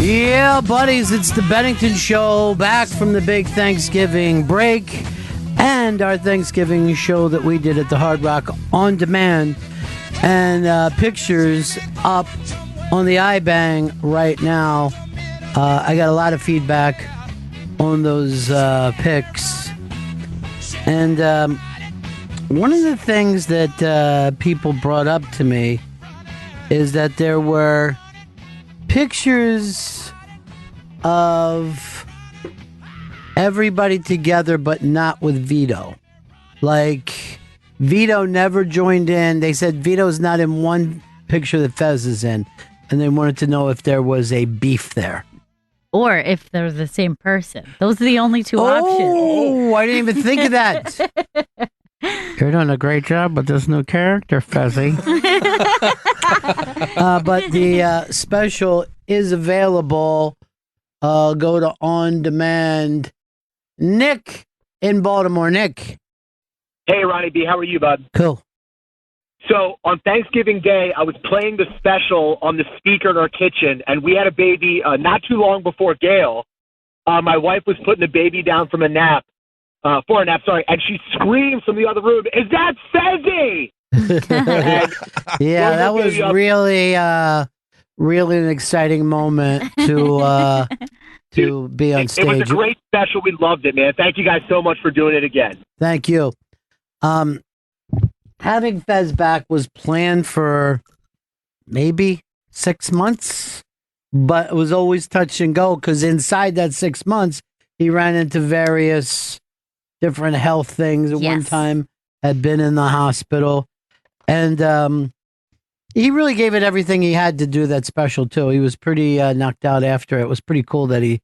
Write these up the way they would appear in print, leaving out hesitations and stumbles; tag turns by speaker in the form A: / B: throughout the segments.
A: Yeah, buddies, it's the Bennington Show, back from the big Thanksgiving break, and our Thanksgiving show that we did at the Hard Rock on demand, and pictures up on the iBang right now. I got a lot of feedback on those pics, and one of the things that people brought up to me is that there were pictures of everybody together, but not with Vito. Like, Vito never joined in. They said Vito's not in one picture that Fez is in, and they wanted to know if there was a beef there.
B: Or if they're the same person. Those are the only two options.
A: Oh, I didn't even think of that. You're doing a great job with this new character, Fezzy. But the special is available. Go to On Demand. Nick in Baltimore. Nick.
C: Hey, Ronnie B. How are you, bud?
A: Cool.
C: So on Thanksgiving Day, I was playing the special on the speaker in our kitchen, and we had a baby not too long before Gail. My wife was putting the baby down from a nap, for a nap, sorry, and she screamed from the other room, "Is that Fezzy?"
A: Yeah, that was really an exciting moment to be on stage.
C: It was a great special. We loved it, man. Thank you guys so much for doing it again.
A: Thank you. Having Fez back was planned for maybe 6 months, but it was always touch and go because inside that 6 months, he ran into various different health things. At one time, had been in the hospital, and he really gave it everything he had to do that special too. He was pretty knocked out after. It was pretty cool that he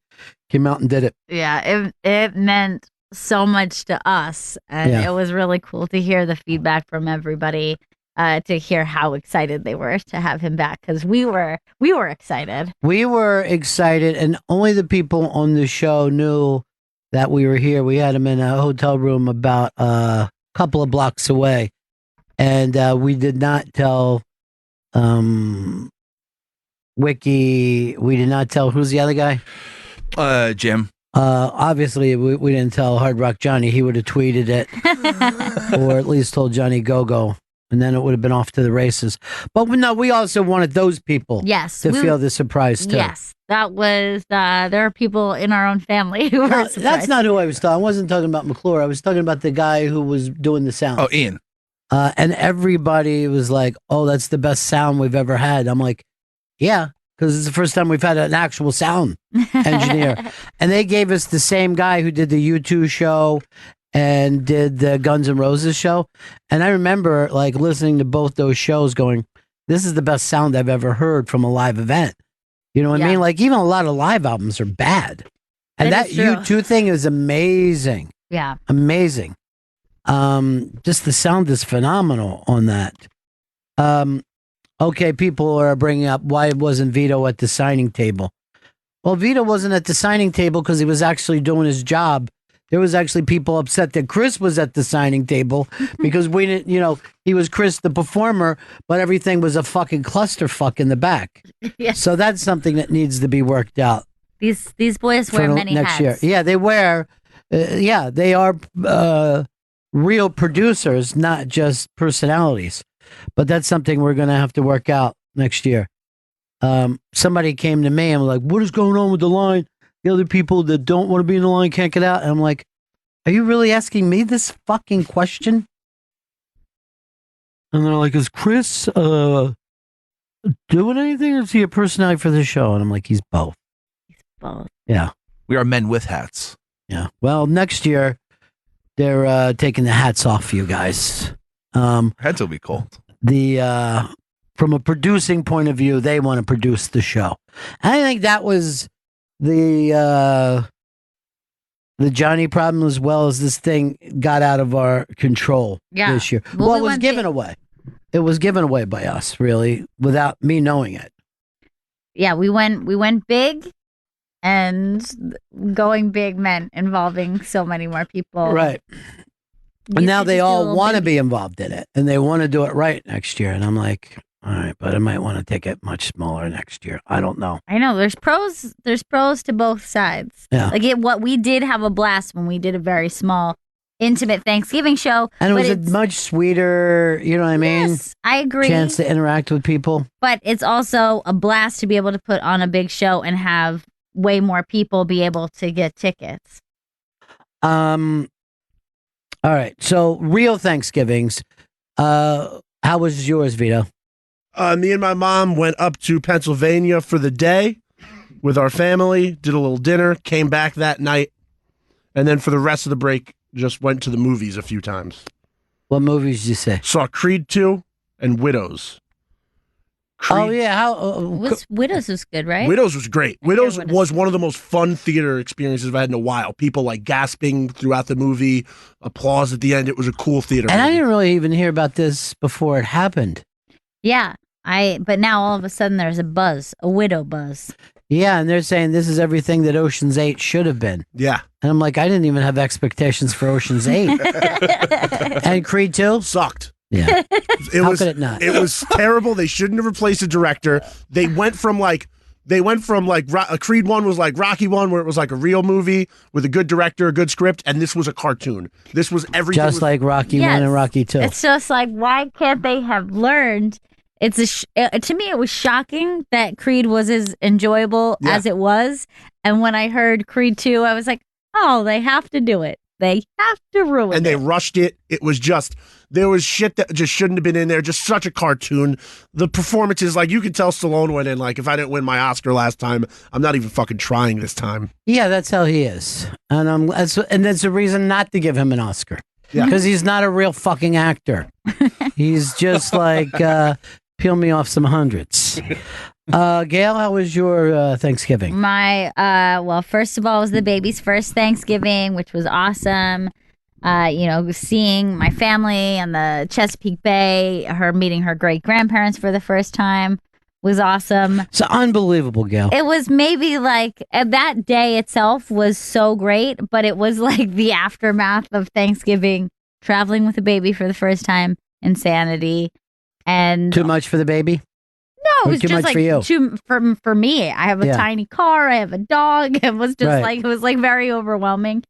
A: came out and did it.
B: Yeah, it meant so much to us, and it was really cool to hear the feedback from everybody, to hear how excited they were to have him back, because we were excited.
A: We were excited, and only the people on the show knew that we were here. We had him in a hotel room about a couple of blocks away, and we did not tell Wiki. We did not tell, who's the other guy?
D: Jim.
A: Obviously, we didn't tell Hard Rock Johnny. He would have tweeted it, or at least told Johnny Go-Go, and then it would have been off to the races. But no, we also wanted those people to feel the surprise too.
B: Yes, that was, there are people in our own family who were surprised.
A: That's not who I was talking. I wasn't talking about McClure. I was talking about the guy who was doing the sound.
D: Oh, Ian.
A: And everybody was like, "Oh, that's the best sound we've ever had." I'm like, "Yeah." Because it's the first time we've had an actual sound engineer. And they gave us the same guy who did the U2 show and did the Guns N' Roses show. And I remember like listening to both those shows going, this is the best sound I've ever heard from a live event. You know what I mean? Like, even a lot of live albums are bad. And that U2 thing is amazing.
B: Yeah.
A: Amazing. Just the sound is phenomenal on that. Okay, people are bringing up why wasn't Vito at the signing table. Well, Vito wasn't at the signing table because he was actually doing his job. There was actually people upset that Chris was at the signing table because we didn't, he was Chris the performer, but everything was a fucking clusterfuck in the back. So that's something that needs to be worked out.
B: These boys wear many
A: next
B: hats.
A: year. Yeah, they wear, they are real producers, not just personalities. But that's something we're going to have to work out next year. Somebody came to me and was like, what is going on with the line? The other people that don't want to be in the line can't get out. And I'm like, are you really asking me this fucking question? And they're like, is Chris doing anything, or is he a personality for the show? And I'm like, he's both.
B: He's both.
A: Yeah.
D: We are men with hats.
A: Yeah. Well, next year, they're taking the hats off for you guys.
D: Heads will be cold.
A: From a producing point of view, they want to produce the show. I think that was the Johnny problem, as well as this thing got out of our control this year. Well, it was given away. It was given away by us, really, without me knowing it.
B: Yeah, we went big, and going big meant involving so many more people.
A: Right. And now they all want to be involved in it, and they want to do it right next year. And I'm like, All right, but I might want to take it much smaller next year. I don't know.
B: I know there's pros to both sides.
A: Yeah.
B: What we did have a blast when we did a very small, intimate Thanksgiving show.
A: And it was a much sweeter, you know what I mean?
B: Yes, I agree.
A: Chance to interact with people.
B: But it's also a blast to be able to put on a big show and have way more people be able to get tickets.
A: All right. So real Thanksgivings. How was yours, Vito?
E: Me and my mom went up to Pennsylvania for the day with our family, did a little dinner, came back that night, and then for the rest of the break, just went to the movies a few times.
A: What movies did you say?
E: Saw Creed 2 and Widows.
A: Oh, yeah. How
B: Widows was good, right?
E: Widows was great. Widows was one of the most fun theater experiences I've had in a while. People like gasping throughout the movie, applause at the end. It was a cool theater
A: And
E: movie.
A: I didn't really even hear about this before it happened.
B: Yeah. But now all of a sudden there's a buzz, a widow buzz.
A: Yeah, and they're saying this is everything that Ocean's 8 should have been.
E: Yeah.
A: And I'm like, I didn't even have expectations for Ocean's 8. And Creed 2?
E: Sucked.
A: Yeah. How could it not?
E: It was terrible. They shouldn't have replaced a director. They went from Creed 1 was like Rocky 1, where it was like a real movie with a good director, a good script, and this was a cartoon. This was everything.
A: Just like Rocky 1 and Rocky 2.
B: It's just like, why can't they have learned? To me, it was shocking that Creed was as enjoyable as it was. And when I heard Creed 2, I was like, oh, they have to do it. They have to ruin it.
E: And they rushed it. It was just, there was shit that just shouldn't have been in there. Just such a cartoon. The performances, like, you could tell Stallone went in, like, if I didn't win my Oscar last time, I'm not even fucking trying this time.
A: Yeah, that's how he is. And that's a reason not to give him an Oscar.
E: Yeah.
A: Because he's not a real fucking actor. He's just like, peel me off some hundreds. Gail, how was your Thanksgiving?
B: Well, first of all, it was the baby's first Thanksgiving, which was awesome. Seeing my family on the Chesapeake Bay, her meeting her great grandparents for the first time was awesome.
A: It's unbelievable, Gail.
B: It was maybe like that day itself was so great, but it was like the aftermath of Thanksgiving, traveling with a baby for the first time, insanity. And
A: too much for the baby?
B: No, it was
A: too
B: just
A: much
B: like
A: for you?
B: for me. I have a tiny car. I have a dog. It was just it was very overwhelming.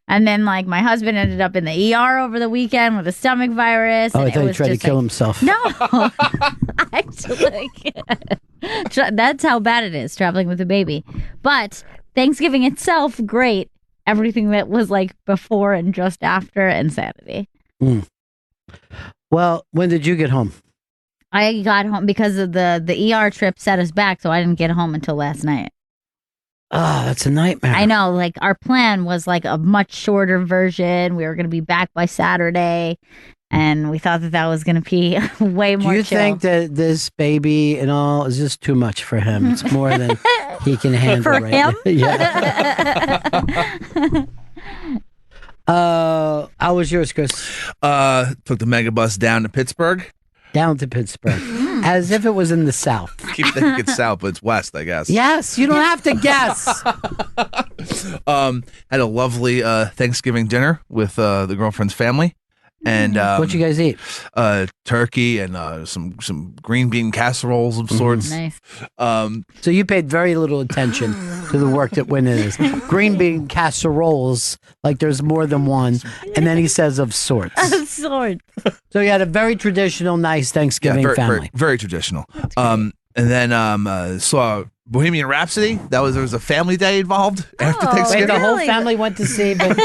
B: And then like my husband ended up in the ER over the weekend with a stomach virus.
A: Oh,
B: and
A: I thought he tried to kill himself.
B: No, actually, that's how bad it is traveling with a baby. But Thanksgiving itself, great. Everything that was like before and just after, insanity.
A: Well, when did you get home?
B: I got home because of the ER trip set us back, so I didn't get home until last night.
A: Oh, that's a nightmare.
B: I know, like our plan was like a much shorter version. We were going to be back by Saturday, and we thought that was going to be way more chill.
A: Do you think that this baby and all is just too much for him? It's more than he can handle
B: for
A: right
B: him?
A: now. Yeah. How was yours, Chris?
D: Took the megabus down to Pittsburgh.
A: Down to Pittsburgh. As if it was in the South.
D: Keep thinking it's South, but it's West, I guess.
A: Yes, you don't have to guess.
D: Had a lovely Thanksgiving dinner with the girlfriend's family. And
A: what'd you guys eat?
D: Turkey and some green bean casseroles of sorts.
B: Nice.
A: So you paid very little attention to the work that went in this. Green bean casseroles, like there's more than one. And then he says of sorts.
B: Of sorts.
A: So you had a very traditional, nice Thanksgiving
D: very,
A: family.
D: Very, very traditional. And then saw Bohemian Rhapsody. There was a family day involved after Thanksgiving.
A: Wait, the whole family went to see, but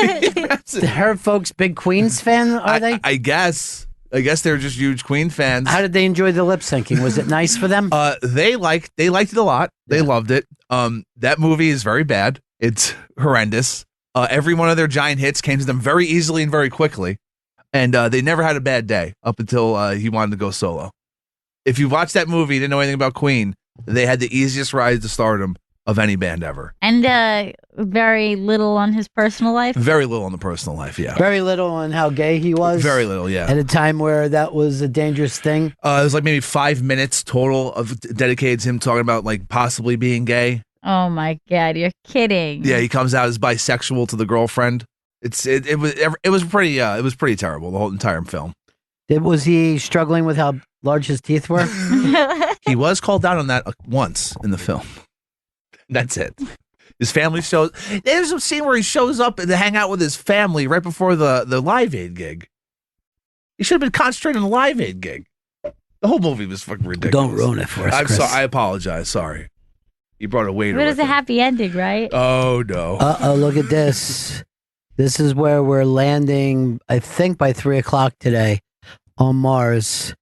A: her folks big Queens fan, are they?
D: I guess they're just huge Queen fans.
A: How did they enjoy the lip syncing? Was it nice for them?
D: They liked it a lot. They loved it. That movie is very bad. It's horrendous. Every one of their giant hits came to them very easily and very quickly, and they never had a bad day up until he wanted to go solo. If you watch that movie, you didn't know anything about Queen. They had the easiest rise to stardom of any band ever.
B: And very little on his personal life?
D: Very little on the personal life, yeah.
A: Very little on how gay he was?
D: Very little, yeah.
A: At a time where that was a dangerous thing?
D: It was like maybe 5 minutes total of dedicated to him talking about like possibly being gay.
B: Oh my God, you're kidding.
D: Yeah, he comes out as bisexual to the girlfriend. It was pretty terrible, the whole entire film.
A: Was he struggling with how large his teeth were?
D: He was called out on that once in the film. That's it. His family shows. There's a scene where he shows up to hang out with his family right before the Live Aid gig. He should have been concentrating on the Live Aid gig. The whole movie was fucking ridiculous.
A: Don't ruin it for us,
D: I'm
A: Chris.
D: sorry. I apologize. Sorry. He brought a waiter.
B: But
D: with
B: it's a
D: him.
B: happy ending, right?
D: Oh no.
A: Uh-oh, look at this. This is where we're landing, I think, by 3 o'clock today on Mars.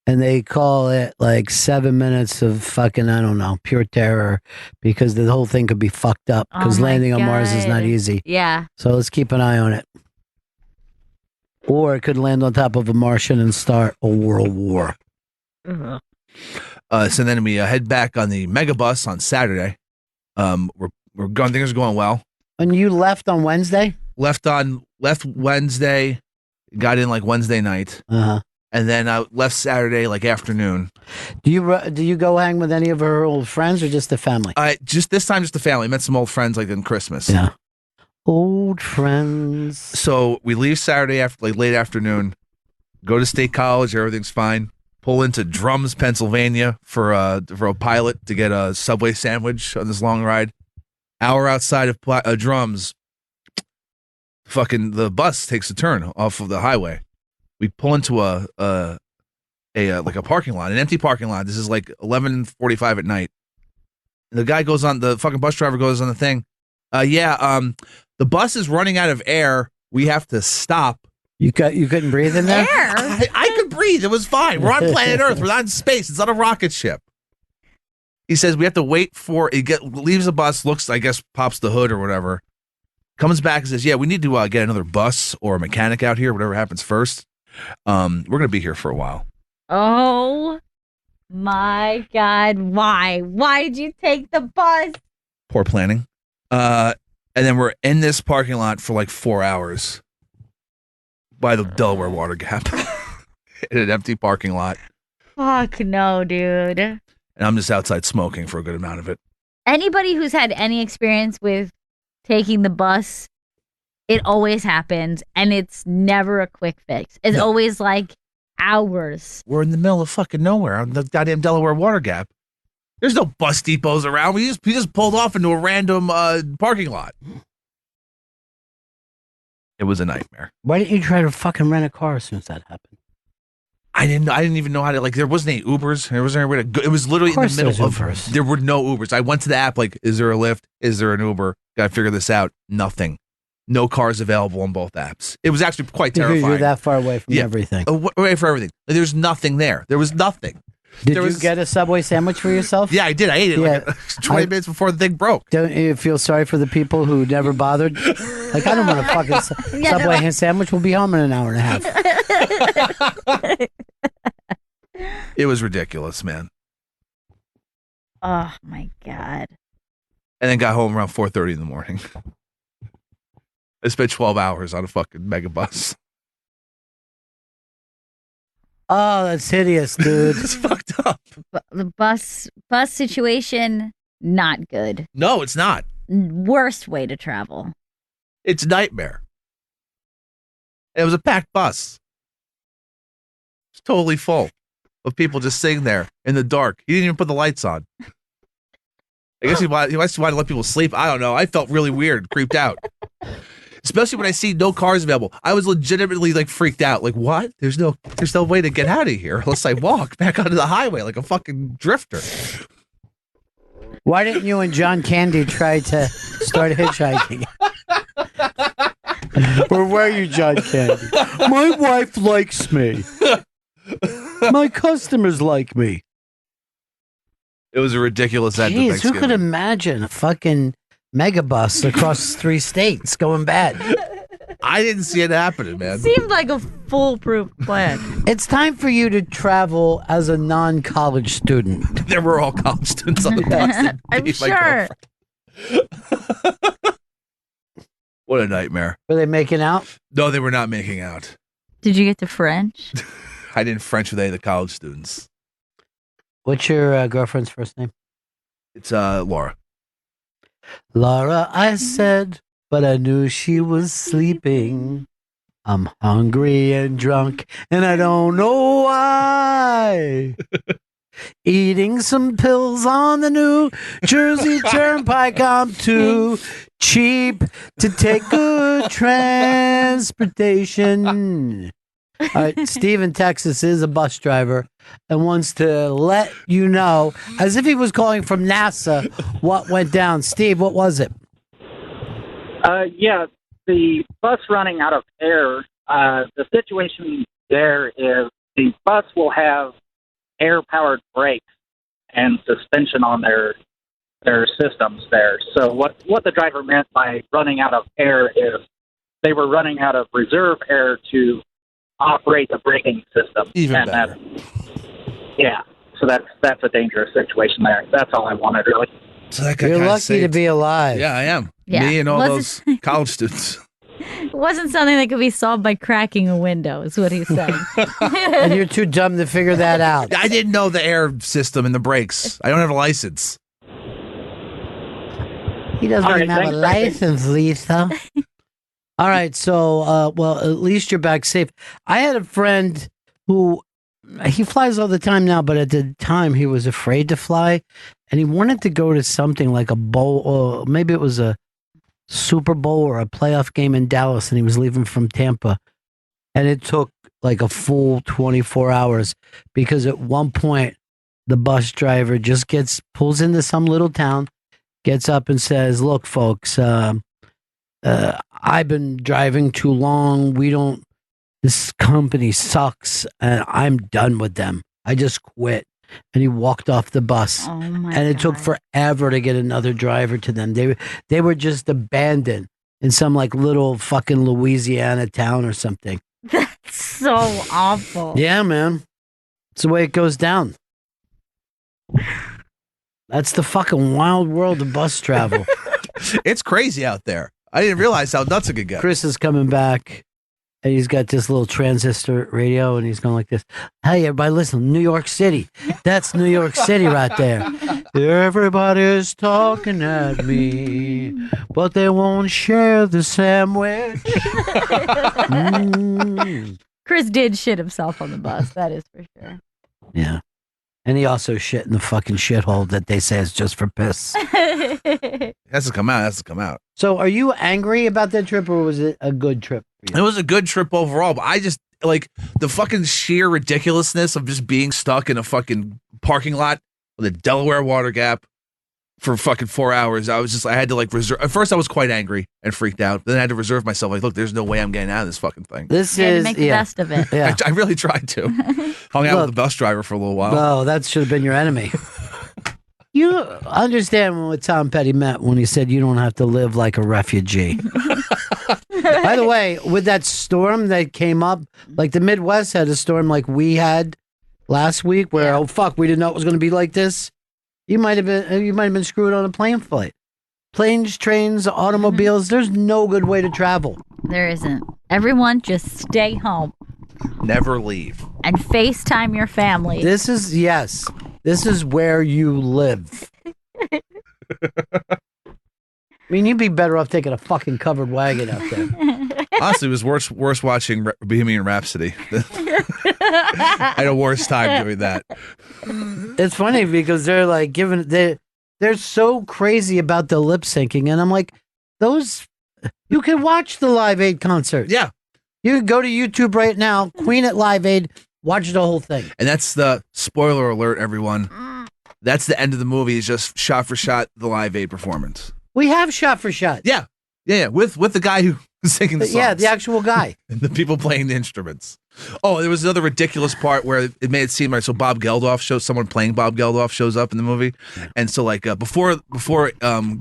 A: And they call it like 7 minutes of fucking, I don't know, pure terror because the whole thing could be fucked up because
B: Oh my
A: landing on Mars is not
B: God.
A: easy.
B: Yeah.
A: So let's keep an eye on it. Or it could land on top of a Martian and start a world war.
B: Ugh.
D: So then we head back on the megabus on Saturday. We're going. Things are going well.
A: And you left on Wednesday?
D: Left Wednesday. Got in like Wednesday night.
A: Uh-huh.
D: And then I left Saturday like afternoon.
A: Do you go hang with any of her old friends or just the family?
D: Just this time, just the family. Met some old friends like in Christmas.
A: Yeah. Old friends.
D: So we leave Saturday after like late afternoon. Go to State College. Everything's fine. Pull into Drums, Pennsylvania for a pilot to get a Subway sandwich on this long ride. Hour outside of Drums, fucking the bus takes a turn off of the highway. We pull into a like a parking lot, an empty parking lot. This is like 11:45 at night. And the fucking bus driver goes on the thing. The bus is running out of air. We have to stop.
A: You couldn't breathe in there?
B: Air.
D: I could breathe. It was fine. We're on planet Earth. We're not in space. It's not a rocket ship. He says we have to wait for it. Leaves the bus, looks, I guess, pops the hood or whatever. Comes back and says, "Yeah, we need to get another bus or a mechanic out here. Whatever happens first. We're gonna be here for a while."
B: Oh my God. Why? Why did you take the bus?
D: Poor planning. And then we're in this parking lot for like 4 hours by the Delaware Water Gap in an empty parking lot.
B: Fuck no, dude.
D: And I'm just outside smoking for a good amount of it.
B: Anybody who's had any experience with taking the bus, it always happens, and it's never a quick fix. It's always like hours.
D: We're in the middle of fucking nowhere on the goddamn Delaware Water Gap. There's no bus depots around. We just pulled off into a random parking lot. It was a nightmare.
A: Why didn't you try to fucking rent a car as soon as that happened?
D: I didn't even know how to, like, there wasn't any Ubers. There wasn't anywhere to go. It was literally in the middle of
A: Ubers.
D: There were no Ubers. I went to the app, like, is there a Lyft? Is there an Uber? Gotta figure this out. Nothing. No cars available on both apps. It was actually quite terrifying.
A: You're that far away from everything.
D: Away from everything. There's nothing there. There was nothing.
A: Did you get a Subway sandwich for yourself?
D: Yeah, I did. I ate it like 20 minutes before the thing broke.
A: Don't you feel sorry for the people who never bothered? Like, I don't want a fucking Subway hand sandwich. We'll be home in an hour and a half.
D: It was ridiculous, man.
B: Oh my God.
D: And then got home around 4:30 in the morning. I spent 12 hours on a fucking megabus.
A: Oh, that's hideous, dude.
D: It's fucked up.
B: The bus situation, not good.
D: No, it's not.
B: Worst way to travel.
D: It's a nightmare. It was a packed bus. It's totally full of people just sitting there in the dark. He didn't even put the lights on. I guess he wanted to let people sleep. I don't know. I felt really weird, creeped out. Especially when I see no cars available. I was legitimately like freaked out. Like, what? There's no way to get out of here unless I walk back onto the highway like a fucking drifter.
A: Why didn't you and John Candy try to start hitchhiking? Or were you John Candy? My wife likes me. My customers like me.
D: It was a ridiculous end to
A: Jeez, who
D: Thanksgiving.
A: could imagine a fucking megabus across 3 states going bad?
D: I didn't see it happening, man.
B: Seemed like a foolproof plan.
A: It's time for you to travel as a non-college student.
D: There were all college students on the bus.
B: I'm sure.
D: What a nightmare.
A: Were they making out?
D: No, they were not making out.
B: Did you get to French?
D: I didn't French with any of the college students.
A: What's your girlfriend's first name?
D: It's Laura.
A: Laura, I said, but I knew she was sleeping. I'm hungry and drunk, and I don't know why. Eating some pills on the New Jersey Turnpike. I'm too cheap to take good transportation. All right, Steve in Texas is a bus driver and wants to let you know, as if he was calling from NASA, what went down. Steve, what was it?
F: Yeah, the bus running out of air, the situation there is the bus will have air-powered brakes and suspension on their systems there. So what the driver meant by running out of air is they were running out of reserve air to operate the braking system.
D: Even better.
F: Yeah, so that's a dangerous situation there. That's all I wanted, really.
D: So that guy
A: You're
D: kinda
A: lucky to
D: saved.
A: be alive.
D: Yeah, I am.
B: Yeah.
D: Me and all
B: Was
D: those college students.
B: It wasn't something that could be solved by cracking a window, is what he's saying.
A: And you're too dumb to figure that out.
D: I didn't know the air system and the brakes. I don't have a license.
A: He doesn't
F: All right,
A: even have a
F: thanks,
A: license, Lisa. All right, so, well, at least you're back safe. I had a friend who, he flies all the time now, but at the time he was afraid to fly, and he wanted to go to something like a bowl, or maybe it was a Super Bowl or a playoff game in Dallas, and he was leaving from Tampa. And it took like a full 24 hours because at one point, the bus driver just pulls into some little town, gets up and says, "Look, folks, I've been driving too long. This company sucks and I'm done with them. I just quit." And he walked off the bus.
B: Oh my
A: And it took
B: God.
A: forever to get another driver to them. They were just abandoned in some like little fucking Louisiana town or something.
B: That's so awful.
A: Yeah, man. It's the way it goes down. That's the fucking wild world of bus travel.
D: It's crazy out there. I didn't realize how nuts it could get.
A: Chris is coming back, and he's got this little transistor radio, and he's going like this. Hey, everybody, listen, New York City. That's New York City right there. Everybody's talking at me, but they won't share the sandwich.
B: Chris did shit himself on the bus, that is for sure.
A: Yeah. And he also shit in the fucking shithole that they say is just for piss.
D: It has to come out. It has to come out.
A: So are you angry about that trip, or was it a good trip for
D: It
A: you?
D: was a good trip overall, but I just like the fucking sheer ridiculousness of just being stuck in a fucking parking lot with a Delaware water gap for fucking 4 hours. I had to like reserve. At first, I was quite angry and freaked out. Then I had to reserve myself. Like, look, there's no way I'm getting out of this fucking thing.
A: This
B: You had to
A: is
B: make the best of it.
A: Yeah.
D: I really tried to. Hung out with the bus driver for a little while.
A: Oh, that should have been your enemy. You understand what Tom Petty meant when he said you don't have to live like a refugee. By the way, with that storm that came up, like the Midwest had a storm like we had last week where, oh, fuck, we didn't know it was going to be like this. You might have been screwed on a plane flight. Planes, trains, automobiles, there's no good way to travel.
B: There isn't. Everyone just stay home
D: Never leave.
B: and FaceTime your family.
A: This is where you live. I mean, you'd be better off taking a fucking covered wagon out there.
D: Honestly, it was worse watching Bohemian Rhapsody. I had a worse time doing that.
A: It's funny because they're like they're so crazy about the lip syncing, and I'm like, you can watch the Live Aid concert.
D: Yeah.
A: You can go to YouTube right now, Queen at Live Aid, watch the whole thing.
D: And that's the spoiler alert, everyone. That's the end of the movie. Is just shot for shot the Live Aid performance.
A: We have shot for shot.
D: Yeah. With the guy who's singing the songs.
A: Yeah, the actual guy.
D: And the people playing the instruments. Oh, there was another ridiculous part where it made it seem like Bob Geldof someone playing Bob Geldof shows up in the movie, and so like before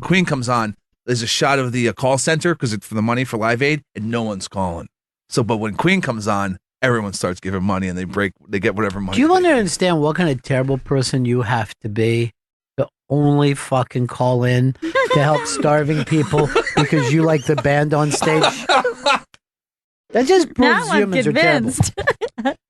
D: Queen comes on, there's a shot of the call center because it's for the money for Live Aid, and no one's calling. So, but when Queen comes on, everyone starts giving money, and they get whatever money.
A: Do you
D: they can.
A: understand what kind of terrible person you have to be to only fucking call in to help starving people because you like the band on stage? That just proves
B: Now I'm
A: humans are terrible.
B: convinced.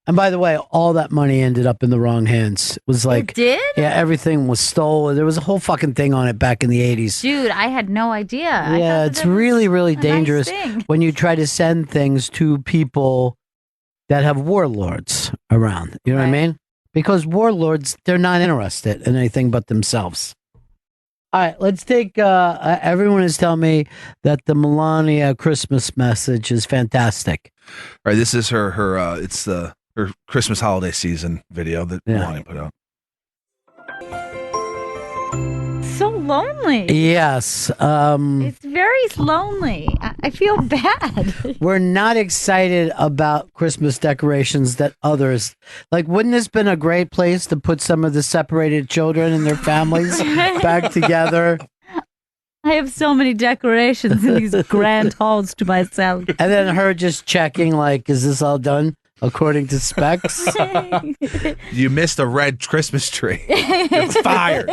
A: And by the way, all that money ended up in the wrong hands. It was like,
B: It did?
A: yeah, everything was stolen. There was a whole fucking thing on it back in the 80s.
B: Dude, I had no idea. I thought
A: Yeah,
B: that
A: it's
B: it was
A: really, really
B: a nice
A: dangerous
B: thing.
A: when you try to send things to people that have warlords around. You know what I
B: Right.
A: mean? Because warlords, they're not interested in anything but themselves. All right, let's take. Everyone is telling me that the Melania Christmas message is fantastic.
D: All right, this is her. It's her Christmas holiday season video that
A: Yeah.
D: Melania put out.
B: So lonely.
A: Yes.
B: It's very lonely. I feel bad.
A: We're not excited about Christmas decorations that others like. Wouldn't this been a great place to put some of the separated children and their families back together?
B: I have so many decorations in these grand halls to myself.
A: And then her just checking, like, is this all done according to specs?
D: You missed a red Christmas tree. You're fired.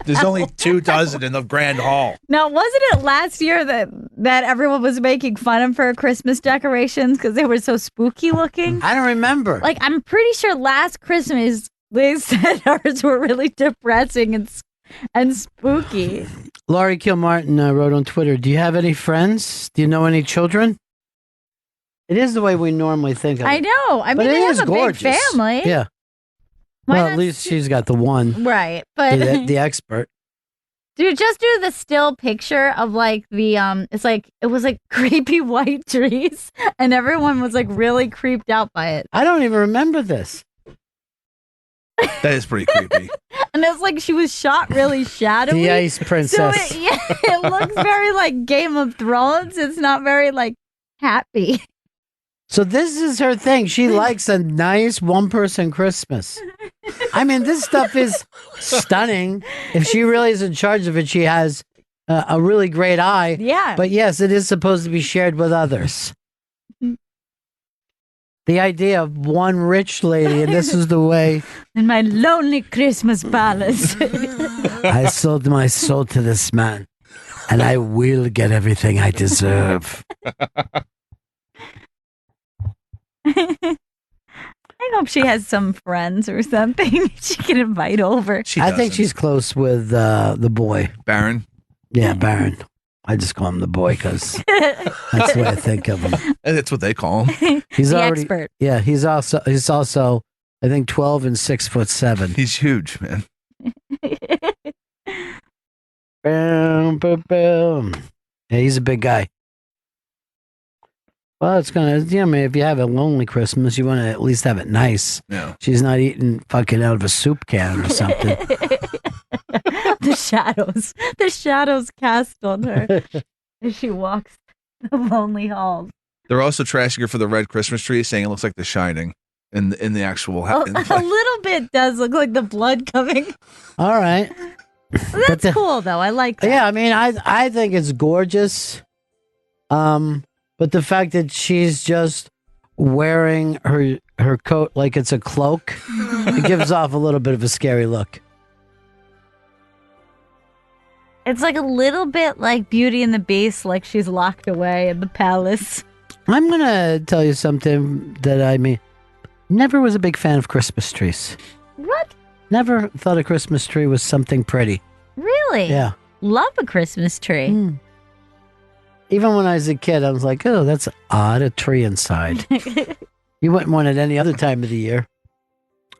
D: There's only 2 dozen in the grand hall.
B: Now, wasn't it last year that everyone was making fun of her Christmas decorations because they were so spooky looking?
A: I don't remember.
B: Like, I'm pretty sure last Christmas they said ours were really depressing and spooky.
A: Laurie Kilmartin wrote on Twitter, do you have any friends? Do you know any children? It is the way we normally think of it.
B: I know. I
A: But
B: mean,
A: it
B: they
A: is
B: have a
A: gorgeous.
B: big family.
A: Yeah.
B: Why
A: Well,
B: not
A: at least she's got the one,
B: Right. But
A: the expert.
B: dude, just do the still picture of like the it was like creepy white trees and everyone was like really creeped out by it.
A: I don't even remember this.
D: That is pretty creepy.
B: And it's like she was shot really shadowy.
A: The Ice
B: So
A: Princess.
B: it looks very like Game of Thrones. It's not very like happy.
A: So this is her thing. She likes a nice one-person Christmas. I mean, this stuff is stunning. If she really is in charge of it, she has a really great eye.
B: Yeah.
A: But yes, it is supposed to be shared with others. The idea of one rich lady, and this is the way
B: In my lonely Christmas palace.
A: I sold my soul to this man, and I will get everything I deserve.
B: I hope she has some friends or something she can invite over.
A: I think she's close with the boy.
D: Baron.
A: Yeah, Baron. I just call him the boy because that's the way I think of him.
D: And that's what they call him.
A: He's
B: The
A: already,
B: expert.
A: yeah. He's also, I think, 12 and 6'7".
D: He's huge, man.
A: Boom, boom, boom. Yeah, he's a big guy. Well, it's gonna. I mean, if you have a lonely Christmas, you want to at least have it nice.
D: Yeah.
A: She's not eating fucking out of a soup can or something.
B: The shadows cast on her as she walks the lonely halls.
D: They're also trashing her for the red Christmas tree, saying it looks like The Shining in the actual.
B: A little bit does look like the blood coming.
A: All right.
B: That's cool though. I like that.
A: Yeah, I mean, I think it's gorgeous. But the fact that she's just wearing her coat like it's a cloak, it gives off a little bit of a scary look.
B: It's like a little bit like Beauty and the Beast, like she's locked away in the palace.
A: I'm gonna tell you something that I mean, never was a big fan of Christmas trees.
B: What?
A: Never thought a Christmas tree was something pretty.
B: Really?
A: Yeah.
B: Love a Christmas tree.
A: Even when I was a kid, I was like, oh, that's odd, a tree inside. You wouldn't want it any other time of the year.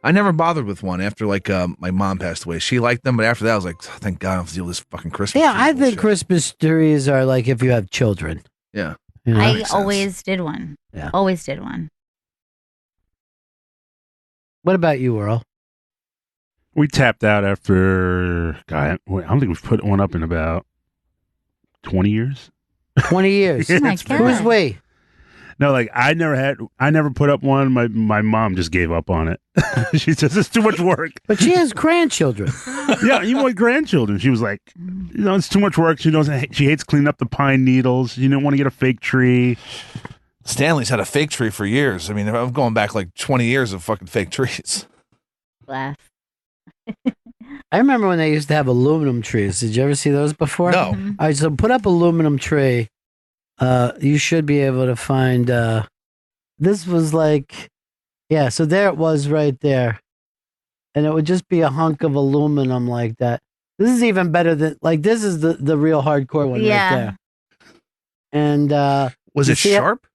D: I never bothered with one after my mom passed away. She liked them, but after that, I was like, oh, thank God I don't have to deal with this fucking Christmas.
A: Yeah,
D: tree
A: I think
D: bullshit.
A: Christmas trees are like if you have children.
D: Yeah.
A: You know?
B: I always did one.
A: Yeah.
B: Always did one.
A: What about you, Earl?
G: We tapped out after, God, I don't think we've put one up in about 20 years.
A: 20 years.
B: Oh my
G: It's been-
B: God.
A: Who's we?
G: No, like I never put up one. My mom just gave up on it. She says it's too much work.
A: But she has grandchildren.
G: Yeah, even with grandchildren, she was like, it's too much work. She hates cleaning up the pine needles. You don't want to get a fake tree.
D: Stanley's had a fake tree for years. I mean, I'm going back like 20 years of fucking fake trees.
B: Laugh.
A: I remember when they used to have aluminum trees. Did you ever see those before?
D: No.
B: Mhm.
A: All right, so put up aluminum tree. You should be able to find. This was like Yeah, so there it was right there. And it would just be a hunk of aluminum like that. This is even better than, like, this is the real hardcore one right there. And
D: was it sharp?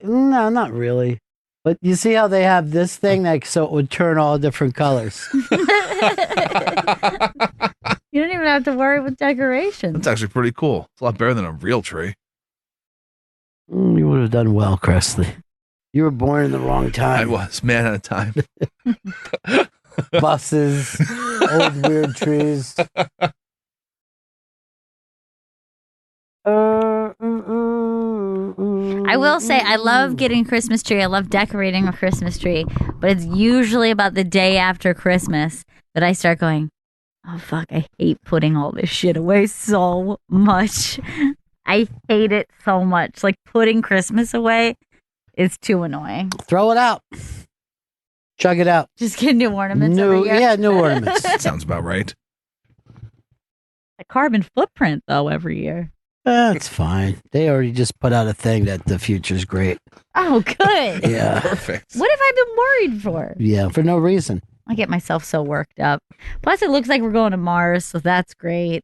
A: No, not really. But you see how they have this thing, like, so it would turn all different colors.
B: You don't even have to worry with decorations.
D: That's actually pretty cool. It's a lot better than a real tree.
A: You would have done well, Cressley. You were born in the wrong time.
D: I was, man at a time.
A: Buses, old weird trees.
B: I will say, I love getting a Christmas tree. I love decorating a Christmas tree. But it's usually about the day after Christmas that I start going, oh, fuck, I hate putting all this shit away so much. I hate it so much. Like, putting Christmas away is too annoying.
A: Throw it out. Chug it out.
B: Just get new ornaments every year.
A: Yeah, new ornaments.
D: Sounds about right.
B: A carbon footprint, though, every year.
A: That's fine. They already just put out a thing that the future's great.
B: Oh, good.
A: Yeah.
D: Perfect.
B: What have I been worried for?
A: Yeah, for no reason.
B: I get myself so worked up. Plus, it looks like we're going to Mars, so that's great.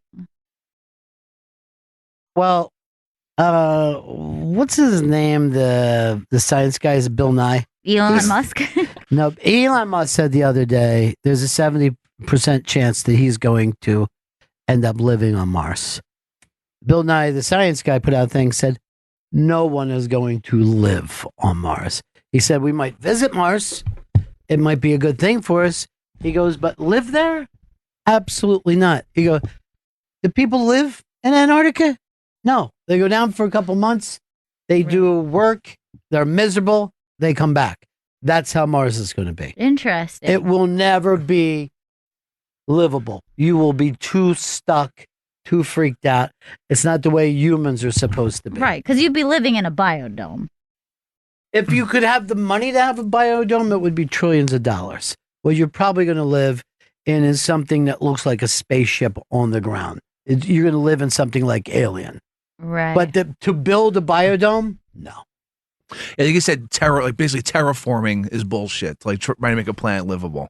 A: Well, what's his name? The science guy is Bill Nye.
B: Elon Musk?
A: No, Elon Musk said the other day there's a 70% chance that he's going to end up living on Mars. Bill Nye, the science guy, put out a thing, said no one is going to live on Mars. He said we might visit Mars. It might be a good thing for us. He goes, but live there? Absolutely not. He goes, do people live in Antarctica? No. They go down for a couple months. They do work. They're miserable. They come back. That's how Mars is going to be.
B: Interesting.
A: It will never be livable. You will be too stuck, too freaked out. It's not the way humans are supposed to be.
B: Right, because you'd be living in a biodome.
A: If you could have the money to have a biodome, it would be trillions of dollars. What you're probably going to live in is something that looks like a spaceship on the ground. You're going to live in something like Alien.
B: Right.
A: But to build a biodome, no.
D: I think you said basically terraforming is bullshit. Like trying to make a planet livable.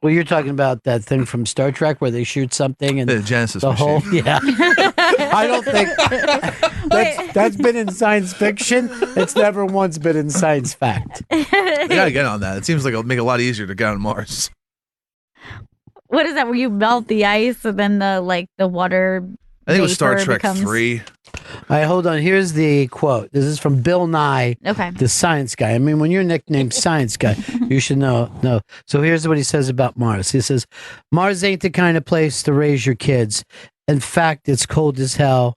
A: Well, you're talking about that thing from Star Trek where they shoot something and
D: the Genesis
A: the
D: machine.
A: whole. Yeah, I don't think that's been in science fiction. It's never once been in science fact.
D: You gotta get on that. It seems like it'll make it a lot easier to get on Mars.
B: What is that? Where you melt the ice and then the water?
D: I think it was Star Trek
B: becomes...
D: 3.
A: All right, hold on. Here's the quote. This is from Bill Nye, the science guy. I mean, when you're nicknamed science guy, you should know. No. So here's what he says about Mars. He says, Mars ain't the kind of place to raise your kids. In fact, it's cold as hell,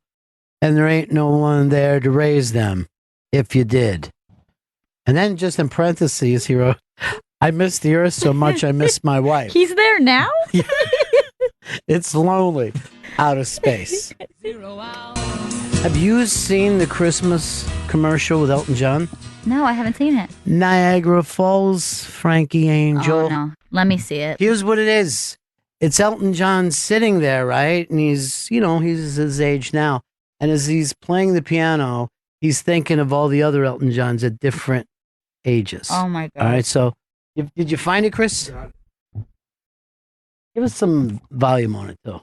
A: and there ain't no one there to raise them if you did. And then just in parentheses, he wrote, I miss the earth so much I miss my wife.
B: He's there now?
A: Yeah. It's lonely. Outer space. Have you seen the Christmas commercial with Elton John?
B: No, I haven't seen it.
A: Niagara Falls, Frankie Angel.
B: Oh, no. Let me see it.
A: Here's what it is. It's Elton John sitting there, right? And he's his age now. And as he's playing the piano, he's thinking of all the other Elton Johns at different ages.
B: Oh, my God.
A: All right, so did you find it, Chris? Give us some volume on it, though.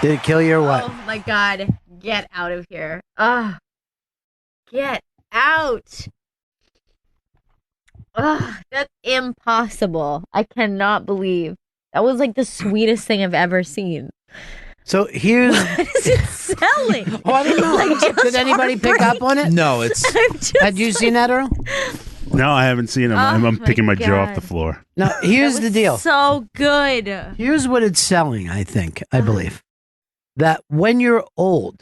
A: Did it kill you or what?
B: Oh my God. Get out of here. Ugh. Get out. Ugh. That's impossible. I cannot believe. That was like the sweetest thing I've ever seen.
A: So here's.
B: What is it selling?
A: Oh, I don't know. Did anybody pick up on it?
D: No, it's.
A: Had you seen that, Earl?
G: No, I haven't seen him. I'm picking my jaw off the floor.
A: Now, here's the deal.
B: So good.
A: Here's what it's selling, I believe. That when you're old,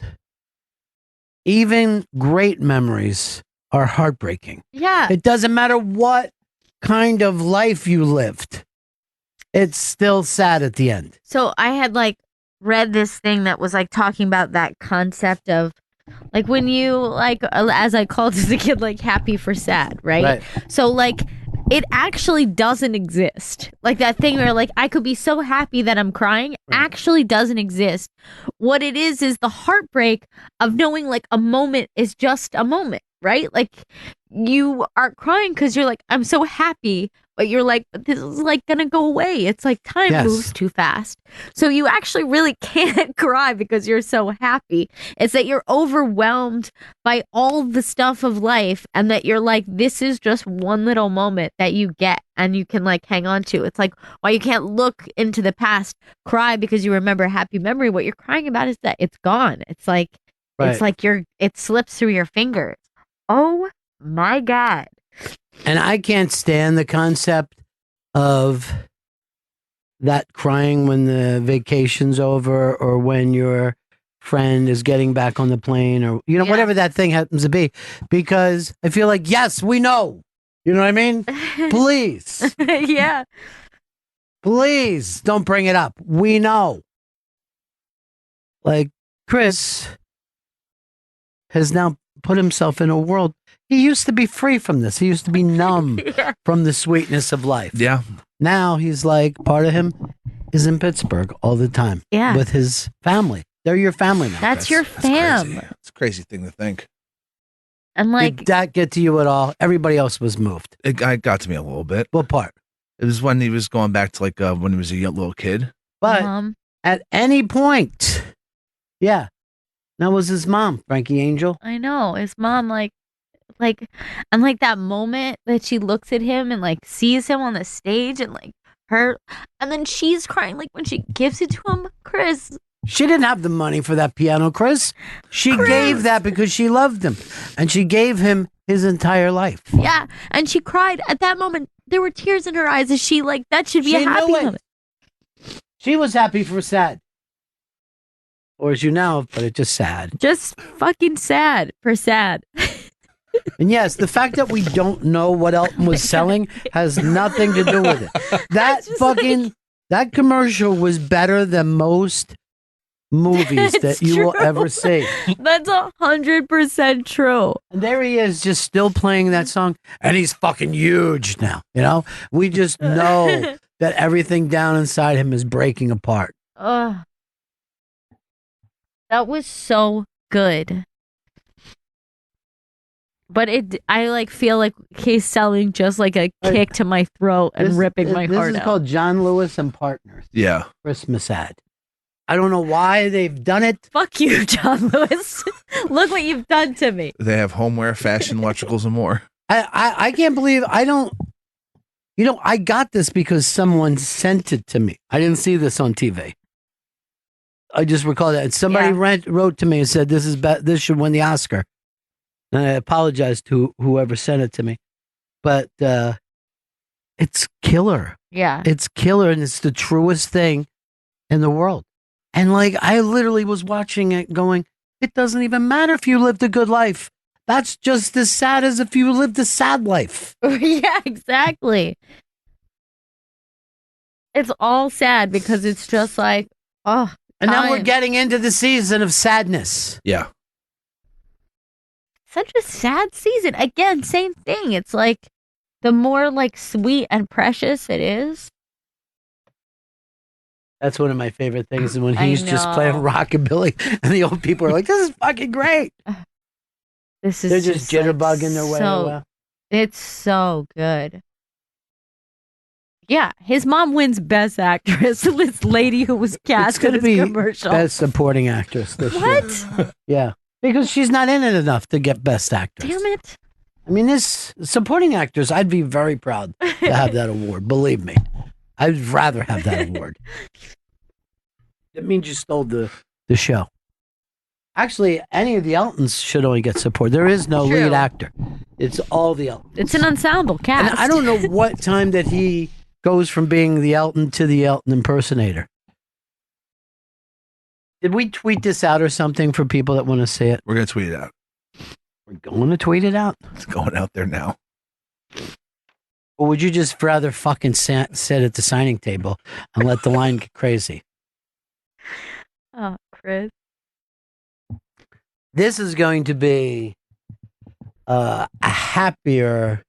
A: even great memories are heartbreaking.
B: Yeah.
A: It doesn't matter what kind of life you lived. It's still sad at the end.
B: So I had read this thing that was talking about that concept of when you as I called as a kid happy for sad, right? So it actually doesn't exist. Like that thing where like I could be so happy that I'm crying actually doesn't exist. What it is the heartbreak of knowing like a moment is just a moment, right? Like you are crying because you're like, I'm so happy, but you're like, this is like gonna go away. It's like time moves too fast. So you actually really can't cry because you're so happy. It's that you're overwhelmed by all the stuff of life and that you're like, this is just one little moment that you get and you can like hang on to. It's like why you can't look into the past, cry because you remember a happy memory. What you're crying about is that it's gone. It's like it slips through your fingers. Oh my God.
A: And I can't stand the concept of that crying when the vacation's over or when your friend is getting back on the plane or, whatever that thing happens to be. Because I feel like, yes, we know. You know what I mean? Please.
B: Yeah.
A: Please don't bring it up. We know. Like, Chris has now put himself in a world. He used to be free from this. He used to be numb from the sweetness of life.
D: Yeah.
A: Now he's like, part of him is in Pittsburgh all the time.
B: Yeah.
A: With his family. They're your family now.
B: That's your fam.
D: Crazy. It's a crazy thing to think.
B: And like,
A: did that get to you at all? Everybody else was moved.
D: It got to me a little bit.
A: What part?
D: It was when he was going back to like when he was a young little kid.
A: But at any point, that was his mom, Frankie Angel.
B: I know his mom, like, and like that moment that she looks at him and like sees him on the stage and like her, and then she's crying like when she gives it to him, Chris.
A: She didn't have the money for that piano, Chris. She gave that because she loved him, and she gave him his entire life.
B: Yeah, and she cried at that moment. There were tears in her eyes as she like that should be a happy moment.
A: She was happy for sad. Or as you know, but it's just sad.
B: Just fucking sad for sad.
A: And yes, the fact that we don't know what Elton was selling has nothing to do with it. That commercial was better than most movies that you will ever see.
B: That's 100% true.
A: And there he is, just still playing that song, and he's fucking huge now. We just know that everything down inside him is breaking apart.
B: That was so good. But I like feel like he's selling just like a kick to my throat and ripping my heart out.
A: This is called John Lewis and Partners.
D: Yeah.
A: Christmas ad. I don't know why they've done it.
B: Fuck you, John Lewis. Look what you've done to me.
D: They have homeware, fashion, electricals, and more.
A: I can't believe I don't. I got this because someone sent it to me. I didn't see this on TV. I just recall that somebody wrote to me and said this should win the Oscar. And I apologize to whoever sent it to me, but it's killer.
B: Yeah,
A: it's killer, and it's the truest thing in the world. And like, I literally was watching it, going, "It doesn't even matter if you lived a good life. That's just as sad as if you lived a sad life."
B: Yeah, exactly. It's all sad because it's just like, oh.
A: And now we're getting into the season of sadness.
D: Yeah.
B: Such a sad season. Again, same thing. It's like the more like sweet and precious it is.
A: That's one of my favorite things, is when he's just playing rockabilly and the old people are like, "This is fucking great."
B: They're
A: just jitterbugging their way away.
B: It's so good. Yeah, his mom wins Best Actress. This lady who was cast in this commercial.
A: Best Supporting Actress this year. Yeah. Because she's not in it enough to get Best Actress.
B: Damn it.
A: I mean, this supporting actress, I'd be very proud to have that award. Believe me. I'd rather have that award. It means you stole the show. Actually, any of the Eltons should only get support. There is no lead actor. It's all the Eltons.
B: It's an ensemble cast.
A: And I don't know what time that he goes from being the Elton to the Elton impersonator. Did we tweet this out or something for people that want to see it?
D: We're going to tweet it out.
A: We're going to tweet it out?
D: It's going out there now.
A: Or would you just rather fucking sit at the signing table and let the line get crazy?
B: Oh, Chris.
A: This is going to be a happier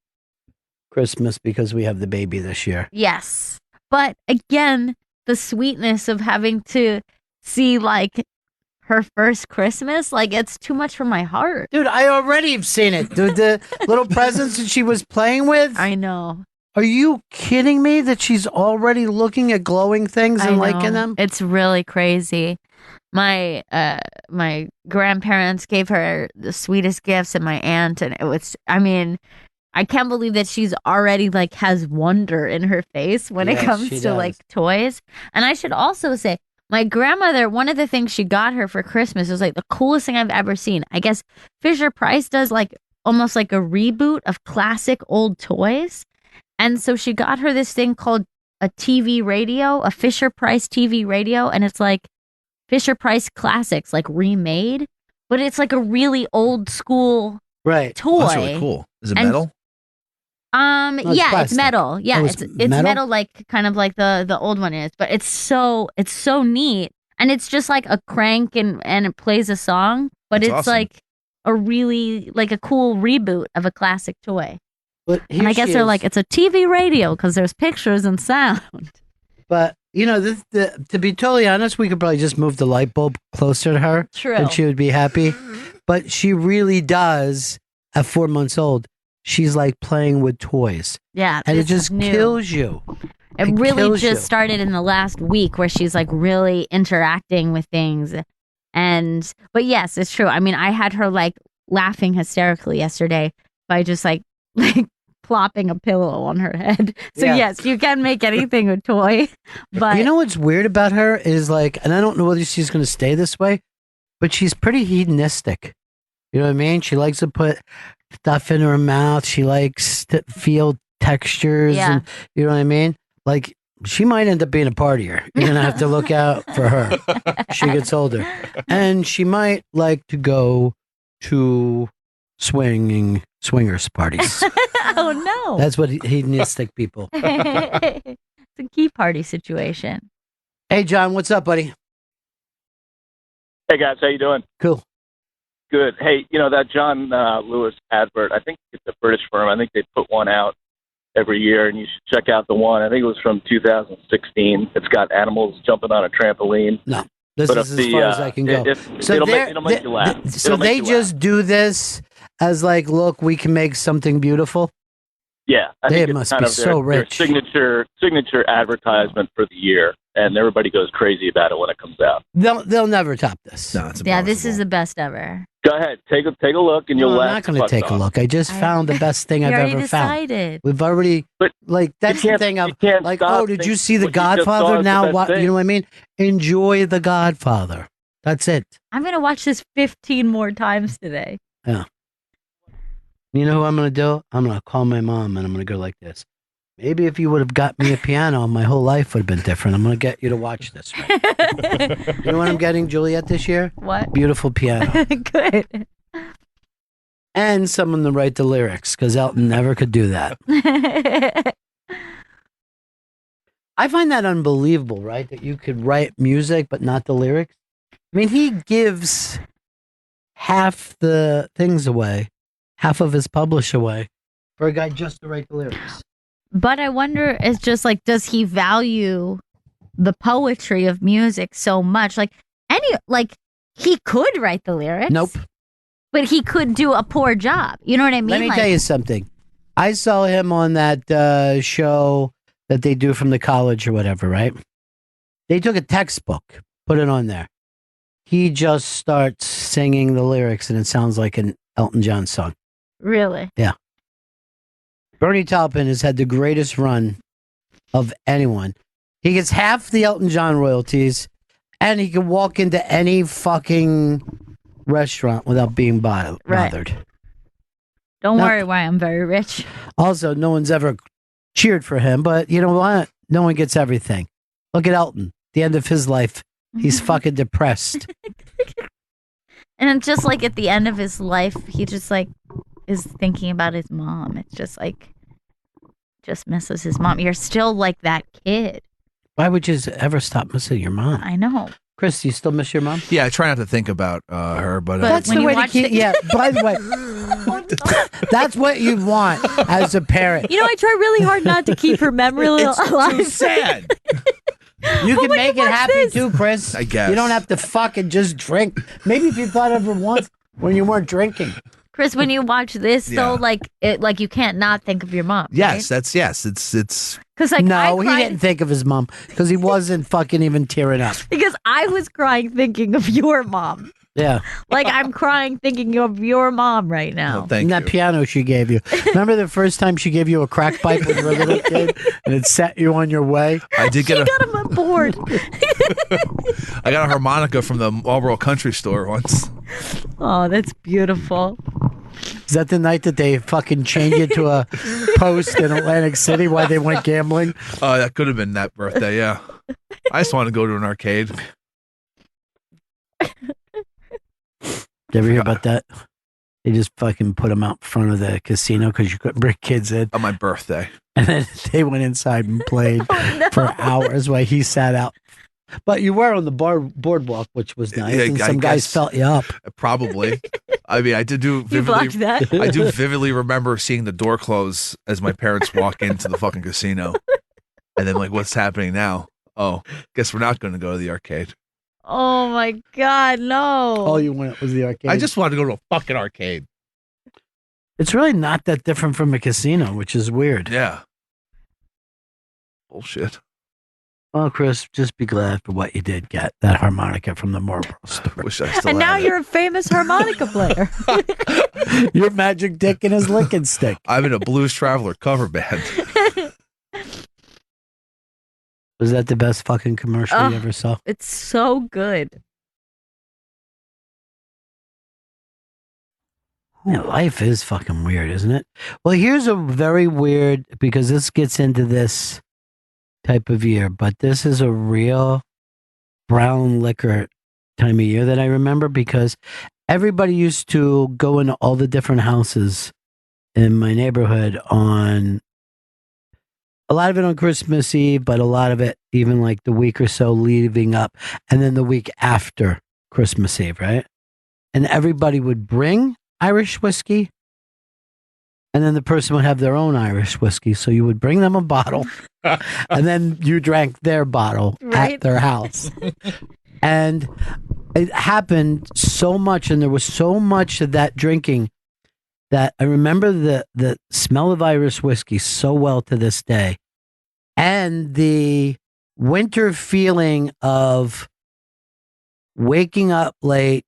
A: Christmas because we have the baby this year.
B: Yes. But again, the sweetness of having to see like her first Christmas, like it's too much for my heart.
A: Dude, I already have seen it. Dude, the little presents that she was playing with.
B: I know.
A: Are you kidding me that she's already looking at glowing things and liking them?
B: It's really crazy. My my grandparents gave her the sweetest gifts, and my aunt, and it was, I mean, I can't believe that she's already like has wonder in her face when it comes to like toys. And I should also say, my grandmother, one of the things she got her for Christmas was like the coolest thing I've ever seen. I guess Fisher Price does like almost like a reboot of classic old toys. And so she got her this thing called a TV radio, a Fisher Price TV radio. And it's like Fisher Price classics, like remade. But it's like a really old school toy.
D: That's really cool. Is it metal?
B: Yeah, it's metal. Yeah,
A: Oh,
B: it's
A: metal?
B: metal, like kind of like the old one is, but it's so neat, and it's just like a crank and it plays a song, but
D: That's
B: it's
D: awesome.
B: like a really like a cool reboot of a classic toy.
A: But
B: And I guess they're like, it's a TV radio because there's pictures and sound.
A: But you know, to be totally honest, we could probably just move the light bulb closer to her,
B: True.
A: and she would be happy. But she really does. At 4 months old, she's like playing with toys.
B: Yeah,
A: And it
B: this
A: just
B: is new.
A: kills you.
B: It really
A: kills
B: just
A: you.
B: started in the last week where she's like really interacting with things. But yes, it's true. I mean, I had her like laughing hysterically yesterday by just like plopping a pillow on her head. So
A: Yeah.
B: yes, you can make anything a toy. But
A: You know what's weird about her is like, and I don't know whether she's going to stay this way, but she's pretty hedonistic. You know what I mean? She likes to put stuff in her mouth. She likes to feel textures.
B: Yeah.
A: And you know what I mean? Like, she might end up being a partier. You're going to have to look out for her. She gets older. And she might like to go to swingers parties.
B: oh no.
A: That's what hedonistic people.
B: It's a key party situation.
A: Hey, John, what's up, buddy?
H: Hey guys, how you doing?
A: Cool.
H: Good. Hey, you know that John Lewis advert? I think it's a British firm. I think they put one out every year, and you should check out the one. I think it was from 2016. It's got animals jumping on a trampoline.
A: No, this
H: But
A: is
H: if
A: as
H: the,
A: far as I can go.
H: it'll make you laugh.
A: So they just do this as like, look, we can make something beautiful.
H: Yeah, I
A: They
H: think it's
A: must
H: kind
A: be
H: of
A: so
H: their
A: rich.
H: signature advertisement for the year, and everybody goes crazy about it when it comes out.
A: They'll never top this.
D: No, it's
B: Yeah, this is the best ever.
H: Go ahead, take a look, and you'll
A: No,
H: laugh.
A: I'm not going to
H: your
A: take
H: butts
A: a
H: off.
A: look. I just found the best thing I've
B: already
A: ever found.
B: decided.
A: We've already, like, that's the
H: can't-
A: thing.
H: you
A: Of
H: can't
A: like,
H: stop
A: oh, did you
H: things-
A: see The
H: what you just saw
A: Godfather?
H: is the
A: Now,
H: best
A: what? You
H: thing.
A: know what I mean? Enjoy The Godfather. That's it.
B: I'm gonna watch this 15 more times today.
A: Yeah. You know what I'm going to do? I'm going to call my mom and I'm going to go like this. Maybe if you would have got me a piano, my whole life would have been different. I'm going to get you to watch this. Right? You know what I'm getting Juliet this year?
B: What?
A: Beautiful piano.
B: Good.
A: And someone to write the lyrics, because Elton never could do that. I find that unbelievable, right? That you could write music, but not the lyrics. I mean, he gives half the things away, half of his publish away, for a guy just to write the lyrics.
B: But I wonder, it's just like, does he value the poetry of music so much? Like he could write the lyrics.
A: Nope.
B: But he could do a poor job. You know what I mean?
A: Let me
B: Like,
A: tell you something. I saw him on that show that they do from the college or whatever, right? They took a textbook, put it on there. He just starts singing the lyrics and it sounds like an Elton John song.
B: Really?
A: Yeah. Bernie Taupin has had the greatest run of anyone. He gets half the Elton John royalties and he can walk into any fucking restaurant without being bothered.
B: Don't
A: Now-
B: worry why I'm very rich.
A: Also, no one's ever cheered for him, but you know what? No one gets everything. Look at Elton. The end of his life, he's fucking depressed.
B: And it's just like at the end of his life, he just like is thinking about his mom. It's just like, just misses his mom. You're still like that kid.
A: Why would you ever stop missing your mom?
B: I know.
A: Chris, do you still miss your mom?
D: Yeah, I try not to think about her, but
B: But
A: That's
B: when
A: the
B: you
A: way to
B: watch
A: keep.
B: the-
A: Yeah. By the way, That's what you want as a parent.
B: You know, I try really hard not to keep her memory alive.
D: Too sad.
A: You can make it happy
B: this?
A: too, Chris.
D: I guess.
A: You don't have to fucking just drink. Maybe if you thought of it once when you weren't drinking.
B: Chris, when you watch this, though,
D: Yeah.
B: like you can't not think of your mom.
D: Yes,
B: right?
D: it's
B: Because like
A: No,
B: I
A: he
B: cried
A: didn't think of his mom because he wasn't fucking even tearing up.
B: because I was crying thinking of your mom.
A: Yeah.
B: Like I'm crying thinking of your mom right now.
D: Oh, thank
A: And that
D: you.
A: piano she gave you. Remember the first time she gave you a crack pipe when you were a little kid and it set you on your way?
D: I did
B: She
D: get
B: got him on board.
D: I got a harmonica from the Marlboro Country Store once.
B: Oh, that's beautiful.
A: Is that the night that they fucking chained you to a post in Atlantic City while they went gambling?
D: That could have been that birthday, yeah. I just want to go to an arcade.
A: Did you ever hear about that? They just fucking put them out front of the casino because you couldn't bring kids in.
D: On my birthday.
A: And then they went inside and played for hours while he sat out. But you were on the boardwalk, which was nice.
D: Yeah,
A: and
D: I
A: some guys
D: guess.
A: felt you up.
D: Probably. I mean, I did do
B: You
D: vividly.
B: blocked that.
D: I do vividly remember seeing the door close as my parents walk into the fucking casino. And then, like, what's happening now? Oh, guess we're not going to go to the arcade.
B: Oh my God, no.
A: All you went was the arcade.
D: I just wanted to go to a fucking arcade.
A: It's really not that different from a casino, which is weird.
D: Yeah. Bullshit.
A: Well, Chris, just be glad for what you did get, that harmonica from the Marlboro store.
D: Wish I still
B: And now
D: had it.
B: you're a famous harmonica player.
A: Your magic dick and his licking stick.
D: I'm in a Blues Traveler cover band.
A: Was that the best fucking commercial
B: Oh.
A: you ever saw?
B: It's so good.
A: Yeah, life is fucking weird, isn't it? Well, here's a very weird, because this gets into this type of year, but this is a real brown liquor time of year that I remember because everybody used to go into all the different houses in my neighborhood on a lot of it on Christmas Eve, but a lot of it even like the week or so leading up, and then the week after Christmas Eve, right? And everybody would bring Irish whiskey, and then the person would have their own Irish whiskey. So you would bring them a bottle, and then you drank their bottle
B: Right.
A: at their house. And it happened so much, and there was so much of that drinking that I remember the smell of Irish whiskey so well to this day. And the winter feeling of waking up late,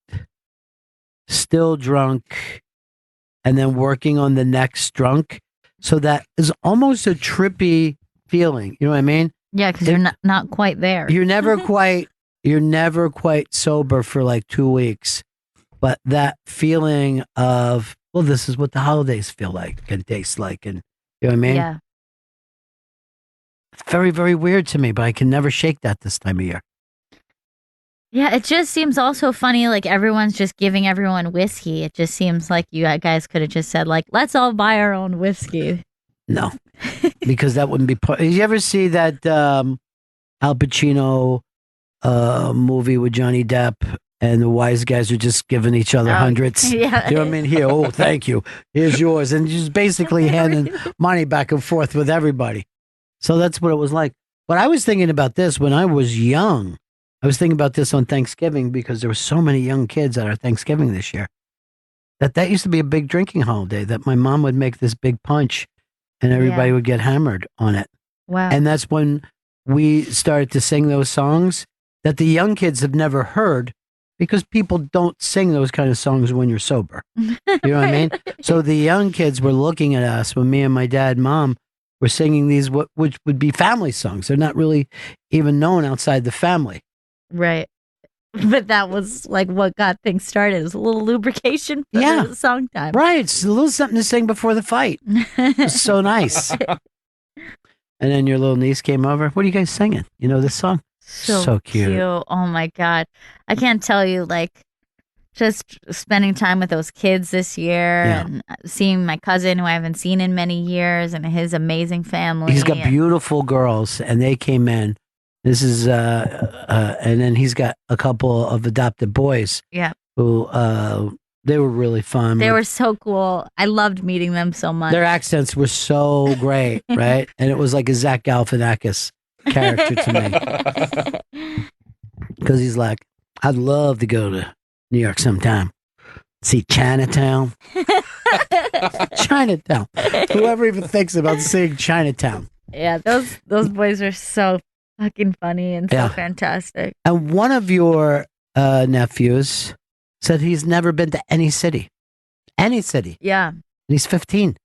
A: still drunk, and then working on the next drunk. So that is almost a trippy feeling. You know what I mean?
B: Yeah, because you're not quite there.
A: You're never quite sober for like 2 weeks. But that feeling of, well, this is what the holidays feel like and taste like. And you know what I mean?
B: Yeah.
A: It's very, very weird to me, but I can never shake that this time of year.
B: Yeah, it just seems also funny, like everyone's just giving everyone whiskey. It just seems like you guys could have just said, like, let's all buy our own whiskey.
A: No, because that wouldn't be part. Did you ever see that Al Pacino movie with Johnny Depp and the wise guys are just giving each other hundreds?
B: Yeah.
A: You know what I mean? Here, oh, thank you. Here's yours. And just basically handing money back and forth with everybody. So that's what it was like. But I was thinking about this when I was young. I was thinking about this on Thanksgiving because there were so many young kids at our Thanksgiving this year. That used to be a big drinking holiday, that my mom would make this big punch and everybody would get hammered on it.
B: Wow.
A: And that's when we started to sing those songs that the young kids have never heard because people don't sing those kind of songs when you're sober. You know what I mean? So the young kids were looking at us when me and my dad and mom were singing these, which would be family songs. They're not really even known outside the family.
B: Right. But that was like what got things started. It was a little lubrication for
A: Yeah.
B: the song time.
A: Right. It's a little something to sing before the fight. It's so nice. And then your little niece came over. What are you guys singing? You know this song? So cute.
B: Oh my God. I can't tell you, like, just spending time with those kids this year and seeing my cousin who I haven't seen in many years and his amazing family.
A: He's got beautiful girls and they came in. This is, and then he's got a couple of adopted boys
B: Yeah.
A: who They were really fun.
B: They were so cool. I loved meeting them so much.
A: Their accents were so great, right? And it was like a Zach Galifianakis character to me. Because he's like, I'd love to go to New York sometime. See Chinatown. Chinatown. Whoever even thinks about seeing Chinatown.
B: Yeah, those boys are so fucking funny and so fantastic.
A: And one of your nephews said he's never been to any city. Any city.
B: Yeah.
A: And he's 15.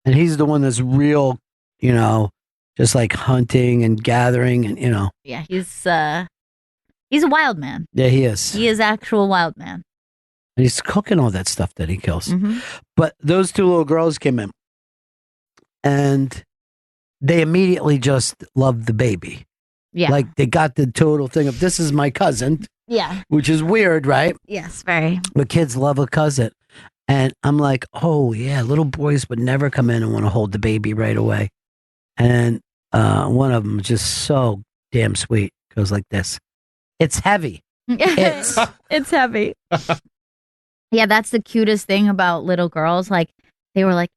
A: And he's the one that's real, just like hunting and gathering and,
B: Yeah, he's a wild man.
A: Yeah, he is.
B: He is actual wild man.
A: And he's cooking all that stuff that he kills.
B: Mm-hmm.
A: But those two little girls came in and they immediately just loved the baby.
B: Yeah.
A: Like they got the total thing of this is my cousin.
B: Yeah.
A: Which is weird, right?
B: Yes, very.
A: But kids love a cousin. And I'm like, oh, yeah, little boys would never come in and want to hold the baby right away. And one of them just so damn sweet goes like this. It's heavy.
B: It's heavy. Yeah, that's the cutest thing about little girls. Like, they were like,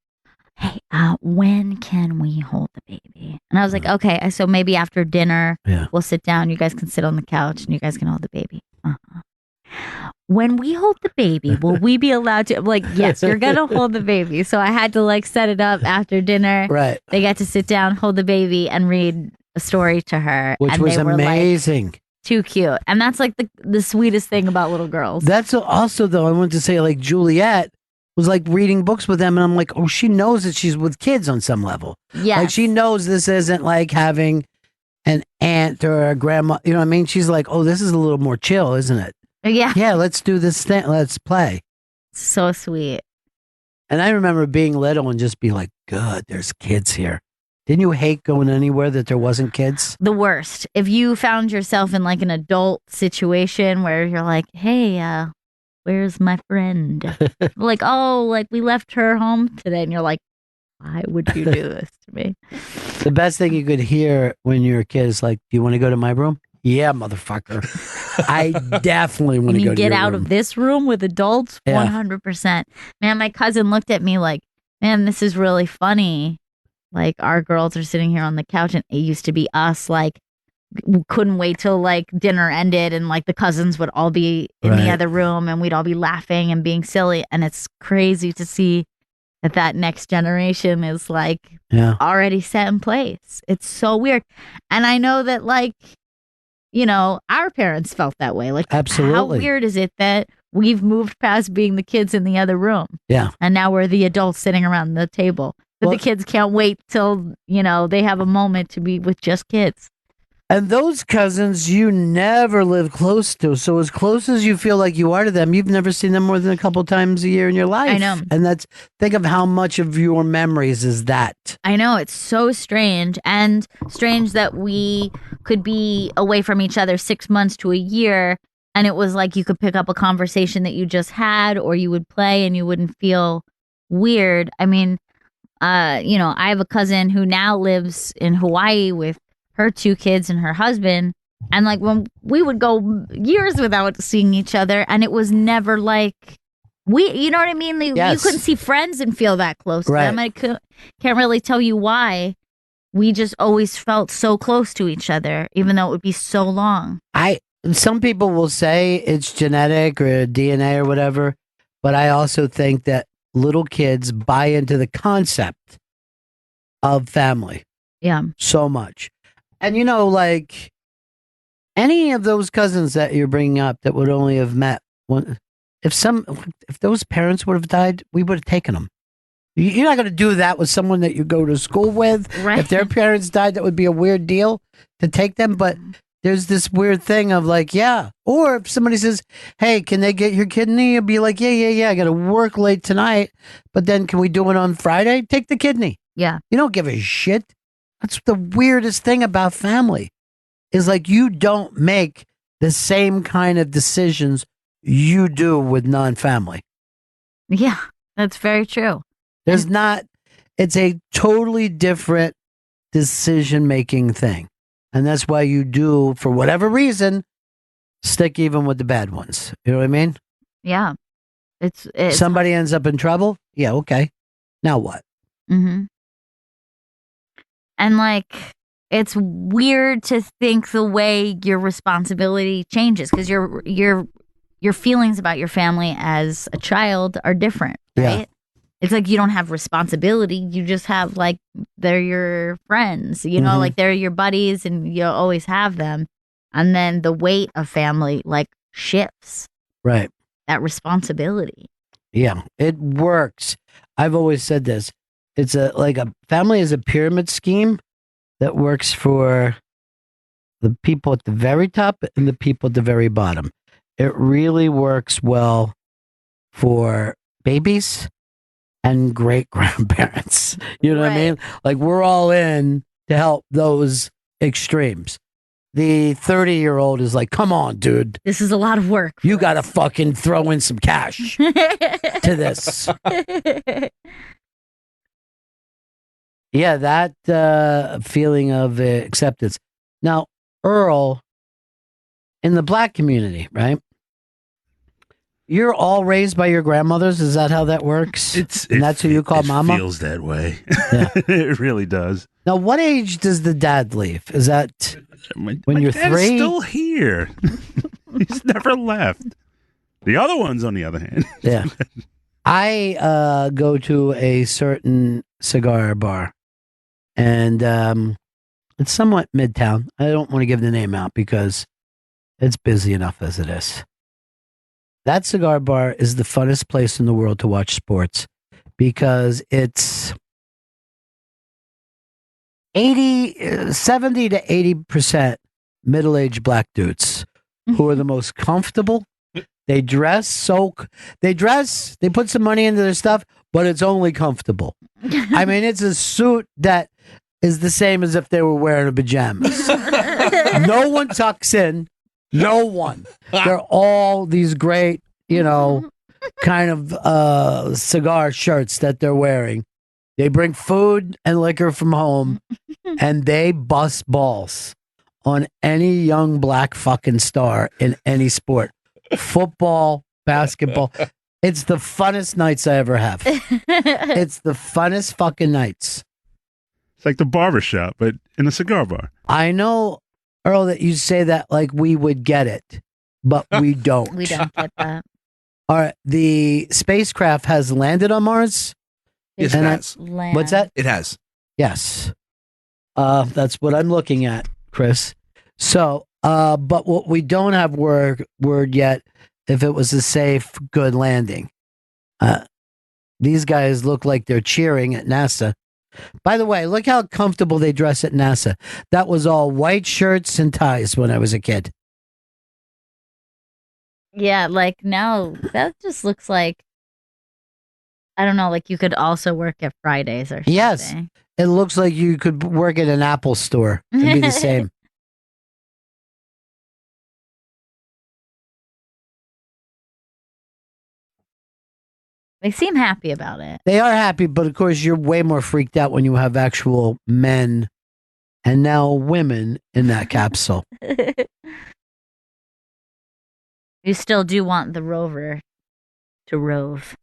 B: hey, when can we hold the baby? And I was like, okay, so maybe after dinner, we'll sit down. You guys can sit on the couch and you guys can hold the baby. When we hold the baby, will we be allowed to? I'm like, yes, you're going to hold the baby. So I had to like set it up after dinner.
A: Right.
B: They got to sit down, hold the baby, and read a story to her.
A: Which
B: and
A: was
B: they were,
A: amazing.
B: Like, too cute. And that's like the sweetest thing about little girls.
A: That's also, though, I wanted to say, like, Juliet was like reading books with them. And I'm like, oh, she knows that she's with kids on some level.
B: Yeah.
A: Like, she knows this isn't like having an aunt or a grandma. You know what I mean? She's like, oh, this is a little more chill, isn't it?
B: Yeah.
A: Yeah, let's do this thing. Let's play.
B: So sweet.
A: And I remember being little and just be like, good, there's kids here. Didn't you hate going anywhere that there wasn't kids?
B: The worst. If you found yourself in like an adult situation where you're like, hey, where's my friend? Like, oh, like we left her home today. And you're like, why would you do this to me?
A: The best thing you could hear when you're a kid is like, do you want to go to my room? Yeah, motherfucker. I definitely want to go to
B: get
A: your
B: out
A: room.
B: of this room with adults?
A: Yeah.
B: 100%. Man, my cousin looked at me like, man, this is really funny. Like, our girls are sitting here on the couch, and it used to be us, like, couldn't wait till, like, dinner ended, and, like, the cousins would all be in the other room, and we'd all be laughing and being silly, and it's crazy to see that next generation is, like, already set in place. It's so weird. And I know that, like, our parents felt that way. Like,
A: absolutely.
B: How weird is it that we've moved past being the kids in the other room?
A: Yeah.
B: And now we're the adults sitting around the table. But the kids can't wait till, they have a moment to be with just kids.
A: And those cousins you never live close to. So as close as you feel like you are to them, you've never seen them more than a couple times a year in your life.
B: I know.
A: And think of how much of your memories is that.
B: I know. It's so strange. And strange that we could be away from each other 6 months to a year. And it was like you could pick up a conversation that you just had, or you would play and you wouldn't feel weird. I mean, I have a cousin who now lives in Hawaii with her 2 kids and her husband. And like when we would go years without seeing each other, and it was never like you know what I mean?
A: Yes.
B: You couldn't see friends and feel that close to them. I can't really tell you why. We just always felt so close to each other, even though it would be so long.
A: Some people will say it's genetic or DNA or whatever, but I also think that little kids buy into the concept of family.
B: Yeah.
A: So much. And like any of those cousins that you're bringing up that would only have met one, if those parents would have died, we would have taken them. You're not going to do that with someone that you go to school with.
B: Right.
A: If their parents died, that would be a weird deal to take them. But there's this weird thing of like, yeah. Or if somebody says, hey, can they get your kidney? You'll be like, yeah. I got to work late tonight. But then can we do it on Friday? Take the kidney.
B: Yeah.
A: You don't give a shit. That's the weirdest thing about family is like you don't make the same kind of decisions you do with non-family.
B: Yeah, that's very true.
A: It's a totally different decision-making thing. And that's why you do, for whatever reason, stick even with the bad ones. You know what I mean?
B: Yeah. It's
A: Somebody ends up in trouble. Yeah, okay. Now what?
B: Mm-hmm. And like, it's weird to think the way your responsibility changes because your feelings about your family as a child are different, right?
A: Yeah.
B: It's like you don't have responsibility. You just have like they're your friends, you know, like they're your buddies, and you always have them. And then the weight of family like shifts.
A: Right.
B: That responsibility.
A: Yeah, it works. I've always said this. It's a family is a pyramid scheme that works for the people at the very top and the people at the very bottom. It really works well for babies and great grandparents. You know what I mean? Like we're all in to help those extremes. The 30-year-old is like, come on, dude.
B: This is a lot of work.
A: You got to fucking throw in some cash to this. Yeah, that feeling of acceptance. Now, Earl, in the black community, right? You're all raised by your grandmothers. Is that how that works? And that's who you call mama?
G: It feels that way.
A: Yeah.
G: It really does.
A: Now, what age does the dad leave? Is that when you're
G: dad's
A: 3?
G: Still here. He's never left. The other ones, on the other hand.
A: Yeah. I go to a certain cigar bar, and it's somewhat midtown. I don't want to give the name out because it's busy enough as it is. That cigar bar is the funnest place in the world to watch sports because it's 70 to 80% middle-aged black dudes who are the most comfortable. They dress, they put some money into their stuff, but it's only comfortable. I mean, it's a suit that is the same as if they were wearing a pajamas. No one tucks in. No one. They're all these great, kind of cigar shirts that they're wearing. They bring food and liquor from home, and they bust balls on any young black fucking star in any sport. Football, basketball. It's the funnest nights I ever have. It's the funnest fucking nights.
G: It's like the barber shop, but in a cigar bar.
A: I know, Earl, that you say that like we would get it, but we don't.
B: We don't get that.
A: All right. The spacecraft has landed on Mars.
D: Yes, it has.
A: What's that?
D: It has.
A: Yes. That's what I'm looking at, Chris. So, but what we don't have word yet, if it was a safe, good landing. These guys look like they're cheering at NASA. By the way, look how comfortable they dress at NASA. That was all white shirts and ties when I was a kid.
B: Yeah, like now that just looks like, I don't know, like you could also work at Fridays or something.
A: Yes, it looks like you could work at an Apple store. It'd be the same.
B: They seem happy about it.
A: They are happy, but of course you're way more freaked out when you have actual men and now women in that capsule.
B: You still do want the rover to rove.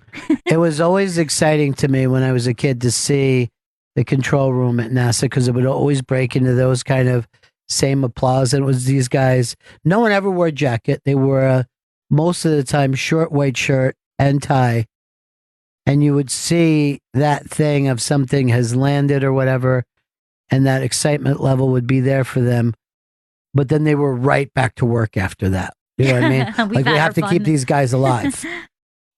A: It was always exciting to me when I was a kid to see the control room at NASA because it would always break into those kind of same applause. And it was these guys. No one ever wore a jacket. They wore most of the time short white shirt and tie. And you would see that thing of something has landed or whatever, and that excitement level would be there for them. But then they were right back to work after that. You know what I mean? Like we have to keep these guys alive.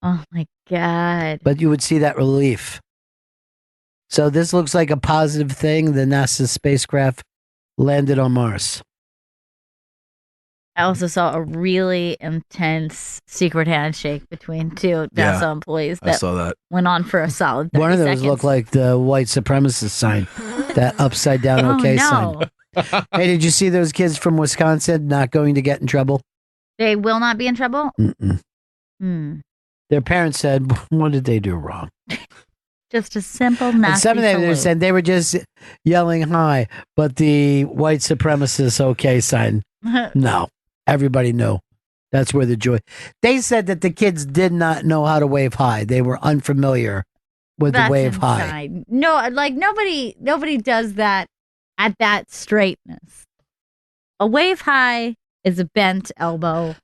B: Oh my God.
A: But you would see that relief. So this looks like a positive thing. The NASA spacecraft landed on Mars.
B: I also saw a really intense secret handshake between two NASA employees
D: I saw that.
B: went on for a solid 30
A: One of those
B: seconds.
A: looked like the white supremacist sign, that upside down okay sign. Hey, did you see those kids from Wisconsin not going to get in trouble?
B: They will not be in trouble?
A: Mm-mm. Their parents said, what did they do wrong?
B: Just a simple nasty
A: And some of them
B: salute.
A: said they were just yelling hi, but the white supremacist okay sign, no. Everybody knew That's where the joy. They said that the kids did not know how to wave high. They were unfamiliar with the wave high.
B: insane. No, like nobody does that at that straightness. A wave high is a bent elbow.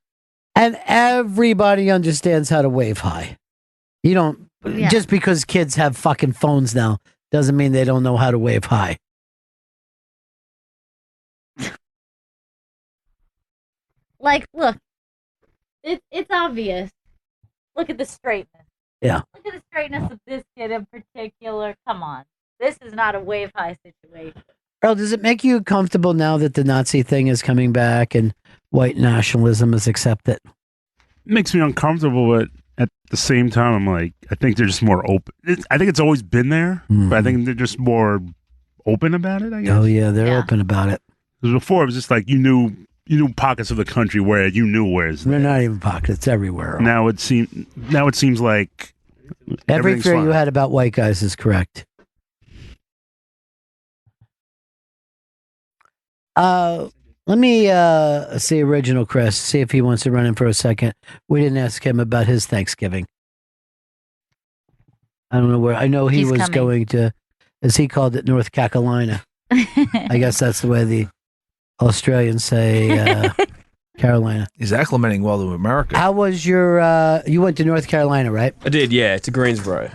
A: And everybody understands how to wave high. You don't, just because kids have fucking phones now doesn't mean they don't know how to wave high.
B: Like, look, it's obvious. Look at the straightness.
A: Yeah.
B: Look at the straightness of this kid in particular. Come on. This is not a wave high situation.
A: Earl, does it make you comfortable now that the Nazi thing is coming back and white nationalism is accepted?
G: It makes me uncomfortable, but at the same time, I'm like, I think they're just more open. I think it's always been there, but I think they're just more open about it, I guess.
A: Oh, yeah, they're open about it.
G: Because before, it was just like you knew pockets of the country where you knew where's.
A: They're not even pockets, everywhere. Earl.
G: Now it seems like
A: every fear
G: fine.
A: you had about white guys is correct. Let me see Original Chris, see if he wants to run in for a second. We didn't ask him about his Thanksgiving. I don't know where. I know he was
B: coming.
A: going to, as he called it, North Carolina. I guess that's the way the Australians say Carolina.
D: He's acclimating well to America.
A: How was your, you went to North Carolina, right?
I: I did, yeah, to Greensboro.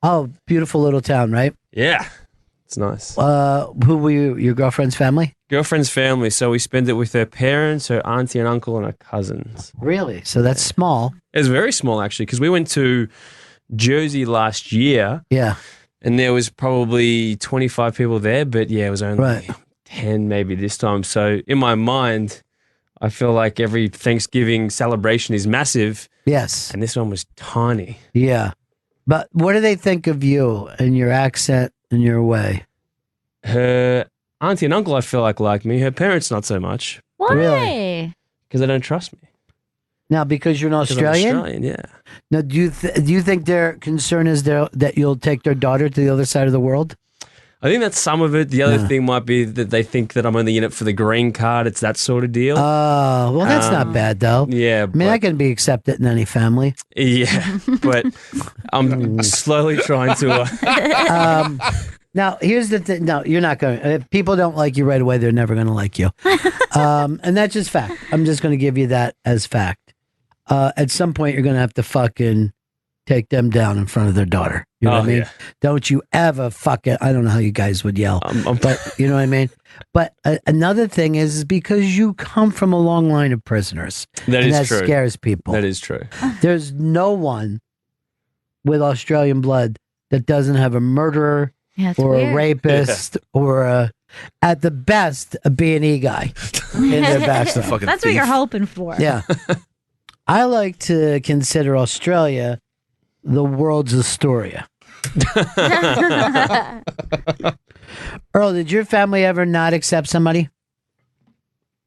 A: Oh, beautiful little town, right?
I: Yeah, it's nice.
A: Who were you, your girlfriend's family?
I: Girlfriend's family, so we spent it with her parents, her auntie and uncle, and her cousins.
A: Really? So that's small.
I: It was very small, actually, because we went to Jersey last year.
A: Yeah.
I: And there was probably 25 people there, but yeah, it was only 10 maybe this time. So in my mind, I feel like every Thanksgiving celebration is massive.
A: Yes.
I: And this one was tiny.
A: Yeah. But what do they think of you and your accent and your way?
I: Her auntie and uncle, I feel like me. Her parents, not so much.
B: Why?
A: Really?
I: Because they don't trust me.
A: Now, because you're an
I: 'Cause I'm
A: Australian?
I: Australian, yeah.
A: Now, do you think their concern is that you'll take their daughter to the other side of the world?
I: I think that's some of it. The other thing might be that they think that I'm only in it for the green card. It's that sort of deal.
A: Oh, well, that's not bad, though.
I: Yeah.
A: I mean, that can be accepted in any family.
I: Yeah, but I'm slowly trying to.
A: Now, here's the thing. No, you're not going. If people don't like you right away, they're never going to like you. And that's just fact. I'm just going to give you that as fact. At some point, you're going to have to fucking take them down in front of their daughter. You know what I mean?
I: Yeah.
A: Don't you ever fucking, I don't know how you guys would yell, but you know what I mean? But another thing is because you come from a long line of prisoners.
I: That is true.
A: That scares people.
I: That is true.
A: There's no one with Australian blood that doesn't have a murderer or a rapist or at the best, a B&E guy in their background.
B: That's what you're hoping for.
A: Yeah. I like to consider Australia the world's Astoria. Earl, did your family ever not accept somebody?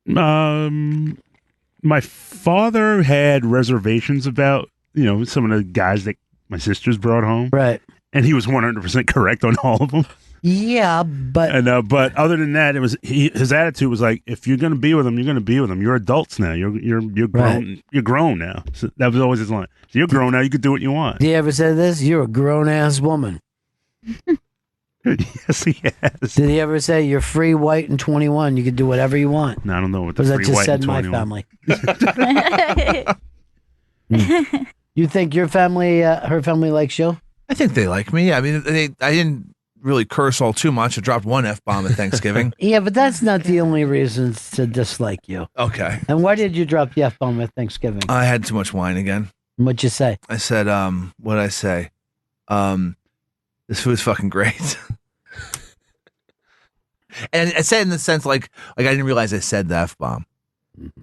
G: My father had reservations about, some of the guys that my sisters brought home.
A: Right.
G: And he was 100% correct on all of them.
A: Yeah, but
G: but other than that, it was his attitude was like, if you're going to be with them, you're going to be with them. You're adults now. You're grown.
A: Right.
G: You're grown now. So that was always his line. So you're grown now. You can do what you want.
A: Did he ever say this? You're a grown ass woman.
G: Yes, he has.
A: Did he ever say you're free, white, and 21? You can do whatever you want?
G: No, I don't know what the
A: Because
G: free
A: that just
G: white
A: said
G: and
A: my
G: 21.
A: family. You think your family, her family likes you?
D: I think they like me. I mean, I didn't really curse all too much. I dropped one F-bomb at Thanksgiving.
A: Yeah, but that's not the only reason to dislike you.
D: Okay.
A: And why did you drop the F-bomb at Thanksgiving?
D: I had too much wine again.
A: What'd you say?
D: I said, what'd I say? This food's fucking great. And I said in the sense like I didn't realize I said the F-bomb.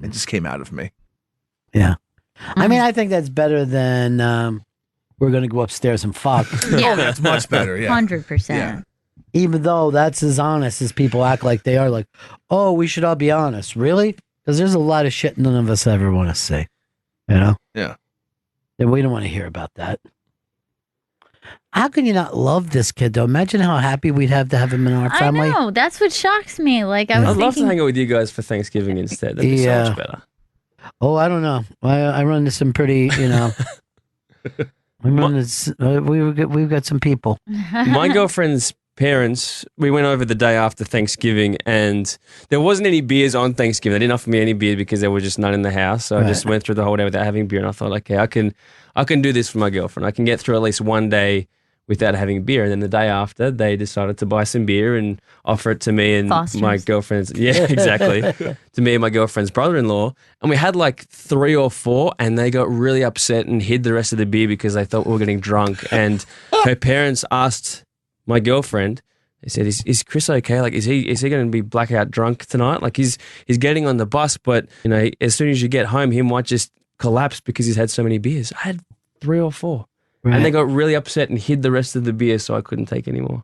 D: It just came out of me.
A: Yeah. I mean, I think that's better than we're going to go upstairs and fuck.
B: Yeah.
D: Oh, that's much better. Yeah.
B: 100%.
D: Yeah.
A: Even though that's as honest as people act like they are. Like, oh, we should all be honest. Really? Because there's a lot of shit none of us ever want to say. You know?
D: Yeah.
A: And we don't want to hear about that. How can you not love this kid, though? Imagine how happy we'd have to have him in our family.
B: I know. That's what shocks me. Like, I was
I: I'd love to
B: thinking,
I: hang out with you guys for Thanksgiving instead. That'd be so much better.
A: Oh, I don't know. I run into some pretty, we've got some people.
I: My girlfriend's parents, we went over the day after Thanksgiving, and there wasn't any beers on Thanksgiving. They didn't offer me any beer because there were just none in the house. So I just went through the whole day without having beer, and I thought, okay, I can do this for my girlfriend. I can get through at least one day without having beer. And then the day after, they decided to buy some beer and offer it to me and my girlfriend's, exactly, to me and my girlfriend's brother-in-law. And we had like 3 or 4, and they got really upset and hid the rest of the beer because they thought we were getting drunk. And her parents asked my girlfriend, they said, is Chris okay? Like, is he going to be blackout drunk tonight? Like, he's getting on the bus, but, as soon as you get home, he might just collapse because he's had so many beers. I had 3 or 4. Right. And they got really upset and hid the rest of the beer, so I couldn't take any more.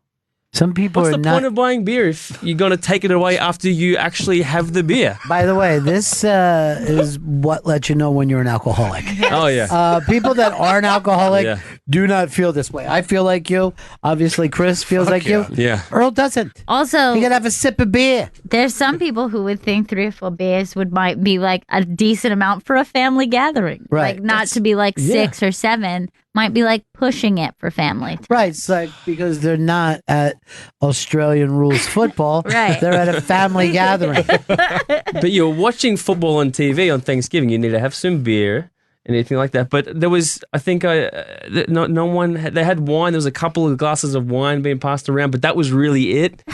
A: Some people
I: What's the point of buying beer if you're going to take it away after you actually have the beer?
A: By the way, this is what lets you know when you're an alcoholic.
I: Oh, yeah.
A: People that aren't alcoholic do not feel this way. I feel like you. Obviously, Chris feels like you.
I: Yeah.
A: Earl doesn't.
B: Also,
A: you got to have a sip of beer.
B: There's some people who would think 3 or 4 beers might be like a decent amount for a family gathering.
A: Right.
B: Like not to be like 6 or 7. Might be like pushing it for family.
A: Right. It's like because they're not at Australian rules football.
B: Right.
A: They're at a family gathering.
I: But you're watching football on TV on Thanksgiving. You need to have some beer and anything like that. But there was, I think, no one, they had wine. There was a couple of glasses of wine being passed around, but that was really it.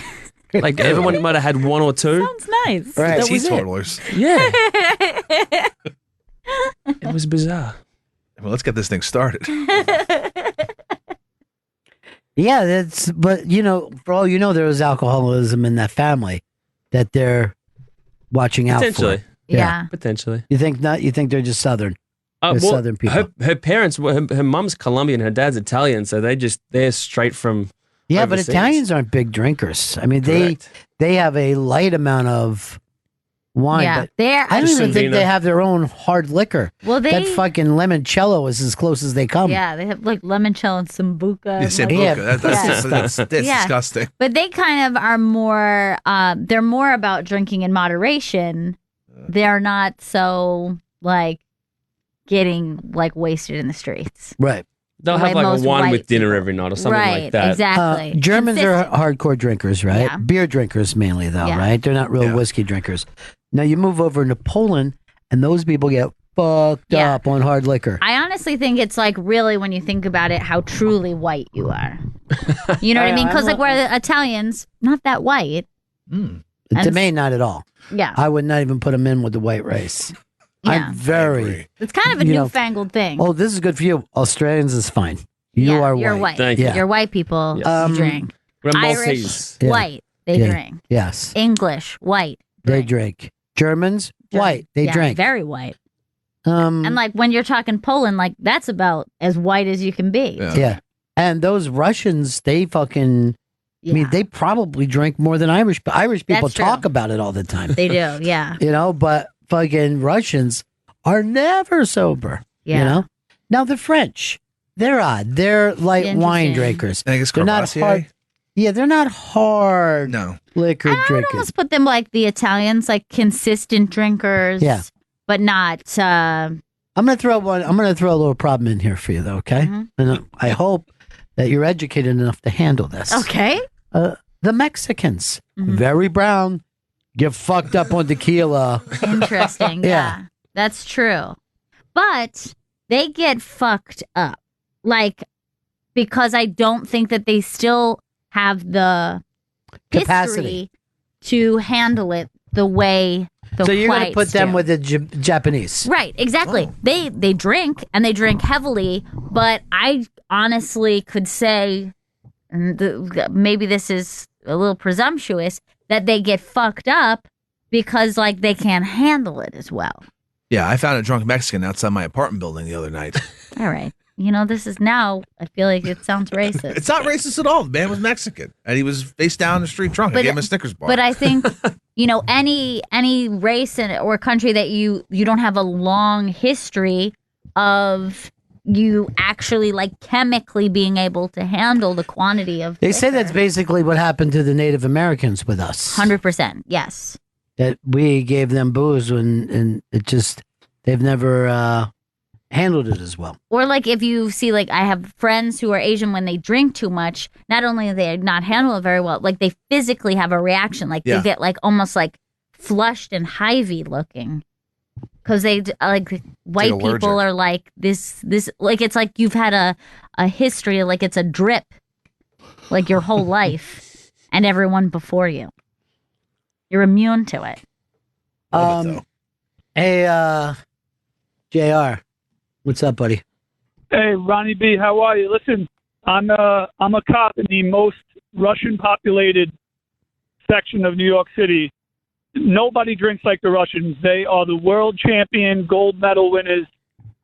I: Like everyone might have had 1 or 2.
B: Sounds nice.
A: Right.
I: That was
D: Teetotalers.
I: Yeah. It was bizarre.
D: Well, let's get this thing started.
A: Yeah, but for all you know, there was alcoholism in that family that they're watching out
I: Potentially.
A: for.
B: Yeah.
I: Potentially.
A: You think not? You think they're just Southern? They're Southern people.
I: Her parents, her mom's Colombian, her dad's Italian, so they're straight from
A: Yeah,
I: overseas.
A: but Italians aren't big drinkers. I mean, they have a light amount of wine.
B: Yeah,
A: but
B: they're
A: I don't even
B: actually.
A: think they have their own hard liquor.
B: Well,
A: that fucking limoncello is as close as they come.
B: Yeah, they have like limoncello and sambuca.
D: Yeah, Sambuca. That's disgusting.
B: But they kind of are more. They're more about drinking in moderation. They're not so like getting like wasted in the streets.
A: Right.
I: They'll have like a wine with dinner every night or something
B: right,
I: like that.
B: Exactly.
A: Germans are hardcore drinkers, right?
B: Yeah.
A: Beer drinkers mainly, though,
B: Yeah.
A: right? They're not real whiskey drinkers. Now you move over into Poland, and those people get fucked up on hard liquor.
B: I honestly think it's like really when you think about it, how truly white you are. You know what I mean? Because like we're the Italians, not that white.
A: To me, not at all.
B: Yeah.
A: I would not even put them in with the white race.
B: Yeah.
A: I'm very.
B: It's kind of a newfangled thing.
A: Oh, this is good for you. Australians is fine. You are
B: you're
A: white.
B: white.
A: Yeah.
B: You're white people. You drink.
I: We're
B: Irish,
I: Maltese.
B: white. They drink.
A: Yes.
B: English, white.
A: They drink. Germans, white. They drink.
B: Very white. And like when you're talking Poland, like that's about as white as you can be.
A: Yeah. And those Russians, they fucking. I mean, they probably drink more than Irish. But Irish people
B: That's true.
A: talk about it all the time.
B: They do. Yeah.
A: But fucking Russians are never sober.
B: Yeah.
A: Now the French, they're odd. They're light wine
B: Interesting.
A: drinkers.
D: I guess
A: They're not
D: Carpathier?
A: hard. Yeah, they're not hard liquor
B: I would
A: drinkers.
B: almost put them like the Italians, like consistent drinkers.
A: Yeah.
B: But not.
A: I'm gonna throw a little problem in here for you, though. Okay, and I hope that you're educated enough to handle this.
B: Okay.
A: The Mexicans, very brown, get fucked up on tequila.
B: Interesting. Yeah. That's true. But they get fucked up. Like, because I don't think that they still have the
A: Capacity
B: history to handle it the way the
A: So you're gonna
B: whites
A: put them
B: do.
A: with the Japanese,
B: Right, exactly. They drink and they drink heavily, but I honestly could say, and maybe this is a little presumptuous, that they get fucked up because like they can't handle it as well.
D: Yeah, I found a drunk Mexican outside my apartment building the other night.
B: All right. This is now, I feel like it sounds racist.
D: It's not racist at all. The man was Mexican, and he was face down the street drunk. I gave him a Snickers bar.
B: But I think, any race or country that you don't have a long history of you actually like chemically being able to handle the quantity of
A: They say that's basically what happened to the Native Americans with us.
B: 100%. Yes.
A: That we gave them booze and it just they've never handled it as well.
B: Or like if you see, like I have friends who are Asian, when they drink too much, not only do they not handle it very well, like they physically have a reaction. Like they get like almost like flushed and hivey looking. Because they like white people are like this like it's like you've had a history, like it's a drip, like your whole life and everyone before you. You're immune to it.
A: Hey, JR, what's up, buddy?
J: Hey, Ronnie B, how are you? Listen, I'm a cop in the most Russian populated section of New York City. Nobody drinks like the Russians. They are the world champion gold medal winners.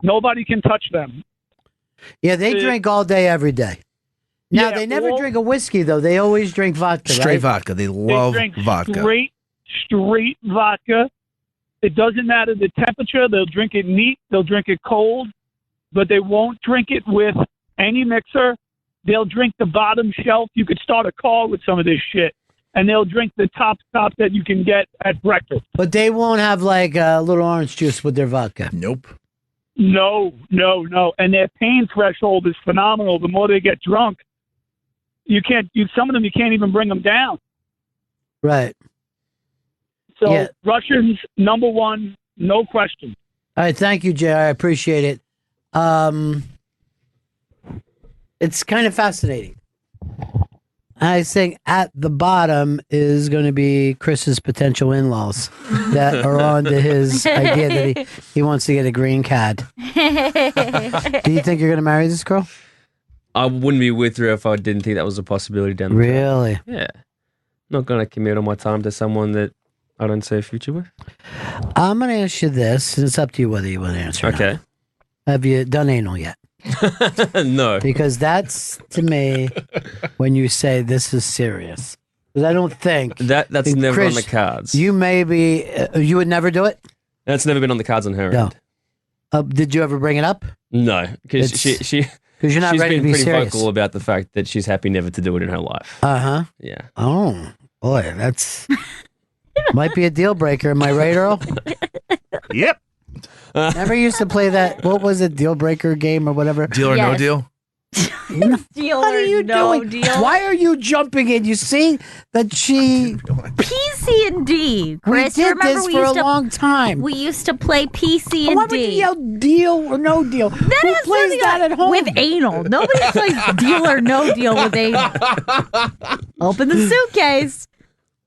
J: Nobody can touch them.
A: Yeah, they drink all day, every day. Now, they never drink a whiskey, though. They always drink vodka,
D: Straight vodka. They love
J: drink
D: vodka.
J: Straight vodka. It doesn't matter the temperature. They'll drink it neat. They'll drink it cold. But they won't drink it with any mixer. They'll drink the bottom shelf. You could start a car with some of this shit. And they'll drink the top that you can get at breakfast.
A: But they won't have like a little orange juice with their vodka.
D: Nope.
J: No. And their pain threshold is phenomenal. The more they get drunk, some of them you can't even bring them down.
A: Right.
J: So Russians, number one, no question.
A: All right, thank you, JR. I appreciate it. It's kind of fascinating. I think at the bottom is going to be Chris's potential in-laws that are on to his idea that he wants to get a green card. Do you think you're going to marry this girl?
I: I wouldn't be with her if I didn't think that was a possibility down the track.
A: Really?
I: Yeah. Not going to commit all my time to someone that I don't see a future with.
A: I'm going to ask you this, and it's up to you whether you want to answer or not.
I: Okay.
A: Have you done anal yet?
I: No.
A: Because that's, to me, when you say this is serious. Because I don't think...
I: That's never
A: Chris,
I: on the cards.
A: You you would never do it?
I: That's never been on the cards on her end.
A: Did you ever bring it up?
I: No, because
A: Because you're not ready to be
I: she's been pretty
A: serious.
I: vocal about the fact that she's happy never to do it in her life.
A: Uh-huh.
I: Yeah.
A: Oh, boy, that's... might be a deal breaker. Am I right, Earl?
E: Yep.
A: Never used to play that, what was it, deal breaker game or whatever?
D: Deal or no deal?
B: Deal
A: What are you
B: no
A: doing?
B: deal.
A: Why are you jumping in? You see that she...
B: PC and D. Chris,
A: we
B: you
A: did
B: remember
A: this
B: we
A: for a
B: used to,
A: long time.
B: We used to play PC and
A: Why would you
B: D.
A: yell deal or no deal? Who
B: has
A: plays
B: nothing
A: that at home?
B: With anal. Nobody plays deal or no deal with anal. Open the suitcase.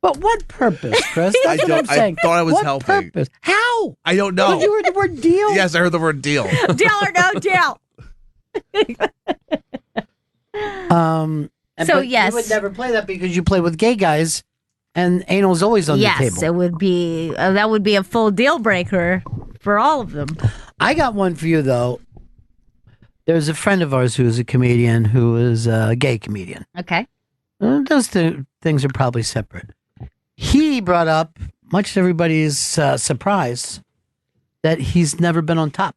A: But what purpose, Chris? That's what I'm saying.
D: I thought I was
A: what
D: helping.
A: Purpose? How?
D: I don't know.
A: Did you heard the word deal?
D: Yes, I heard the word deal.
B: Deal or no deal. So,
A: but
B: yes.
A: you would never play that because you play with gay guys, and anal's always on the table.
B: Yes, it would be. That would be a full deal breaker for all of them.
A: I got one for you though. There's a friend of ours who is a comedian who is a gay comedian.
B: Okay.
A: Those two things are probably separate. He brought up, much to everybody's surprise, that he's never been on top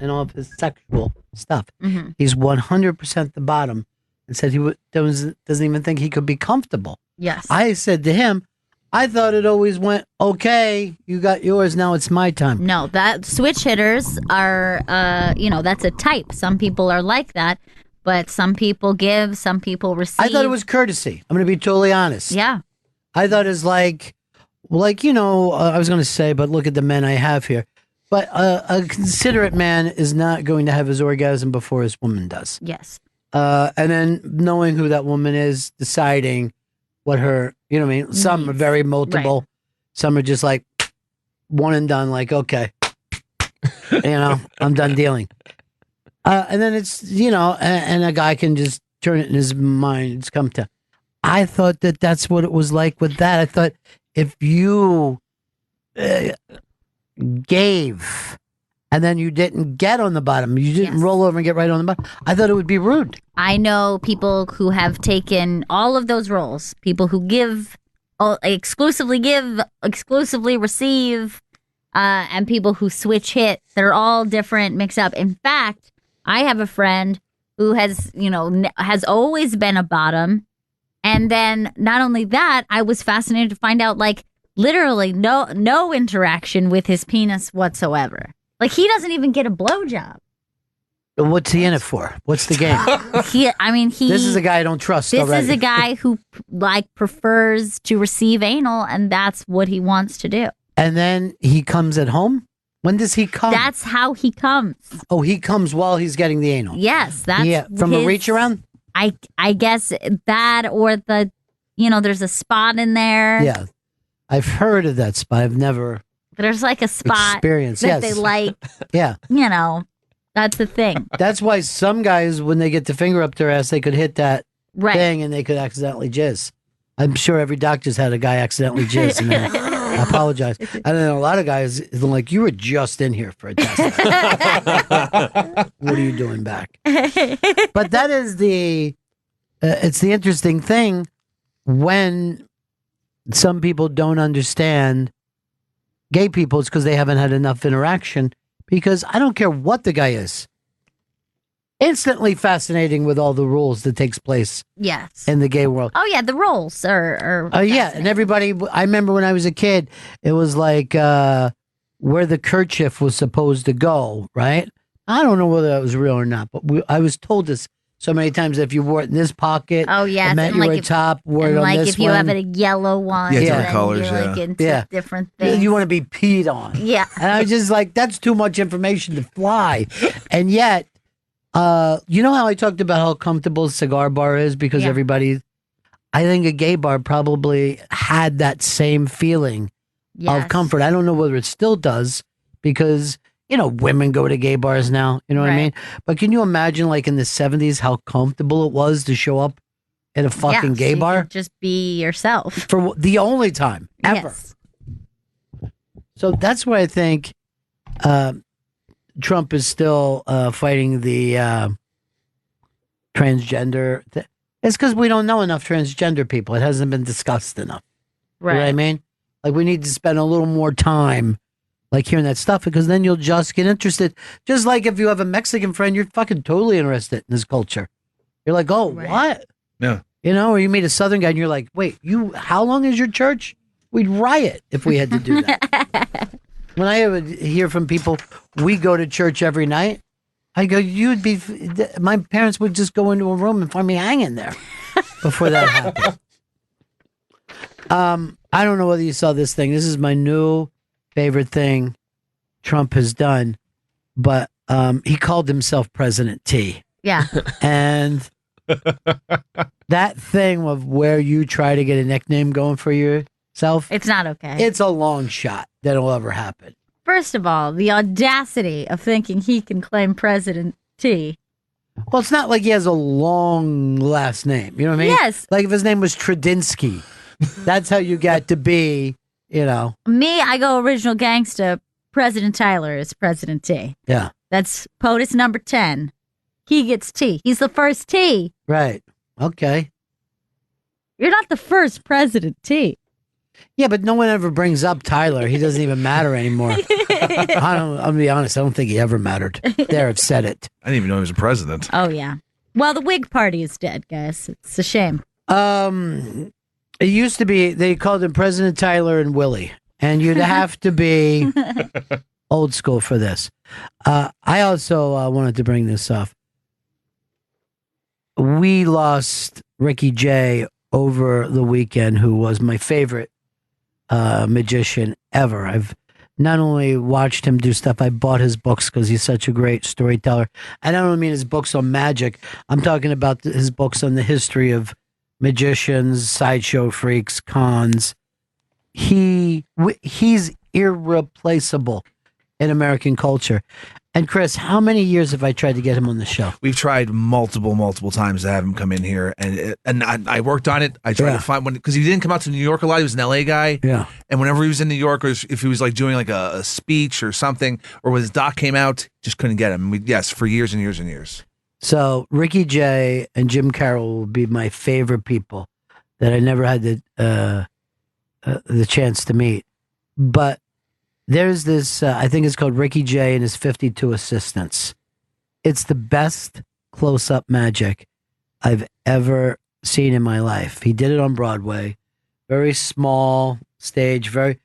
A: in all of his sexual stuff.
B: Mm-hmm.
A: He's 100% the bottom, and said he doesn't even think he could be comfortable.
B: Yes.
A: I said to him, I thought it always went, okay, you got yours, now it's my time.
B: No, that switch hitters are, that's a type. Some people are like that, but some people give, some people receive.
A: I thought it was courtesy. I'm going to be totally honest.
B: Yeah.
A: I thought it's like I was going to say, but look at the men I have here. But a considerate man is not going to have his orgasm before his woman does.
B: Yes.
A: And then knowing who that woman is, deciding what her, you know what I mean? Some are very multiple. Right. Some are just like one and done, like, okay, I'm done dealing. And then it's, and a guy can just turn it in his mind. It's come to, I thought that's what it was like with that. I thought if you gave and then you didn't get on the bottom, you didn't roll over and get right on the bottom, I thought it would be rude.
B: I know people who have taken all of those roles, people who exclusively receive, and people who switch hit. They're all different, mix up. In fact, I have a friend who has always been a bottom. And then not only that, I was fascinated to find out, like, literally no interaction with his penis whatsoever. Like, he doesn't even get a blowjob.
A: What's he in it for? What's the game?
B: This
A: is a guy I don't trust.
B: This
A: already.
B: is a guy who prefers to receive anal, and that's what he wants to do.
A: And then he comes at home. When does he come?
B: That's how he comes.
A: Oh, he comes while he's getting the anal.
B: Yes, that's
A: from a reach around.
B: I guess that, or there's a spot in there.
A: Yeah, I've heard of that spot. I've never.
B: There's like a spot
A: experience.
B: that
A: Yes.
B: they like.
A: Yeah.
B: That's the thing.
A: That's why some guys, when they get the finger up their ass, they could hit that
B: Right.
A: thing and they could accidentally jizz. I'm sure every doctor's had a guy accidentally jizz. And I apologize. I don't know. A lot of guys are like, you were just in here for a test. What are you doing back? But that is it's the interesting thing when some people don't understand gay people. It's because they haven't had enough interaction. Because I don't care what the guy is. Instantly fascinating with all the rules that takes place
B: Yes.
A: in the gay world.
B: Oh yeah, the roles are.
A: Yeah, and everybody. I remember when I was a kid, it was like where the kerchief was supposed to go. Right? I don't know whether that was real or not, but I was told this so many times. That if you wore it in this pocket,
B: Oh yeah,
A: it meant you were a top. Wore it on
B: like
A: this
B: if you
A: one.
B: have a yellow one,
A: Yeah,
B: then
A: different colors,
B: you're like into different things.
A: You want to be peed on.
B: Yeah.
A: And I was just like, that's too much information to fly. And yet, you know how I talked about how comfortable a cigar bar is because
B: Yeah.
A: everybody, I think a gay bar probably had that same feeling
B: Yes.
A: of comfort. I don't know whether it still does because, women go to gay bars now, you know what I
B: Right.
A: mean? But can you imagine like in the 70s how comfortable it was to show up at a fucking
B: Yes,
A: gay
B: you
A: bar?
B: could just be yourself.
A: For the only time ever.
B: Yes.
A: So that's why I think Trump is still fighting the transgender. It's because we don't know enough transgender people. It hasn't been discussed enough. You know what I mean? Like we need to spend a little more time like hearing that stuff because then you'll just get interested. Just like if you have a Mexican friend, you're fucking totally interested in his culture. You're like, oh, what?
D: Yeah.
A: Or you meet a Southern guy and you're like, wait, how long is your church? We'd riot if we had to do that. When I would hear from people, we go to church every night. I go, my parents would just go into a room and find me hanging there before that happened. I don't know whether you saw this thing. This is my new favorite thing Trump has done, but he called himself President T.
B: Yeah.
A: And that thing of where you try to get a nickname going for yourself,
B: It's not okay.
A: it's a long shot that'll ever happen.
B: First of all, the audacity of thinking he can claim President T.
A: Well, it's not like he has a long last name. You know what I mean?
B: Yes.
A: Like if his name was Tradinsky, that's how you got to be,
B: Me, I go original gangsta. President Tyler is President T.
A: Yeah.
B: That's POTUS number 10. He gets T. He's the first T.
A: Right. Okay.
B: You're not the first President T.
A: Yeah, but no one ever brings up Tyler. He doesn't even matter anymore. I'm gonna be honest. I don't think he ever mattered. There, I've said it.
D: I didn't even know he was a president.
B: Oh, yeah. Well, the Whig Party is dead, guys. It's a shame.
A: It used to be they called him President Tyler and Willie, and you'd have to be old school for this. I also wanted to bring this up. We lost Ricky Jay over the weekend, who was my favorite magician ever. I've not only watched him do stuff, I bought his books because he's such a great storyteller. I don't mean his books on magic. I'm talking about his books on the history of magicians, sideshow freaks, cons. He's irreplaceable in American culture. And Chris, how many years have I tried to get him on the show?
D: We've tried multiple times to have him come in here, and I worked on it. I tried to find one because he didn't come out to New York a lot. He was an LA guy, and whenever he was in New York, or if he was like doing like a speech or something, or when his doc came out, just couldn't get him. For years and years and years.
A: So Ricky Jay and Jim Carroll will be my favorite people that I never had the chance to meet, but. There's this, I think it's called Ricky Jay and his 52 Assistants. It's the best close-up magic I've ever seen in my life. He did it on Broadway. Very small stage. The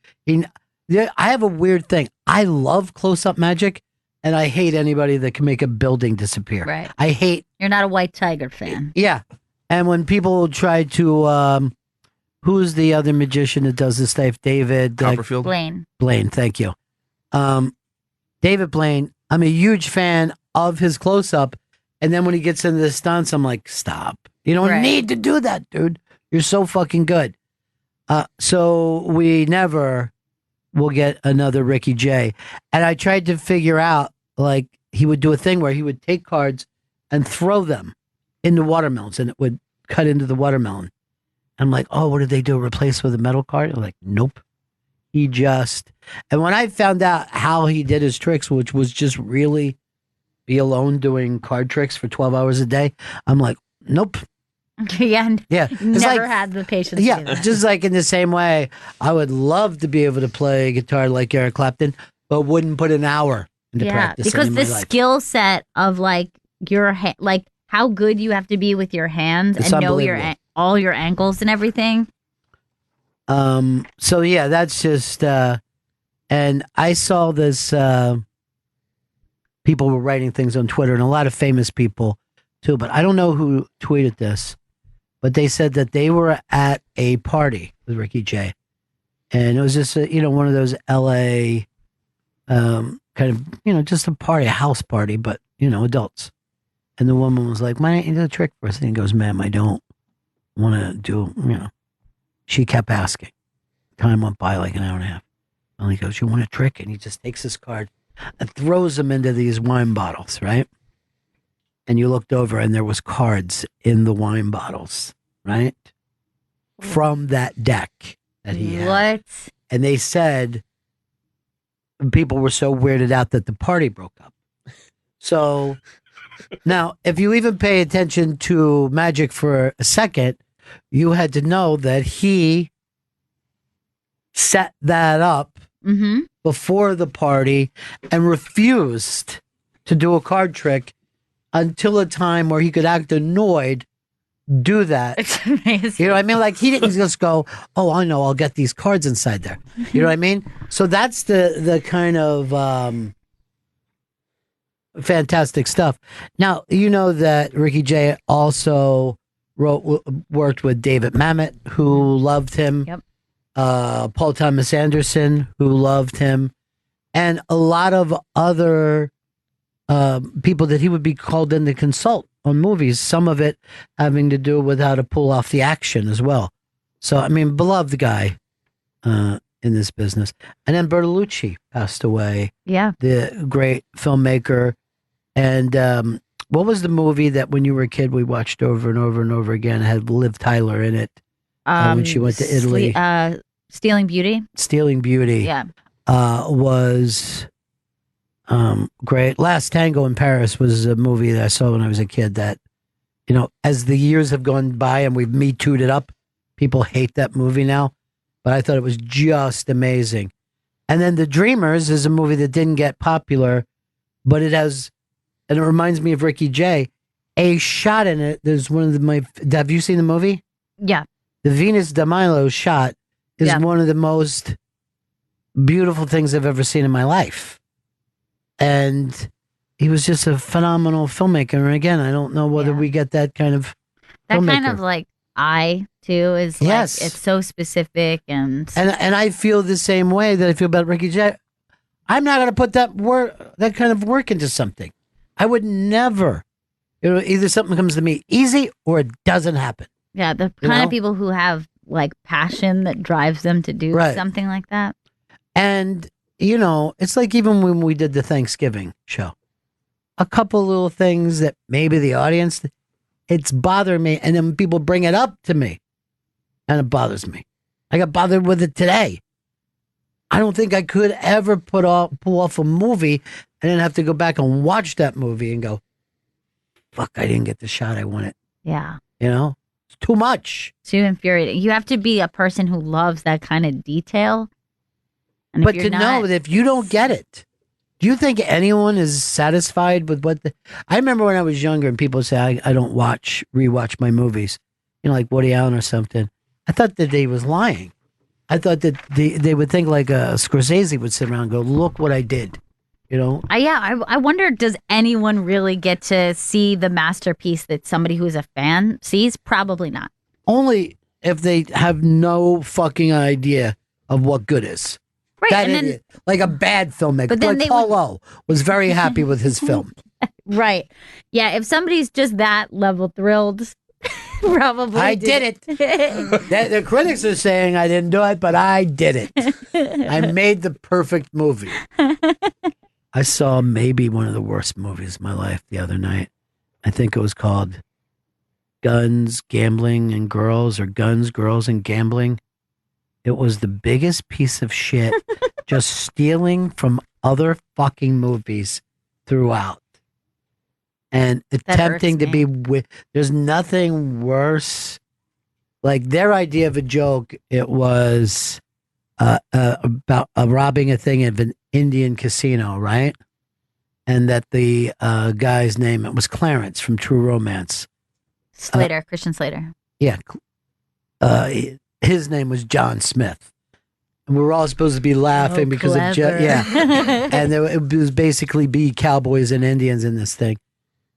A: Yeah, I have a weird thing. I love close-up magic, and I hate anybody that can make a building disappear.
B: Right.
A: I hate.
B: You're not a White Tiger fan.
A: Yeah, and when people try to, who's the other magician that does this stuff? David
D: Copperfield.
B: Blaine,
A: thank you. David Blaine. I'm a huge fan of his close-up, and then when he gets into the stunts, I'm like, stop. You don't need to do that, dude. You're so fucking good. So we never will get another Ricky Jay. And I tried to figure out, like, he would do a thing where he would take cards and throw them into watermelons, and it would cut into the watermelon. I'm like, oh, what did they do? Replace with a metal card? I'm like, nope. He just, and when I found out how he did his tricks, which was just really be alone doing card tricks for 12 hours a day, I'm like, nope.
B: Yeah.
A: It's
B: Never
A: like,
B: had the patience to do
A: yeah,
B: that.
A: just like in the same way, I would love to be able to play guitar like Eric Clapton, but wouldn't put an hour into practice.
B: Because
A: in
B: the
A: my life.
B: skill set of like your like how good you have to be with your hands
A: It's
B: and know your
A: unbelievable.
B: all your ankles and everything.
A: So yeah, that's just, and I saw this, people were writing things on Twitter, and a lot of famous people too, but I don't know who tweeted this, but they said that they were at a party with Ricky Jay, and it was just, one of those LA, kind of, just a party, a house party, but, adults. And the woman was like, why don't you do a trick for us? And he goes, ma'am, I don't want to do, She kept asking. Time went by like an hour and a half. And he goes, you want a trick? And he just takes his card and throws them into these wine bottles, right? And you looked over and there was cards in the wine bottles, right? From that deck that he had.
B: What?
A: And they said people were so weirded out that the party broke up. So now, if you even pay attention to magic for a second, you had to know that he set that up before the party and refused to do a card trick until a time where he could act annoyed, do that.
B: It's amazing.
A: You know what I mean? Like, he didn't just go, oh, I know, I'll get these cards inside there. You know what I mean? So that's the kind of fantastic stuff. Now, you know that Ricky Jay also worked with David Mamet, who loved him.
B: Yep.
A: Paul Thomas Anderson, who loved him, and a lot of other people that he would be called in to consult on movies. Some of it having to do with how to pull off the action as well. So, I mean, beloved guy in this business. And then Bertolucci passed away.
B: Yeah.
A: The great filmmaker. And what was the movie that when you were a kid we watched over and over and over again? It had Liv Tyler in it. When she went to Italy.
B: Stealing Beauty.
A: Stealing Beauty.
B: Yeah.
A: Was great. Last Tango in Paris was a movie that I saw when I was a kid that, as the years have gone by and we've Me Too'd it up, people hate that movie now, but I thought it was just amazing. And then The Dreamers is a movie that didn't get popular, but it has, and it reminds me of Ricky Jay, a shot in it. There's one of have you seen the movie?
B: Yeah.
A: The Venus de Milo shot is one of the most beautiful things I've ever seen in my life. And he was just a phenomenal filmmaker. And again, I don't know whether we get that kind of
B: That kind of like eye too is like it's so specific and
A: I feel the same way that I feel about Ricky Jay. I'm not going to put that kind of work into something. I would never. Either something comes to me easy or it doesn't happen.
B: Yeah, the kind of people who have like passion that drives them to do something like that.
A: And, it's like even when we did the Thanksgiving show, a couple little things that maybe the audience, it's bothering me. And then people bring it up to me and it bothers me. I got bothered with it today. I don't think I could ever pull off a movie and then have to go back and watch that movie and go, fuck, I didn't get the shot I wanted.
B: Yeah.
A: It's too much.
B: Too infuriating. You have to be a person who loves that kind of detail. And
A: but to know that if you don't get it, do you think anyone is satisfied with I remember when I was younger and people say, I don't rewatch my movies, like Woody Allen or something. I thought that he was lying. I thought that they would think like Scorsese would sit around and go, look what I did. You know?
B: I wonder, does anyone really get to see the masterpiece that somebody who's a fan sees? Probably not.
A: Only if they have no fucking idea of what good is.
B: Right.
A: That
B: And
A: idiot. Like a bad filmmaker.
B: But then
A: Like Paul O was very happy with his film.
B: Right. Yeah, if somebody's just that level thrilled, probably
A: I did it. The critics are saying I didn't do it, but I did it. I made the perfect movie. I saw maybe one of the worst movies of my life the other night. I think it was called Guns, Gambling, and Girls, or Guns, Girls, and Gambling. It was the biggest piece of shit, just stealing from other fucking movies throughout. And attempting to be with. There's nothing worse. Like their idea of a joke, it was about robbing a thing of an Indian casino, right? And that the guy's name, it was Clarence from True Romance.
B: Slater, Christian Slater.
A: Yeah. His name was John Smith. And we were all supposed to be laughing because of and it was basically be cowboys and Indians in this thing.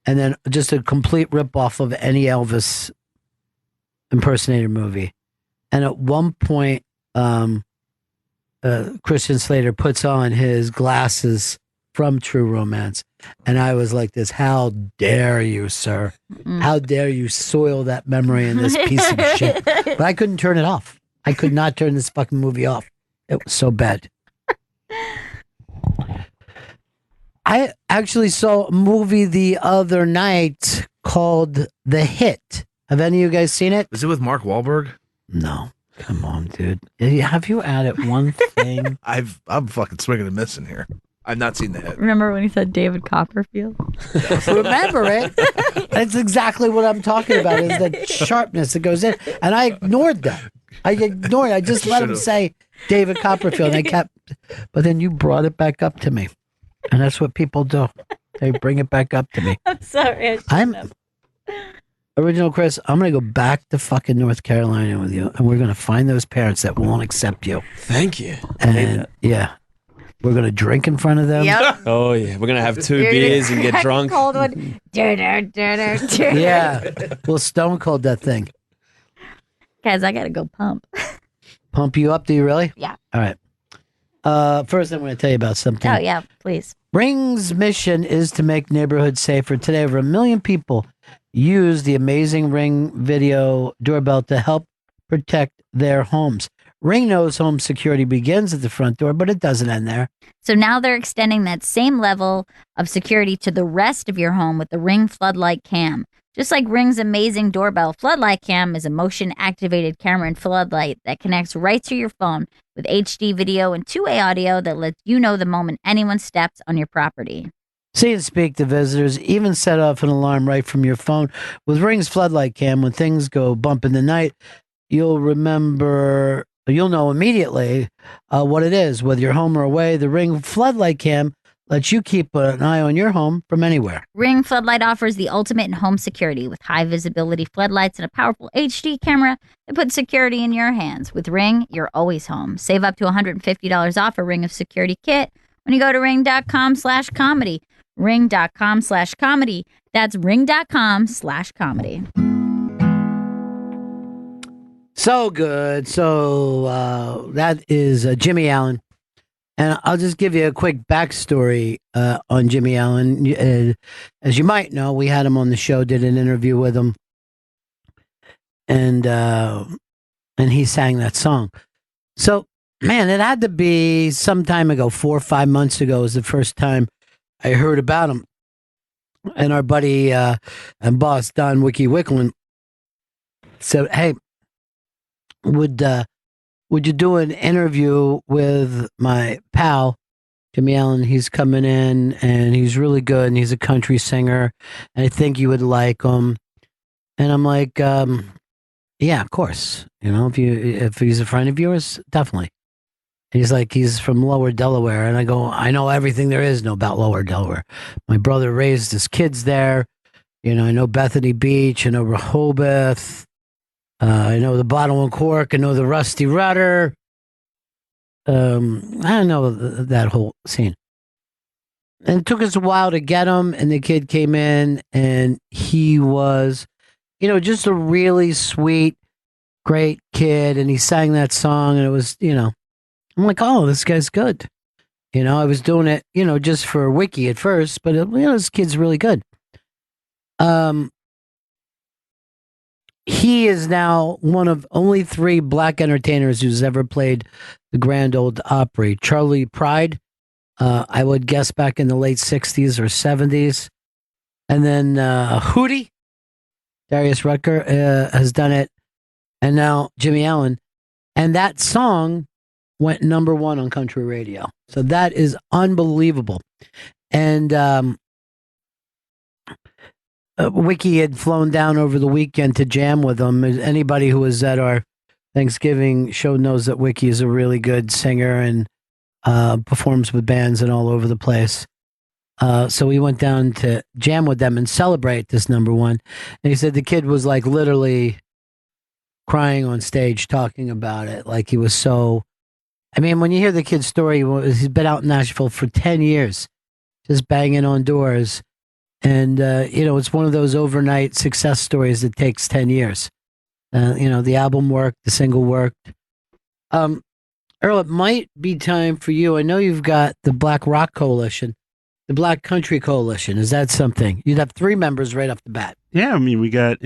A: And then just a complete ripoff of any Elvis impersonator movie. And at one point, Christian Slater puts on his glasses from True Romance. And I was like this, how dare you, sir? How dare you soil that memory in this piece of shit? But I couldn't turn it off. I could not turn this fucking movie off. It was so bad. I actually saw a movie the other night called The Hit. Have any of you guys seen it?
D: Is it with Mark Wahlberg?
A: No. Come on, dude. Have you added one thing?
D: I'm fucking swinging and missing here. I've not seen The Hit.
B: Remember when he said David Copperfield?
A: Remember it? That's exactly what I'm talking about, is the sharpness that goes in. And I ignored that. I just let him say David Copperfield. And but then you brought it back up to me. And that's what people do. They bring it back up to me.
B: I'm sorry.
A: Original Chris, I'm going to go back to fucking North Carolina with you, and we're going to find those parents that won't accept you.
I: Thank you.
A: And yeah, we're going to drink in front of them.
B: Yep.
I: Oh, yeah. We're going to have 2 beers and get drunk.
B: Cold one.
A: Yeah. We'll stone cold that thing.
B: Guys, I got to go pump.
A: Pump you up, do you really?
B: Yeah.
A: All right. First, I'm going to tell you about something.
B: Oh, yeah, please.
A: Ring's mission is to make neighborhoods safer. Today, over 1 million people use the amazing Ring video doorbell to help protect their homes. Ring knows home security begins at the front door, but it doesn't end there.
B: So now they're extending that same level of security to the rest of your home with the Ring Floodlight Cam. Just like Ring's amazing doorbell, Floodlight Cam is a motion-activated camera and floodlight that connects right to your phone with HD video and two-way audio that lets you know the moment anyone steps on your property.
A: See and speak to visitors, even set off an alarm right from your phone. With Ring's Floodlight Cam, when things go bump in the night, you'll know immediately what it is. Whether you're home or away, the Ring Floodlight Cam lets you keep an eye on your home from anywhere.
B: Ring Floodlight offers the ultimate in home security with high visibility floodlights and a powerful HD camera that puts security in your hands. With Ring, you're always home. Save up to $150 off a Ring of Security kit when you go to ring.com/comedy. Ring.com/comedy. That's ring.com/comedy.
A: So good. So that is Jimmy Allen. And I'll just give you a quick backstory on Jimmy Allen. As you might know, we had him on the show, did an interview with him. And he sang that song. So, man, it had to be some time ago, 4 or 5 months ago was the first time I heard about him. And our buddy and boss, Don Wiki Wicklund, said, hey, would you do an interview with my pal, Jimmy Allen? He's coming in and he's really good and he's a country singer and I think you would like him. And I'm like, yeah, of course. You know, if he's a friend of yours, definitely. And he's like, he's from Lower Delaware. And I go, I know everything there is to know about Lower Delaware. My brother raised his kids there. You know, I know Bethany Beach, I know Rehoboth. I know the Bottle and Cork. I know the Rusty Rudder. I don't know that whole scene. And it took us a while to get him, and the kid came in, and he was, just a really sweet, great kid, and he sang that song, and it was, I'm like, oh, this guy's good. I was doing it, just for Wiki at first, but this kid's really good. He is now one of only 3 black entertainers who's ever played the Grand Ole Opry. Charlie Pride, I would guess back in the late 60s or 70s. And then Hootie, Darius Rucker, has done it. And now Jimmy Allen. And that song went number 1 on country radio. So that is unbelievable. And Wiki had flown down over the weekend to jam with them. Anybody who was at our Thanksgiving show knows that Wiki is a really good singer and performs with bands and all over the place. So we went down to jam with them and celebrate this number 1. And he said the kid was like literally crying on stage talking about it. Like he was so... I mean, when you hear the kid's story, he's been out in Nashville for 10 years, just banging on doors. And, it's one of those overnight success stories that takes 10 years. The album worked, the single worked. Earl, it might be time for you. I know you've got the Black Rock Coalition, the Black Country Coalition. Is that something? You'd have 3 members right off the bat.
G: Yeah, I mean, we got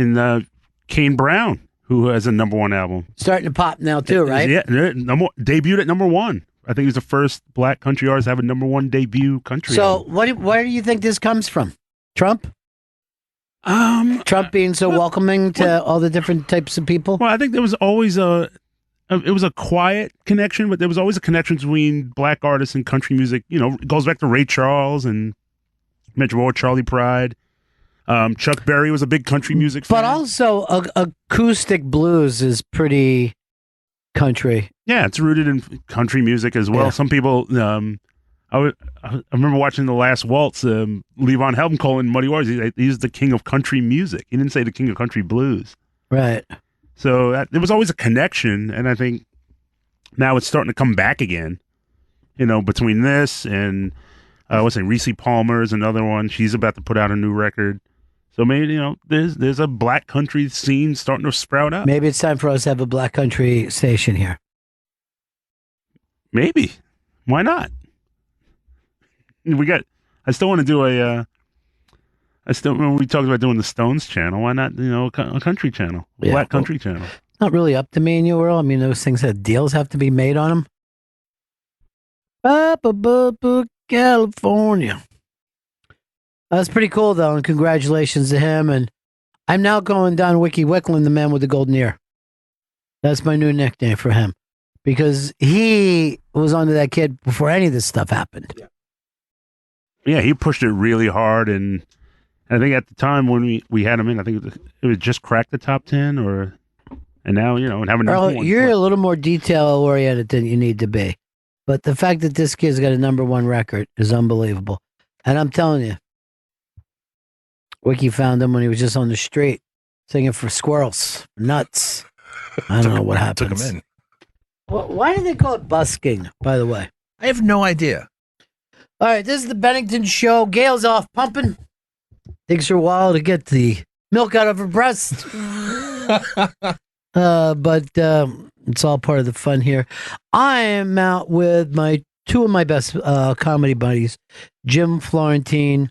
G: Kane Brown, who has a number 1 album.
A: Starting to pop now, too, right?
G: Yeah, debuted at number 1. I think he's the first black country artist to have a number 1 debut country album.
A: So where do you think this comes from? Trump? Trump being so welcoming to all the different types of people?
G: Well, I think there was always it was a quiet connection, but there was always a connection between black artists and country music. It goes back to Ray Charles and Metro Charlie Pride. Chuck Berry was a big country music fan.
A: But also, acoustic blues is pretty country.
G: Yeah, it's rooted in country music as well. Yeah. Some people, I remember watching The Last Waltz, Levon Helm calling Muddy Waters. He's the king of country music. He didn't say the king of country blues.
A: Right.
G: So there was always a connection, and I think now it's starting to come back again, between this and, Reese Palmer's another one. She's about to put out a new record. So maybe, there's a black country scene starting to sprout up.
A: Maybe it's time for us to have a black country station here.
G: Maybe. Why not? I still want to do when we talked about doing the Stones channel, why not, a country channel, black country channel?
A: Not really up to me and you, Earl. I mean, those things that deals have to be made on them. California. That's pretty cool, though, and congratulations to him. And I'm now going down Wiki Wicklin, the man with the golden ear. That's my new nickname for him, because he was onto that kid before any of this stuff happened.
G: Yeah, he pushed it really hard, and I think at the time when we had him in, I think it was just cracked the top 10, and now, and having
A: Earl, you're a little more detail-oriented than you need to be. But the fact that this kid's got a number 1 record is unbelievable. And I'm telling you, Wiki found him when he was just on the street singing for squirrels, nuts. I don't know what happened.
D: Took him in.
A: Well, why do they call it busking, by the way?
D: I have no idea.
A: All right, this is the Bennington Show. Gail's off pumping. Takes her a while to get the milk out of her breast. But it's all part of the fun here. I am out with 2 of my best comedy buddies, Jim Florentine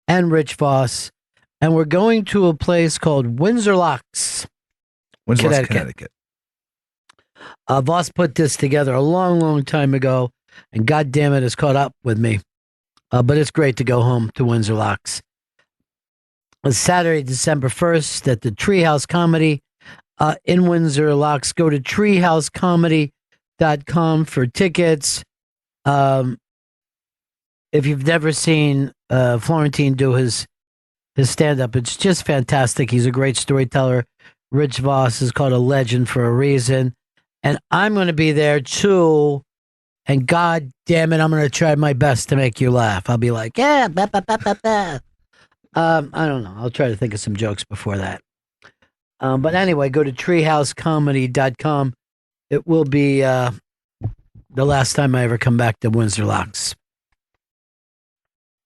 A: and Rich Voss, and we're going to a place called Windsor Locks, Connecticut. Voss put this together a long, long time ago, and God damn it, it's caught up with me. But it's great to go home to Windsor Locks. It's Saturday, December 1st at the Treehouse Comedy in Windsor Locks. Go to treehousecomedy.com for tickets. If you've never seen Florentine do his stand-up, it's just fantastic. He's a great storyteller. Rich Voss is called a legend for a reason. And I'm going to be there too. And God damn it, I'm going to try my best to make you laugh. I'll be like, yeah, bah, bah, bah, bah, bah. I don't know. I'll try to think of some jokes before that. But anyway, go to treehousecomedy.com. It will be the last time I ever come back to Windsor Locks.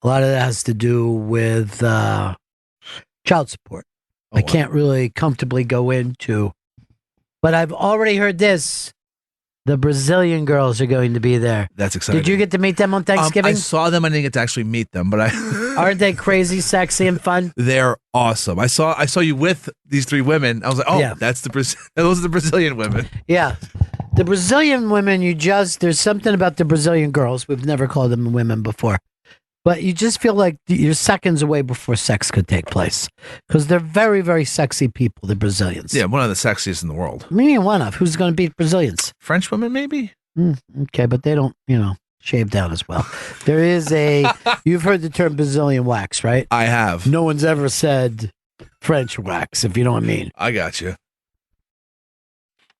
A: A lot of that has to do with child support. I can't really comfortably go into, but I've already heard this. The Brazilian girls are going to be there.
D: That's exciting.
A: Did you get to meet them on Thanksgiving?
D: I saw them. I didn't get to actually meet them, but
A: aren't they crazy, sexy, and fun?
D: They're awesome. I saw you with these 3 women. I was like, oh, that's those are the Brazilian women.
A: Yeah. The Brazilian women, there's something about the Brazilian girls. We've never called them women before. But you just feel like you're seconds away before sex could take place. Because they're very, very sexy people, the Brazilians.
D: Yeah, one of the sexiest in the world.
A: Maybe one of. Who's going to beat Brazilians?
D: French women, maybe?
A: Okay, but they don't, shave down as well. There is you've heard the term Brazilian wax, right?
D: I have.
A: No one's ever said French wax, if you know what I mean.
D: I got you.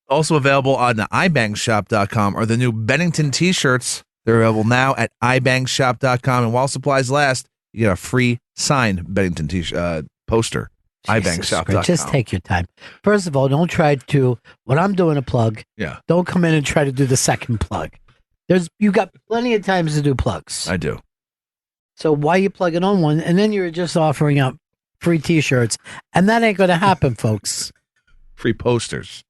D: Also available on the iBangShop.com are the new Bennington t-shirts. They're available now at iBangShop.com. And while supplies last, you get a free signed Bennington poster. iBangShop.com.
A: Just take your time. First of all, don't try to, when I'm doing a plug, don't come in and try to do the second plug. You got plenty of times to do plugs.
D: I do.
A: So why you plugging on one? And then you're just offering up free t-shirts. And that ain't going to happen, folks.
D: Free posters.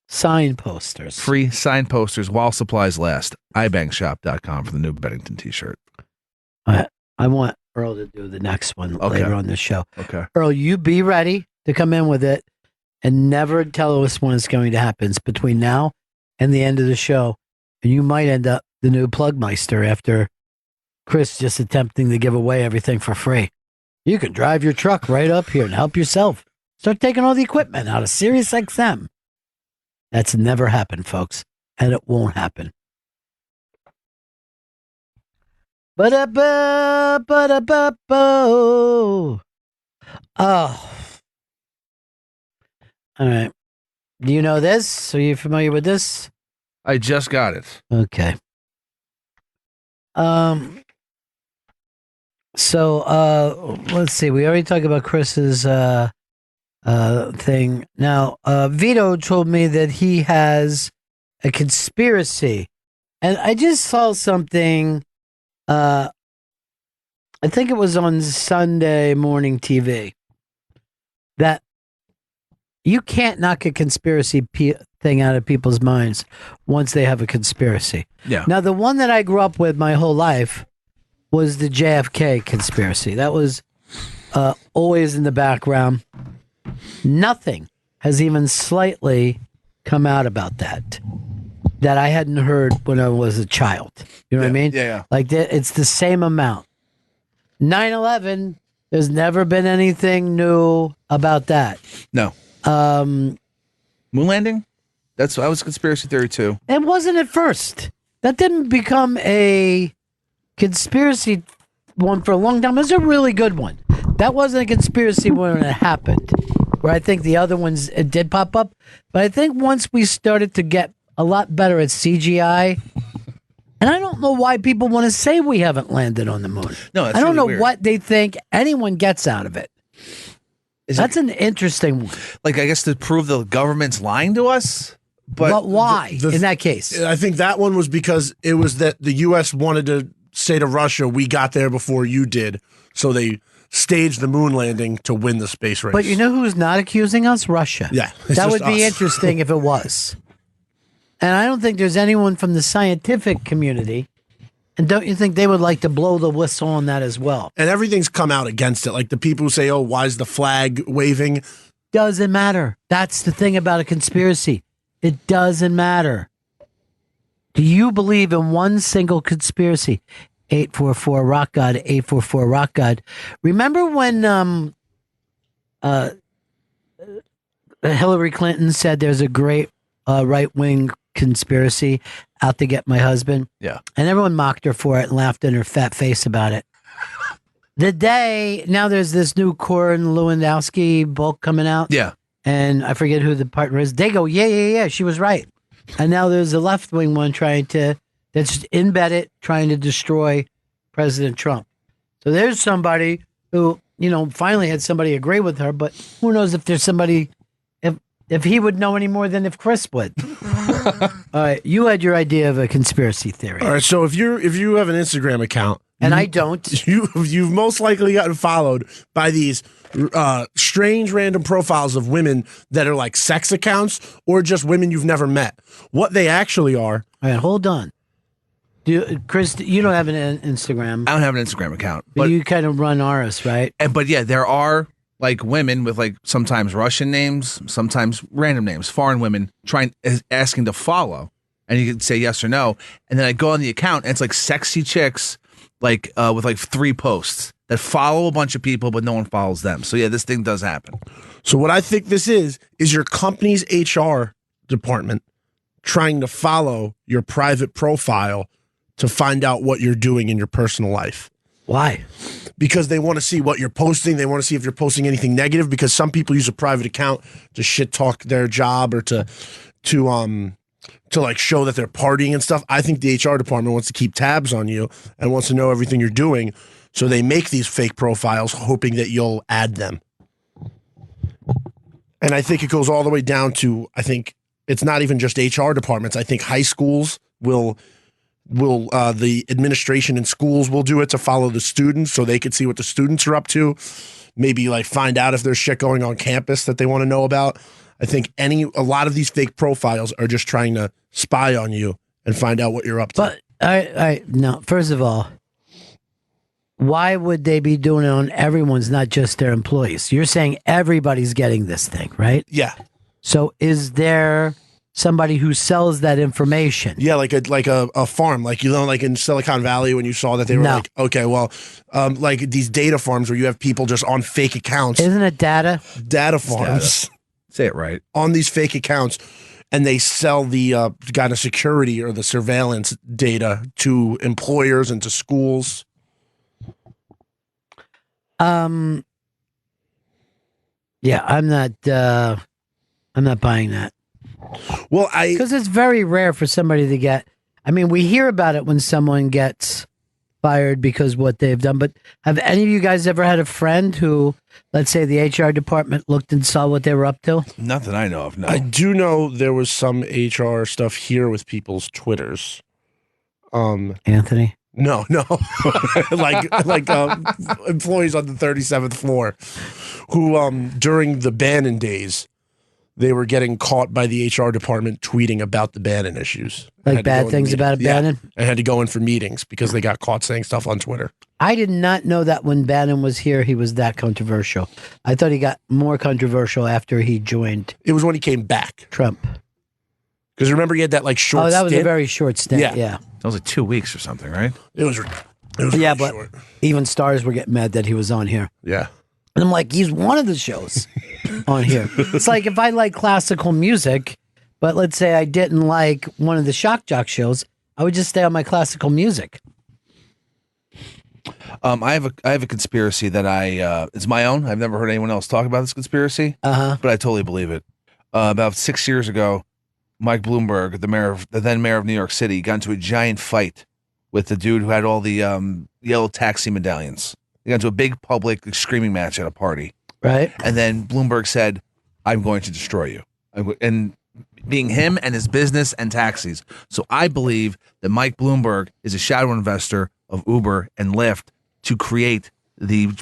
A: Signed posters.
D: Free signed posters while supplies last. iBangShop.com for the new Bennington t-shirt.
A: I want Earl to do the next one later on the show.
D: Okay.
A: Earl, you be ready to come in with it and never tell us when it's going to happen. It's between now and the end of the show. And you might end up the new Plugmeister after Chris just attempting to give away everything for free. You can drive your truck right up here and help yourself. Start taking all the equipment out of Sirius XM. That's never happened, folks, and it won't happen. Ba-da-ba-ba-da-ba-bo. Oh. All right. Do you know this? Are you familiar with this?
D: I just got it.
A: Okay. So let's see. We already talked about Chris's thing. Now, Vito told me that he has a conspiracy. And I just saw something, I think it was on Sunday morning TV, that you can't knock a conspiracy thing out of people's minds once they have a conspiracy.
D: Yeah.
A: Now, the one that I grew up with my whole life was the JFK conspiracy. That was always in the background. Nothing has even slightly come out about that I hadn't heard when I was a child. You know what I mean?
D: Yeah.
A: Like it's the same amount. 9/11, there's never been anything new about that.
D: No. Moon landing? That was conspiracy theory too.
A: It wasn't at first. That didn't become a conspiracy one for a long time. It was a really good one. That wasn't a conspiracy when it happened. Where I think the other ones, it did pop up. But I think once we started to get a lot better at CGI, and I don't know why people want to say we haven't landed on the moon.
D: No, that's
A: I don't
D: really
A: know
D: weird.
A: what they think anyone gets out of it. That's an interesting one.
D: Like, I guess to prove the government's lying to us?
A: But why in that case?
E: I think that one was because it was that the U.S. wanted to say to Russia, we got there before you did. So they staged the moon landing to win the space race.
A: But you know who's not accusing us? Russia.
E: Yeah.
A: That would be interesting if it was. And I don't think there's anyone from the scientific community. And don't you think they would like to blow the whistle on that as well?
E: And everything's come out against it. Like the people who say, oh, why is the flag waving?
A: Doesn't matter. That's the thing about a conspiracy. It doesn't matter. Do you believe in one single conspiracy? 844 Rock God, 844 Rock God. Remember when Hillary Clinton said there's a great right-wing conspiracy out to get my husband?
D: Yeah.
A: And everyone mocked her for it and laughed in her fat face about it. Now there's this new Corin Lewandowski book coming out.
D: Yeah.
A: And I forget who the partner is. They go, yeah, she was right. And now there's a left-wing one that's embedded, trying to destroy President Trump. So there's somebody who, finally had somebody agree with her, but who knows if there's somebody, if he would know any more than if Chris would. All right, you had your idea of a conspiracy theory.
E: All right, so if you have an Instagram account,
A: and I don't,
E: you've most likely gotten followed by these strange random profiles of women that are like sex accounts or just women you've never met. What they actually are.
A: All right, hold on. Chris, you don't have an Instagram.
D: I don't have an Instagram account,
A: but you kind of run ours, right?
D: But yeah, there are like women with like sometimes Russian names, sometimes random names, foreign women asking to follow, and you can say yes or no, and then I go on the account and it's like sexy chicks, like with like 3 posts that follow a bunch of people, but no one follows them. So yeah, this thing does happen.
E: So what I think this is your company's HR department trying to follow your private profile to find out what you're doing in your personal life.
A: Why?
E: Because they want to see what you're posting. They want to see if you're posting anything negative, because some people use a private account to shit talk their job or to like show that they're partying and stuff. I think the HR department wants to keep tabs on you and wants to know everything you're doing. So they make these fake profiles hoping that you'll add them. And I think it goes all the way down to, I think it's not even just HR departments. I think high schools will the administration in schools will do it to follow the students so they can see what the students are up to. Maybe like find out if there's shit going on campus that they want to know about. I think a lot of these fake profiles are just trying to spy on you and find out what you're up to.
A: But no, first of all, why would they be doing it on everyone's, not just their employees? You're saying everybody's getting this thing, right?
E: Yeah.
A: So is there somebody who sells that information?
E: Yeah, like a farm, like like in Silicon Valley when you saw that they were like, okay, well, like these data farms where you have people just on fake accounts.
A: Isn't it data?
E: Data farms.
D: Data. Say it right.
E: On these fake accounts, and they sell the kind of security or the surveillance data to employers and to schools.
A: Yeah, I'm not buying that.
E: Well,
A: because it's very rare for somebody to get. I mean, we hear about it when someone gets fired because what they've done. But have any of you guys ever had a friend who, let's say, the HR department looked and saw what they were up to?
D: Not that I know of. No,
E: I do know there was some HR stuff here with people's Twitters.
A: Anthony.
E: No, like employees on the 37th floor who during the Bannon days, they were getting caught by the HR department tweeting about the Bannon issues.
A: Like bad things about Bannon?
E: I had to go in for meetings because they got caught saying stuff on Twitter.
A: I did not know that when Bannon was here, he was that controversial. I thought he got more controversial after he joined.
E: It was when he came back.
A: Trump.
E: Because remember he had that like short stint?
A: Oh, that was a very short stint, yeah.
D: That was like 2 weeks or something, right?
E: It was
A: yeah, but short. Even stars were getting mad that he was on here.
E: Yeah.
A: And I'm like, he's one of the shows on here. It's like if I like classical music, but let's say I didn't like one of the shock jock shows, I would just stay on my classical music.
D: I have a conspiracy that it's my own. I've never heard anyone else talk about this conspiracy, but I totally believe it. About 6 years ago, Mike Bloomberg, the then mayor of New York City, got into a giant fight with the dude who had all the yellow taxi medallions. They got into a big public screaming match at a party.
A: Right.
D: And then Bloomberg said, I'm going to destroy you. And being him and his business and taxis. So I believe that Mike Bloomberg is a shadow investor of Uber and Lyft to create the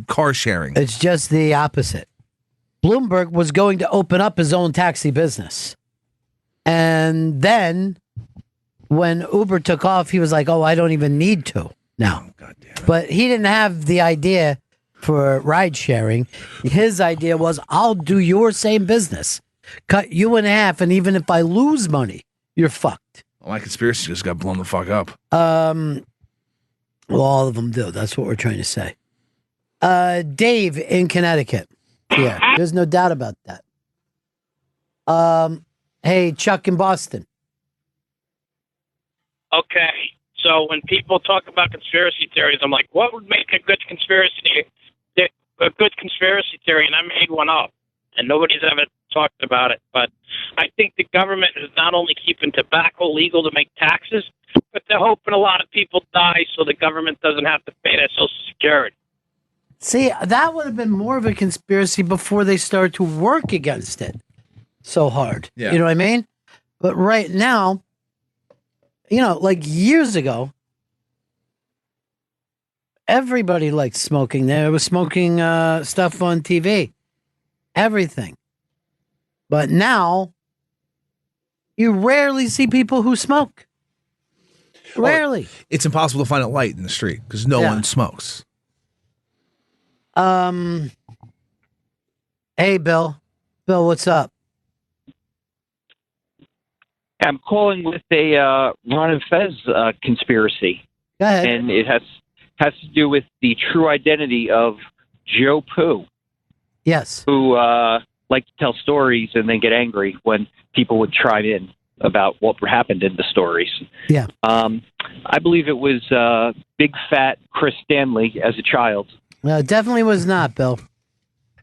D: car sharing.
A: It's just the opposite. Bloomberg was going to open up his own taxi business. And then when Uber took off, he was like, oh, I don't even need to now. Oh, God damn it. But he didn't have the idea for ride sharing. His idea was, I'll do your same business, cut you in half, and even if I lose money, you're fucked.
D: Well, my conspiracy just got blown the fuck up.
A: Well, all of them do. That's what we're trying to say. Dave in Connecticut. Yeah, there's no doubt about that. Hey, Chuck in Boston.
K: Okay, so when people talk about conspiracy theories, I'm like, what would make a good conspiracy theory? And I made one up, and nobody's ever talked about it. But I think the government is not only keeping tobacco legal to make taxes, but they're hoping a lot of people die so the government doesn't have to pay their Social Security.
A: See, that would have been more of a conspiracy before they started to work against it so hard.
D: Yeah.
A: You know what I mean? But right now, like years ago, everybody liked smoking. There was smoking stuff on TV, everything. But now, you rarely see people who smoke. Rarely.
D: It's impossible to find a light in the street because no one smokes.
A: Hey, Bill. Bill, what's up?
L: I'm calling with a Ron and Fez conspiracy.
A: Go ahead.
L: And it has to do with the true identity of Joe Poo.
A: Yes.
L: Who liked to tell stories and then get angry when people would chime in about what happened in the stories.
A: Yeah.
L: I believe it was big fat Chris Stanley as a child.
A: Well, it definitely was not, Bill.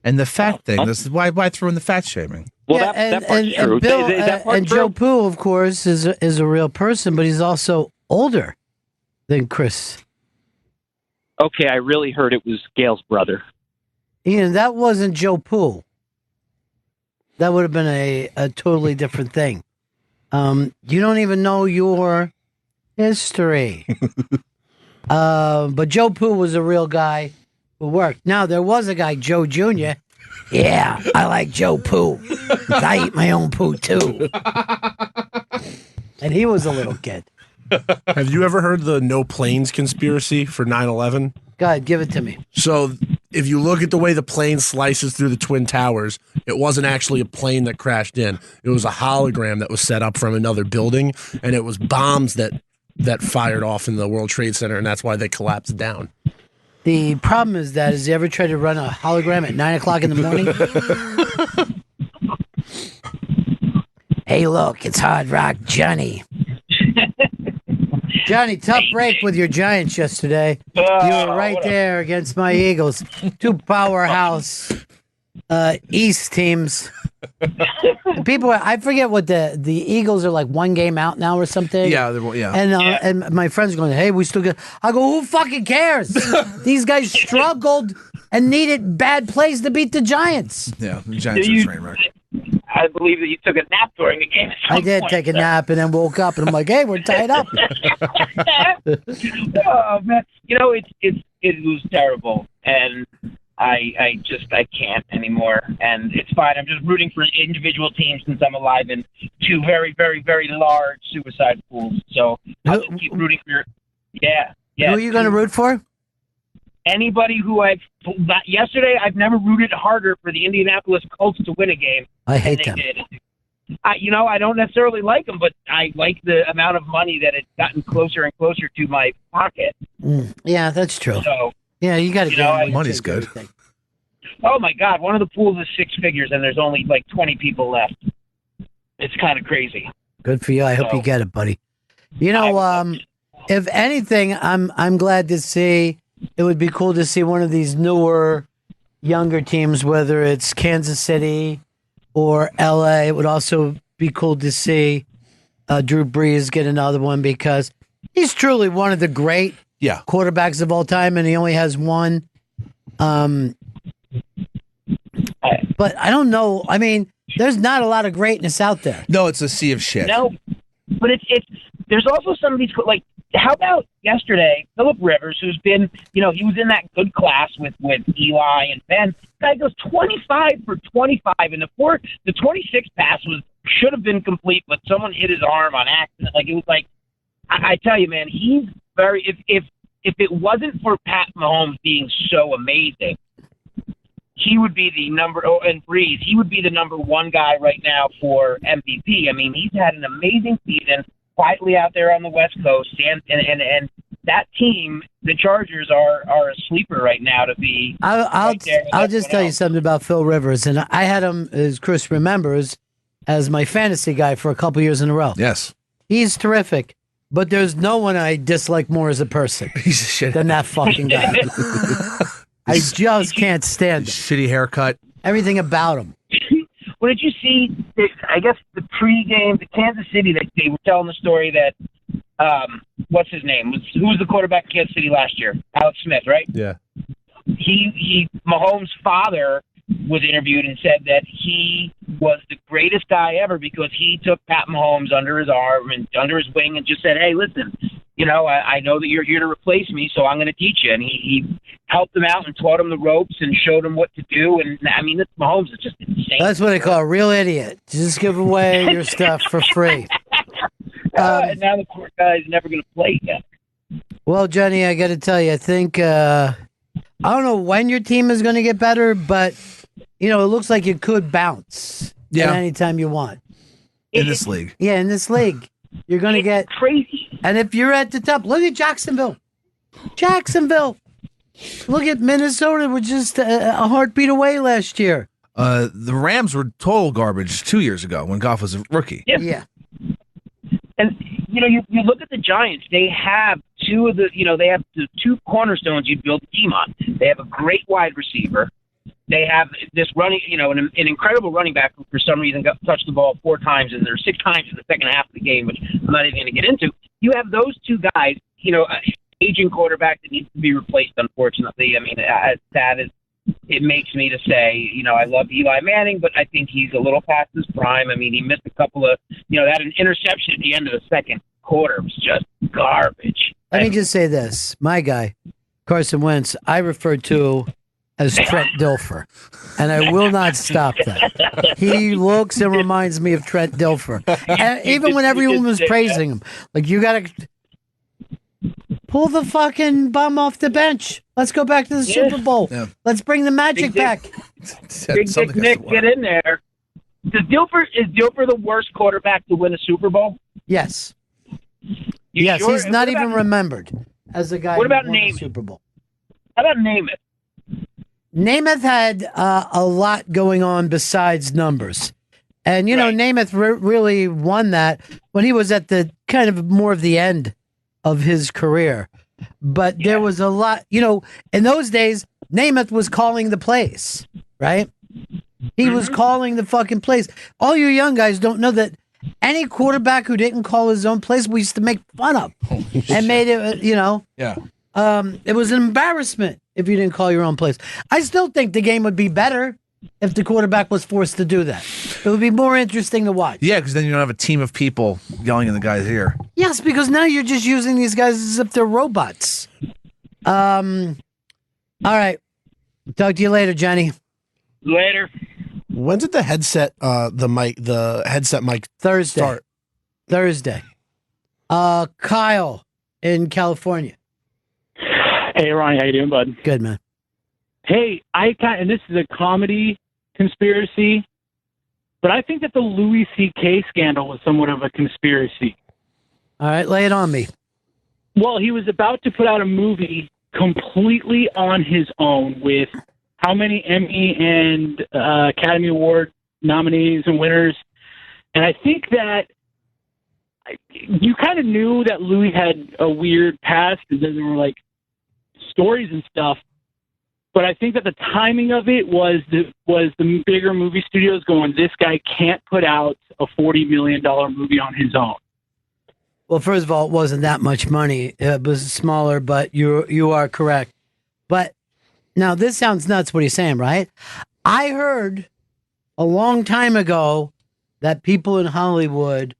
D: And the fat thing, this is why throw in the fat shaming?
L: Well, that part's true.
A: And Bill,
L: That part's
A: and
L: true.
A: Joe Poo, of course, is a real person, but he's also older than Chris.
L: Okay, I really heard it was Gail's brother.
A: Ian, that wasn't Joe Poo. That would have been a totally different thing. You don't even know your history. But Joe Poo was a real guy who worked. Now, there was a guy, Joe Jr. Yeah, I like Joe Poo. I eat my own poo, too. And he was a little kid.
E: Have you ever heard the no planes conspiracy for 9/11?
A: Go ahead, give it to me.
E: So if you look at the way the plane slices through the Twin Towers, it wasn't actually a plane that crashed in. It was a hologram that was set up from another building, and it was bombs that fired off in the World Trade Center, and that's why they collapsed down.
A: The problem is that, has you ever tried to run a hologram at 9 o'clock in the morning? Hey, look, it's Hard Rock Johnny. Johnny, tough break with your Giants yesterday. You were right there against my Eagles. Two powerhouse East teams. People, I forget what the Eagles are like, one game out now or something.
D: Yeah,
A: And my friends are going, hey, we still get. I go, who fucking cares? These guys struggled and needed bad plays to beat the Giants.
D: Yeah, the Giants are train wreck.
K: I believe that you took a nap during the game.
A: I did take a nap and then woke up and I'm like, hey, we're tied up.
K: Oh man, it was terrible, and I can't anymore, and it's fine. I'm just rooting for individual teams since I'm alive in two very, very, very large suicide pools. So I'll just keep rooting for yeah.
A: Who are you going to root for?
K: Anybody who yesterday, I've never rooted harder for the Indianapolis Colts to win a game.
A: I hate them.
K: Did. I don't necessarily like them, but I like the amount of money that it's gotten closer and closer to my pocket.
A: Yeah, that's true.
K: So,
A: yeah, you got to get
D: money's good.
K: Everything. Oh my God, one of the pools is 6 figures, and there's only like 20 people left. It's kind of crazy.
A: Good for you. I hope you get it, buddy. If anything, I'm glad to see. It would be cool to see one of these newer, younger teams, whether it's Kansas City or LA. It would also be cool to see Drew Brees get another one because he's truly one of the great quarterbacks of all time, and he only has one. But I don't know. I mean, there's not a lot of greatness out there.
D: No, it's a sea of shit.
K: No, but it's there's also some of these, like, how about yesterday, Phillip Rivers, who's been, he was in that good class with Eli and Ben. Guy goes 25 for 25, and the 26 pass should have been complete, but someone hit his arm on accident. Like, it was like, I tell you, man, he's very. If it wasn't for Pat Mahomes being so amazing, he would be and Breeze, he would be the number one guy right now for MVP. I mean, he's had an amazing season. Quietly out there on the West Coast, and that team, the Chargers, are a sleeper right now to be.
A: I'll just tell you something about Phil Rivers, and I had him, as Chris remembers, as my fantasy guy for a couple years in a row.
D: Yes,
A: he's terrific, but there's no one I dislike more as a person than that fucking guy. I just can't stand him.
D: Shitty haircut,
A: everything about him.
K: Well, did you see, I guess, the pregame, the Kansas City, that they were telling the story that, what's his name? Who was the quarterback in Kansas City last year? Alex Smith, right?
E: Yeah.
K: Mahomes' father was interviewed and said that he
M: was the greatest guy ever because he took Pat Mahomes under his arm and under his wing and just said, hey, listen, I know that you're here to replace me, so I'm going to teach you. And he helped him out and taught him the ropes and showed him what to do. And, I mean, this Mahomes is just insane.
A: That's what I call a real idiot. Just give away your stuff for free.
M: And now the poor guy's never going to play again.
A: Well, Johnny, I got to tell you, I think I don't know when your team is going to get better, but it looks like you could bounce at any time you want
D: in this league.
A: Yeah, in this league, you're going to get
M: crazy.
A: And if you're at the top, look at Jacksonville. Look at Minnesota. We're just a heartbeat away last year.
D: The Rams were total garbage 2 years ago when Goff was a rookie.
A: Yeah.
M: And you look at the Giants. They have two of the the two cornerstones you'd build a team on. They have a great wide receiver. They have this running, an incredible running back who for some reason touched the ball 4 times and there 6 times in the second half of the game, which I'm not even going to get into. You have those two guys. Aging quarterback that needs to be replaced. Unfortunately, I mean, as sad as it makes me to say, I love Eli Manning, but I think he's a little past his prime. I mean, he missed a couple of, that an interception at the end of the second quarter was just garbage.
A: Let me just say this. My guy, Carson Wentz, I refer to as Trent Dilfer, and I will not stop that. He looks and reminds me of Trent Dilfer. And even when everyone was praising him, like, you got to pull the fucking bum off the bench. Let's go back to the Super Bowl. Yeah. Let's bring the magic back.
M: Big Dick Nick, get in there. Is Dilfer the worst quarterback to win a Super Bowl?
A: Yes. Yes, sure? He's not even remembered as the guy who won the Super Bowl.
M: How about Namath?
A: Namath had a lot going on besides numbers. And, Namath really won that when he was at the kind of more of the end of his career. But there was a lot, in those days, Namath was calling the plays, right? He was calling the fucking plays. All you young guys don't know that any quarterback who didn't call his own plays, we used to make fun of. And made it,
D: Yeah.
A: It was an embarrassment if you didn't call your own plays. I still think the game would be better if the quarterback was forced to do that. It would be more interesting to watch.
D: Yeah, because then you don't have a team of people yelling in the guy's ear.
A: Yes, because now you're just using these guys as if they're robots. All right. Talk to you later, Johnny.
M: Later.
E: When did the headset mic
A: Thursday.
E: start?
A: Thursday. Kyle in California.
N: Hey, Ronnie, how you doing, bud?
A: Good, man.
N: Hey, and this is a comedy conspiracy, but I think that the Louis C.K. scandal was somewhat of a conspiracy.
A: All right, lay it on me.
N: Well, he was about to put out a movie completely on his own with how many Emmy and Academy Award nominees and winners, and I think that you kind of knew that Louis had a weird past because there were stories and stuff. But I think that the timing of it was the bigger movie studios going, this guy can't put out a $40 million movie on his own.
A: Well, first of all, it wasn't that much money. It was smaller, but you are correct. But now this sounds nuts what he's saying, right? I heard a long time ago that people in Hollywood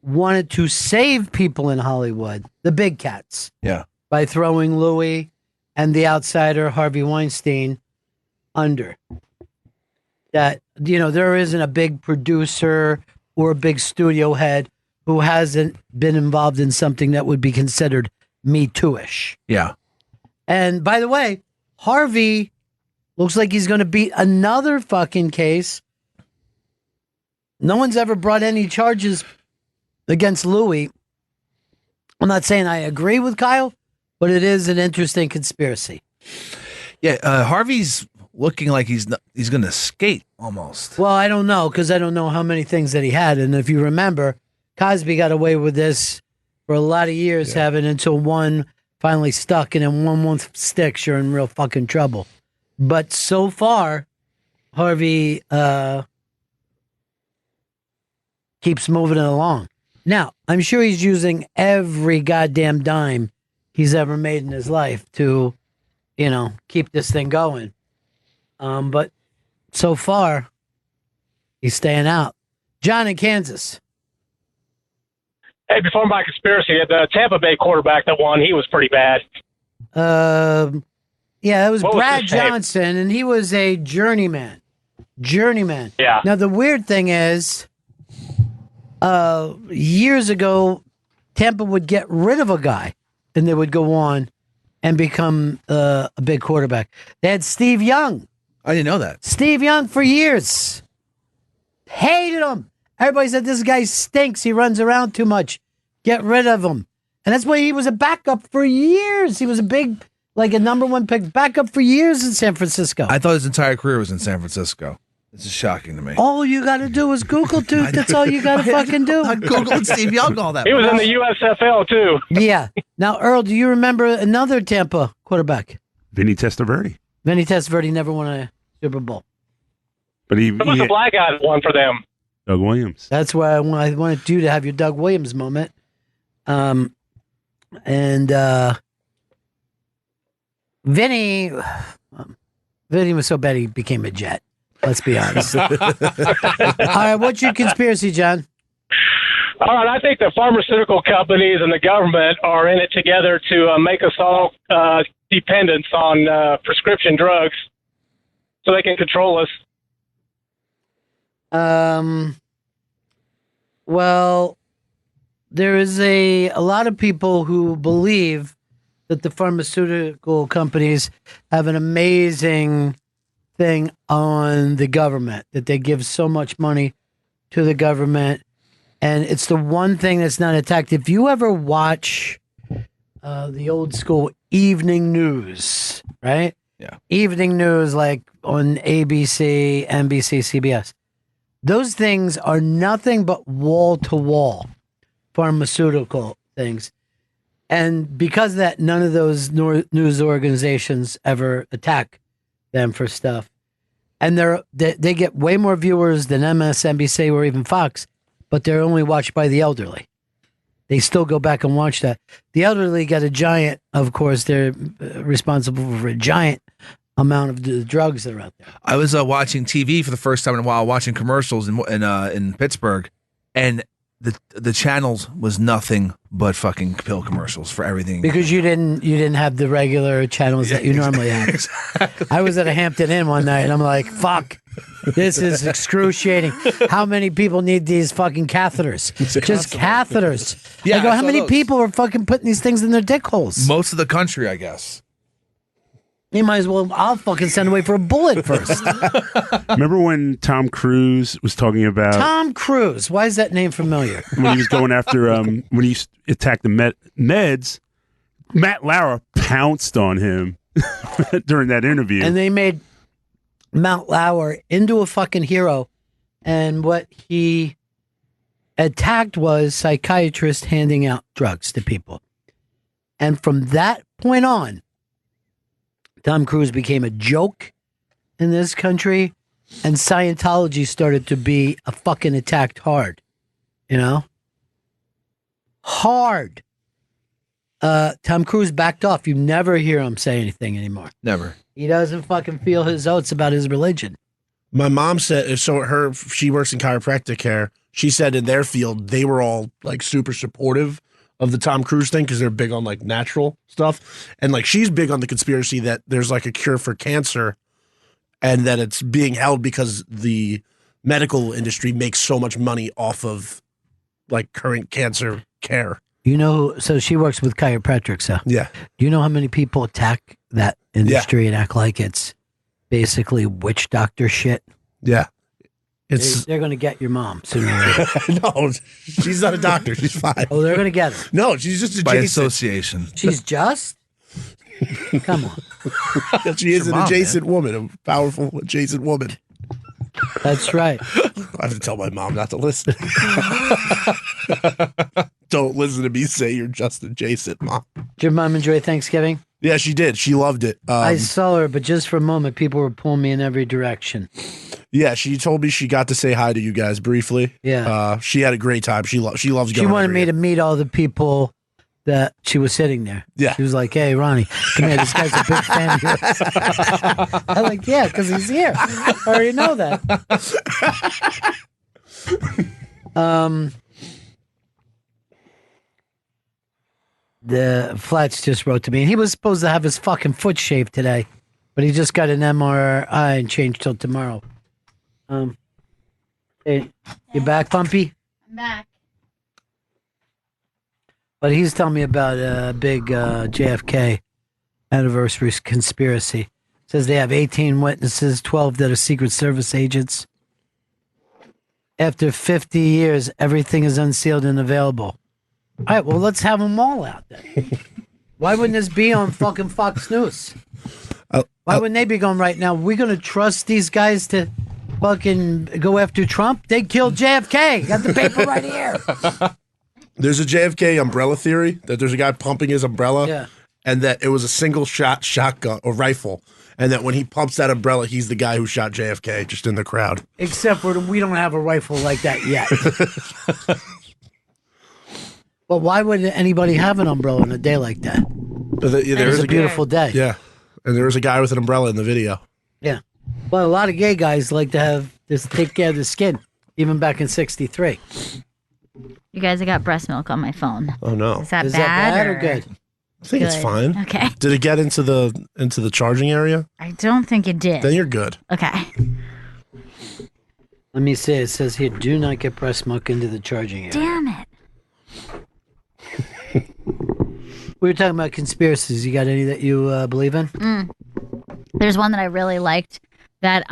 A: wanted to save people in Hollywood, the big cats.
D: Yeah.
A: By throwing Louis and the outsider Harvey Weinstein under. That, there isn't a big producer or a big studio head who hasn't been involved in something that would be considered Me Too-ish.
D: Yeah.
A: And by the way, Harvey looks like he's going to beat another fucking case. No one's ever brought any charges against Louis. I'm not saying I agree with Kyle, but it is an interesting conspiracy.
D: Yeah, Harvey's looking like he's going to skate almost.
A: Well, I don't know because I don't know how many things that he had. And if you remember, Cosby got away with this for a lot of years, having until one finally stuck, and then one won't stick. You're in real fucking trouble. But so far, Harvey keeps moving it along. Now, I'm sure he's using every goddamn dime he's ever made in his life to, keep this thing going. But so far, He's staying out. John in Kansas.
O: Hey, before my conspiracy, the Tampa Bay quarterback that won, he was pretty bad.
A: Yeah, it was
O: What was
A: Brad
O: his name?
A: Johnson, and he was a journeyman. Journeyman.
O: Yeah.
A: Now, the weird thing is, years ago, Tampa would get rid of a guy, and they would go on and become a big quarterback. They had Steve Young.
D: I didn't know that.
A: Steve Young for years. Hated him. Everybody said this guy stinks. He runs around too much. Get rid of him. And that's why he was a backup for years. He was a big, like a number one pick backup for years in San Francisco.
D: I thought his entire career was in San Francisco. This is shocking to me.
A: All you got to do is Google, dude. That's all you got to fucking do.
D: I Googled Steve Young all that.
O: He was in the USFL, too.
A: Yeah. Now, Earl, do you remember another Tampa quarterback?
G: Vinny Testaverde.
A: Vinny Testaverde never won a Super Bowl.
G: But he
O: Who was the black guy that won for them?
G: Doug Williams.
A: That's why I wanted you to have your Doug Williams moment. Vinny was so bad he became a Jet. Let's be honest. All right, what's your conspiracy, John?
O: All right, I think the pharmaceutical companies and the government are in it together to make us all dependent on prescription drugs so they can control us.
A: Well, there is a lot of people who believe that the pharmaceutical companies have an amazing thing on the government, that they give so much money to the government. And it's the one thing that's not attacked. If you ever watch the old school evening news, right?
D: Yeah.
A: Evening news like on ABC, NBC, CBS. Those things are nothing but wall-to-wall pharmaceutical things. And because of that, none of those news organizations ever attack them for stuff. And they get way more viewers than MSNBC or even Fox, but they're only watched by the elderly. They still go back and watch that. The elderly get a giant, of course, they're responsible for a giant amount of the drugs that are out there.
D: I was watching TV for the first time in a while, watching commercials in Pittsburgh, and the channels was nothing but fucking pill commercials for everything.
A: Because you didn't have the regular channels that you normally have. Exactly. I was at a Hampton Inn one night and I'm like, fuck, this is excruciating. How many people need these fucking catheters? Just catheters.
D: Yeah,
A: I go,
D: I
A: how
D: saw
A: many
D: those.
A: people are fucking putting these things in their dick holes?
D: Most of the country, I guess.
A: You might as well, I'll fucking send away for a bullet first.
G: Remember when Tom Cruise was talking about
A: Tom Cruise. Why is that name familiar?
G: when he was going after when he attacked the meds? Matt Lauer pounced on him during that interview.
A: And they made Matt Lauer into a fucking hero. And what he attacked was psychiatrists handing out drugs to people. And from that point on, Tom Cruise became a joke in this country, and Scientology started to be a fucking attacked hard. You know? Hard. Tom Cruise backed off. You never hear him say anything anymore.
D: Never.
A: He doesn't fucking feel his oats about his religion.
E: My mom said, she works in chiropractic care. She said in their field, they were all like super supportive of the Tom Cruise thing because they're big on like natural stuff. And like she's big on the conspiracy that there's like a cure for cancer and that it's being held because the medical industry makes so much money off of like current cancer care.
A: You know, so she works with chiropractics. So
E: yeah.
A: Do you know how many people attack that industry and act like it's basically witch doctor shit?
E: Yeah. It's
A: they're going to get your mom sooner or later.
E: No, she's not a doctor. She's fine.
A: Oh, they're going to get her.
E: No, she's just adjacent.
D: By association.
A: She's just? Come on.
E: She is
D: your
E: an
D: mom,
E: adjacent woman, a powerful adjacent woman.
A: That's right.
E: I have to tell my mom not to listen. Don't listen to me say you're just adjacent, Mom.
A: Did your mom enjoy Thanksgiving?
E: Yeah, she did. She loved it.
A: I saw her, but just for a moment, people were pulling me in every direction.
E: Yeah, she told me she got to say hi to you guys briefly.
A: Yeah.
E: She had a great time. She loves going.
A: She wanted me to meet all the people that she was sitting there.
E: Yeah.
A: She was like, "Hey, Ronnie, come here. This guy's a big fan of yours." I'm like, "Yeah, because he's here. I already know that." The Flats just wrote to me, and he was supposed to have his fucking foot shaved today, but he just got an MRI and changed till tomorrow. Hey, you back, Pumpy?
B: I'm back.
A: But he's telling me about a big JFK anniversary conspiracy. Says they have 18 witnesses, 12 that are Secret Service agents. After 50 years, everything is unsealed and available. All right, well, let's have them all out then. Why wouldn't this be on fucking Fox News? Why wouldn't they be going right now? We're going to trust these guys to fucking go after Trump? They killed JFK. Got the paper right here.
E: There's a JFK umbrella theory that there's a guy pumping his umbrella and that it was a single shot shotgun or rifle. And that when he pumps that umbrella, he's the guy who shot JFK just in the crowd.
A: Except for we don't have a rifle like that yet. Well, why would anybody have an umbrella on a day like that?
E: There's
A: a beautiful day.
E: Yeah. And there was a guy with an umbrella in the video.
A: Yeah. Well, a lot of gay guys like to have this take care of the skin, even back in '63.
B: You guys, I got breast milk on my phone.
E: Oh no.
B: Is that bad
A: or good?
E: I think it's fine.
B: Okay.
E: Did it get into the charging area?
B: I don't think it did.
E: Then you're good.
B: Okay.
A: Let me see. It says here, do not get breast milk into the charging area.
B: Damn it.
A: We were talking about conspiracies. You got any that you believe in?
B: There's one that I really liked that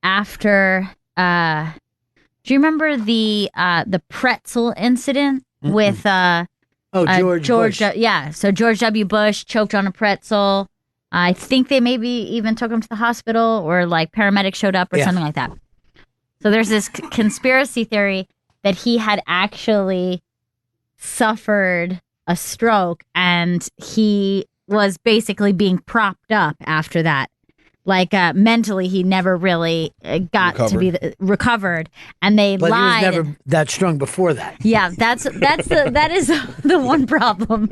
B: after do you remember the pretzel incident with
A: George Bush.
B: Yeah, so George W. Bush choked on a pretzel. I think they maybe even took him to the hospital or like paramedics showed up or something like that. So there's this conspiracy theory that he had actually suffered a stroke and he was basically being propped up after that. Like mentally, he never really got to be recovered, and they
A: but
B: lied.
A: He was never that strong before that.
B: Yeah, that is the one problem.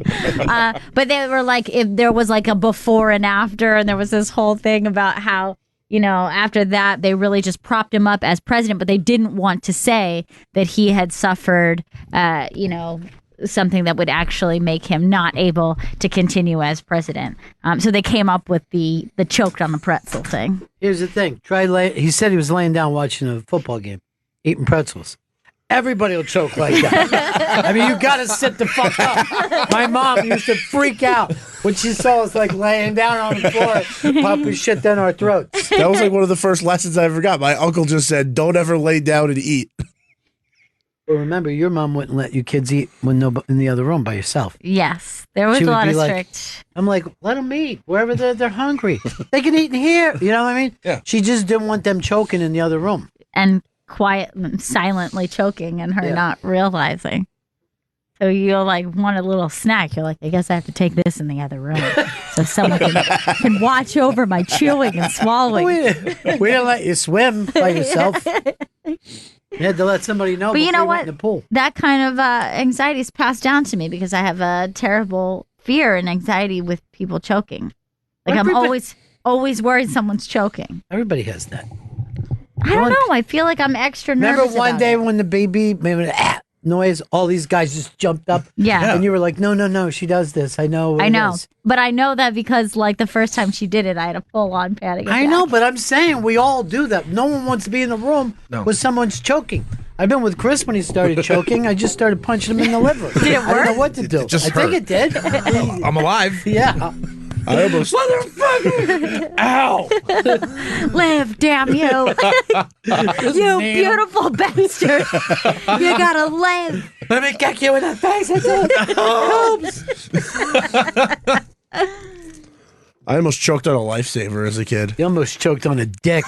B: But they were like, if there was like a before and after, and there was this whole thing about how after that they really just propped him up as president, but they didn't want to say that he had suffered, something that would actually make him not able to continue as president. So they came up with the choked on the pretzel thing.
A: Here's the thing. He said he was laying down watching a football game, eating pretzels. Everybody will choke like that. I mean, you got to sit the fuck up. My mom used to freak out when she saw us like laying down on the floor, popping shit down our throats.
E: That was like one of the first lessons I ever got. My uncle just said, "Don't ever lay down and eat."
A: Well, remember, your mom wouldn't let you kids eat when in the other room by yourself.
B: Yes, there was a lot of strict.
A: I'm like, let them eat wherever they're hungry. They can eat in here. You know what I mean?
E: Yeah.
A: She just didn't want them choking in the other room.
B: And silently choking and her not realizing. So you'll like want a little snack. You're like, I guess I have to take this in the other room so someone can watch over my chewing and swallowing.
A: We didn't let you swim by yourself. You had to let somebody know.
B: But you know what?
A: In the pool.
B: That kind of anxiety is passed down to me because I have a terrible fear and anxiety with people choking. Like I'm always worried someone's choking.
A: Everybody has that.
B: I don't know. I feel like I'm extra nervous.
A: Remember one day when the baby made an noise, all these guys just jumped up.
B: Yeah.
A: And you were like, no, she does this. I know.
B: I know. But I know that because like the first time she did it, I had a full on panic attack.
A: I know, but I'm saying we all do that. No one wants to be in the room when someone's choking. I've been with Chris when he started choking. I just started punching him in the liver.
B: Did it work?
A: I don't know what to do.
D: Just
A: I think it did.
D: I'm alive.
A: Yeah.
E: I almost.
A: Motherfucker! Ow!
B: Live, damn you! You beautiful bastard! You gotta live.
A: Let me kick you in the face.
E: I almost choked on a lifesaver as a kid.
A: You almost choked on a dick.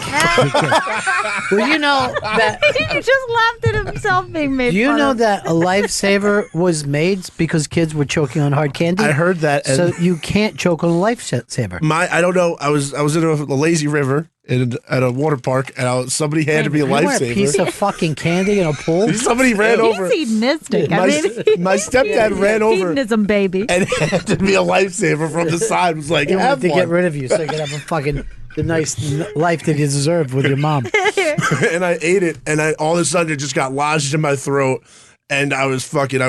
A: Well, you know that.
B: He just laughed at himself being made.
A: Do you
B: fun
A: know
B: of.
A: that a lifesaver was made because kids were choking on hard candy?
E: I heard that.
A: So you can't choke on a lifesaver.
E: I don't know. I was in a lazy river at a water park, and somebody handed me a
A: You want
E: lifesaver.
A: a piece of fucking candy in a pool?
E: Somebody ran over.
B: He's hedonistic.
E: My stepdad ran over
B: Hedonism, baby.
E: and handed me a lifesaver from the side. Was like,
A: He wanted
E: have
A: to
E: one.
A: get rid of you so you could have a fucking the nice life that you deserve with your mom.
E: And I ate it, and all of a sudden it just got lodged in my throat, and I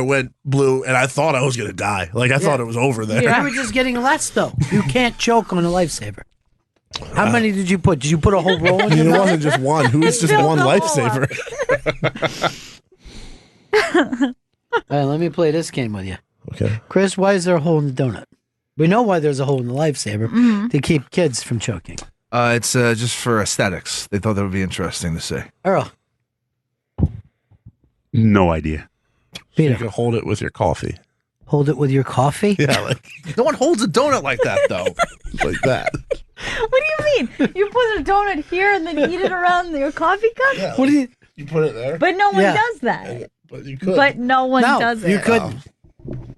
E: went blue, and I thought I was gonna die. Like I thought it was over there.
A: You were just getting less though. You can't choke on a lifesaver. How many did you put? Did you put a whole roll in your
E: It
A: mouth?
E: wasn't just one. Who is just one lifesaver?
A: All right, let me play this game with you.
E: Okay.
A: Chris, why is there a hole in the donut? We know why there's a hole in the lifesaver to keep kids from choking.
D: It's just for aesthetics. They thought that would be interesting to see.
A: Earl,
G: No idea.
A: Peter,
E: You can hold it with your coffee.
A: hold it with your coffee.
E: Yeah, like
D: No one holds a donut like that, though.
E: like that.
B: What do you mean? You put a donut here and then eat it around your coffee cup?
E: Yeah,
A: What do you?
E: you put it there?
B: But no one
A: Yeah.
B: does that.
E: But you could.
B: But no one
A: No,
B: does it.
A: you couldn't.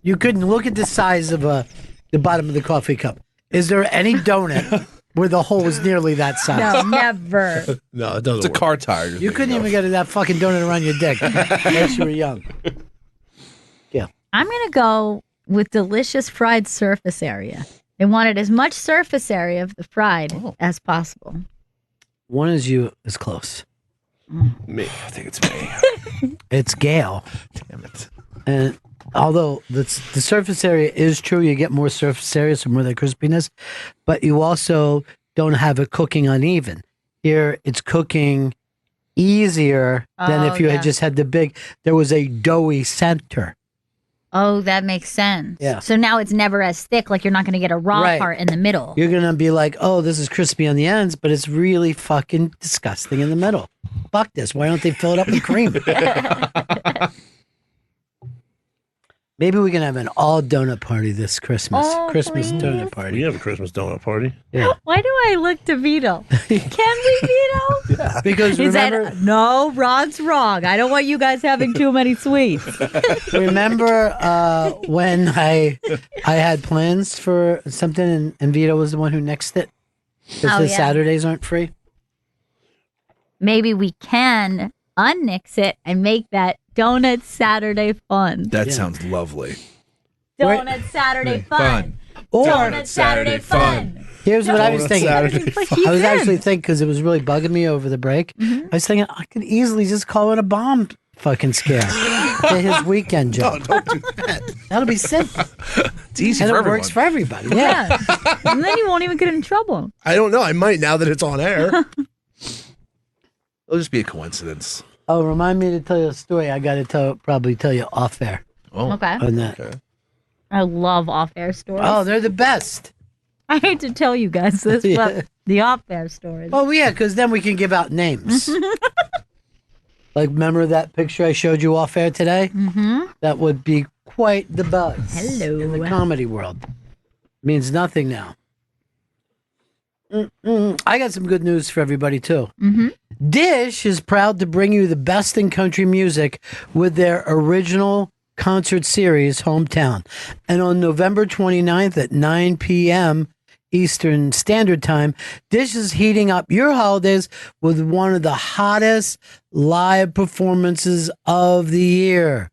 A: You couldn't look at the size of the bottom of the coffee cup. Is there any donut where the hole is nearly that size?
B: No, never.
E: No, it doesn't.
D: It's a
E: work.
D: car tire.
A: You couldn't even get that fucking donut around your dick unless you were young.
B: I'm going to go with delicious fried surface area. They wanted as much surface area of the fried as possible.
A: One is you is close.
E: Me.
D: I think it's me.
A: It's Gail.
D: Damn it.
A: And although the surface area is true, you get more surface area, so more of the crispiness, but you also don't have it cooking uneven. Here, it's cooking easier than if you had just had there was a doughy center.
B: Oh, that makes sense.
A: Yeah.
B: So now it's never as thick, like you're not going to get a raw
A: Right.
B: part in the middle.
A: You're going to be like, oh, this is crispy on the ends, but it's really fucking disgusting in the middle. Fuck this. Why don't they fill it up with cream? Maybe we can have an all donut party this Christmas.
B: Oh,
A: Christmas
B: please.
A: donut party.
E: We have a Christmas donut party.
A: Yeah.
B: Why do I look to Vito? Can we, Vito?
A: Because
B: He
A: remember,
B: said, no, Ron's wrong. I don't want you guys having too many sweets.
A: remember when I had plans for something and Vito was the one who nixed it? Because
B: Oh,
A: the
B: yeah.
A: Saturdays aren't free?
B: Maybe we can unnix it and make that Donut Saturday fun.
D: That sounds lovely.
B: Donut Saturday fun.
A: Or
B: Donut Saturday fun.
A: here's what I was
E: Donut
A: thinking.
E: Saturday
B: But he's
A: I was
B: in.
A: actually thinking, because it was really bugging me over the break, I was thinking I could easily just call it a bomb fucking scare to his weekend job.
E: Don't do that.
A: That'll be simple.
D: It's easy
A: And
D: for
A: it
D: everyone.
A: works for everybody. Yeah.
B: Yeah. And then you won't even get in trouble.
E: I don't know. I might now that it's on air.
D: It'll just be a coincidence.
A: Oh, remind me to tell you a story. I got to probably tell you off air
D: Oh,
B: Okay.
A: on that.
E: Okay.
B: I love off-air stories.
A: Oh, they're the best.
B: I hate to tell you guys this,
A: Yeah.
B: but the off-air stories.
A: Oh, yeah, because then we can give out names. Like, remember that picture I showed you off air today?
B: Mm-hmm.
A: That would be quite the buzz.
B: Hello.
A: In the comedy world. Means nothing now. I got some good news for everybody, too.
B: Mm-hmm.
A: Dish is proud to bring you the best in country music with their original concert series, Hometown. And on November 29th at 9 p.m. Eastern Standard Time, Dish is heating up your holidays with one of the hottest live performances of the year.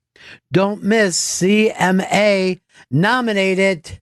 A: Don't miss CMA nominated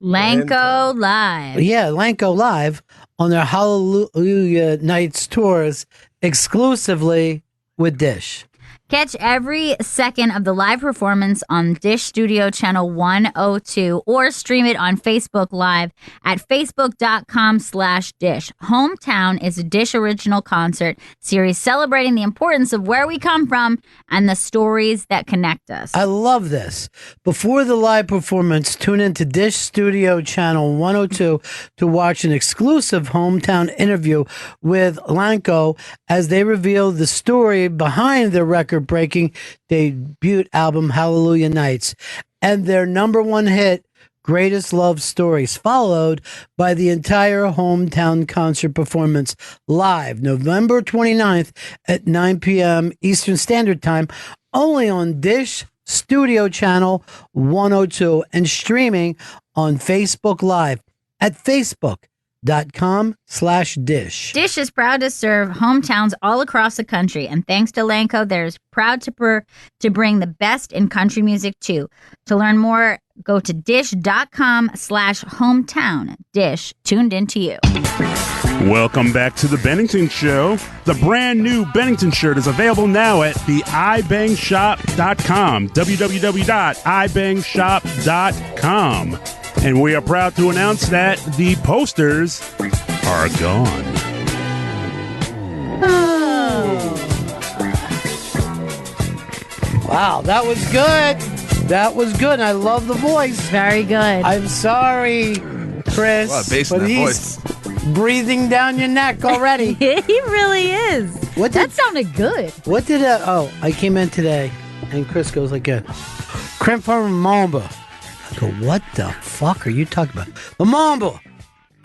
B: Lanco Live.
A: Yeah, Lanco Live on their Hallelujah Nights tours exclusively with Dish.
B: Catch every second of the live performance on Dish Studio Channel 102 or stream it on Facebook Live at facebook.com/Dish. Hometown is a Dish original concert series celebrating the importance of where we come from and the stories that connect us.
A: I love this. Before the live performance, tune into Dish Studio Channel 102 to watch an exclusive Hometown interview with Lanco as they reveal the story behind their record-breaking debut album, Hallelujah Nights, and their number one hit, Greatest Love Stories, followed by the entire Hometown concert performance live November 29th at 9 p.m. Eastern Standard Time, only on Dish Studio Channel 102 and streaming on Facebook Live at Facebook.com/Dish Lanco.com/dish.
B: Dish is proud to serve hometowns all across the country, and thanks to Lanco, there's proud to bring the best in country music too. To learn more, go to dish.com/hometown. Dish, tuned into you.
G: Welcome back to the Bennington Show. The brand new Bennington shirt is available now at the ibangshop.com. www.ibangshop.com. And we are proud to announce that the posters are gone.
A: Wow, that was good. That was good. I love the voice.
B: Very good.
A: I'm sorry, Chris,
D: A lot of bass in
A: but
D: that
A: he's breathing down your neck already.
B: He really is. That sounded good.
A: What did I came in today, and Chris goes like, creme from Mamba. I go, what the fuck are you talking about? The Mamba.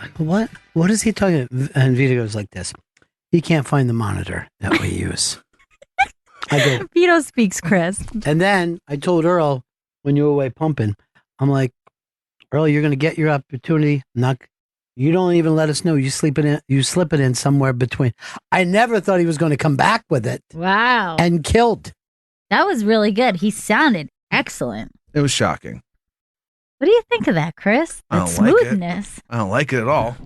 A: I go, what? What is he talking about? And Vito goes like this. He can't find the monitor that we use. I go,
B: Vito speaks Chris.
A: and then I told Earl when you were away pumping, I'm like, Earl, you're going to get your opportunity. You don't even let us know. You slip it in somewhere between. I never thought he was going to come back with it.
B: Wow.
A: And killed.
B: That was really good. He sounded excellent.
D: It was shocking.
B: What do you think of that, Chris?
D: I
B: That
D: don't like it.
B: smoothness.
D: I don't like it at all.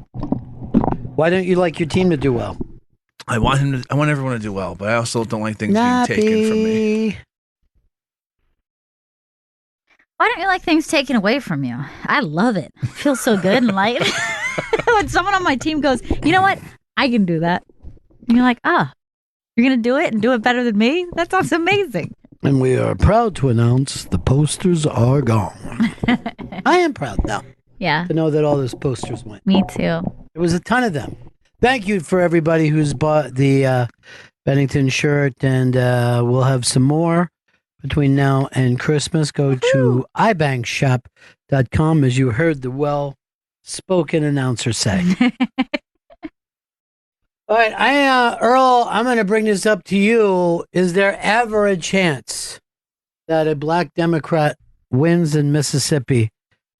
A: Why don't you like your team to do well?
D: I want everyone to do well, but I also don't like things being taken from me.
B: Why don't you like things taken away from you? I love it. It feels so good and light. When someone on my team goes, you know what? I can do that. And you're like, you're going to do it and do it better than me? That sounds amazing.
A: And we are proud to announce the posters are gone. I am proud now.
B: Yeah.
A: To know that all those posters went.
B: Me too.
A: There was a ton of them. Thank you for everybody who's bought the Bennington shirt, and we'll have some more between now and Christmas. Go to ibangshop.com, as you heard the well-spoken announcer say. All right, Earl, I'm going to bring this up to you. Is there ever a chance that a black Democrat wins in Mississippi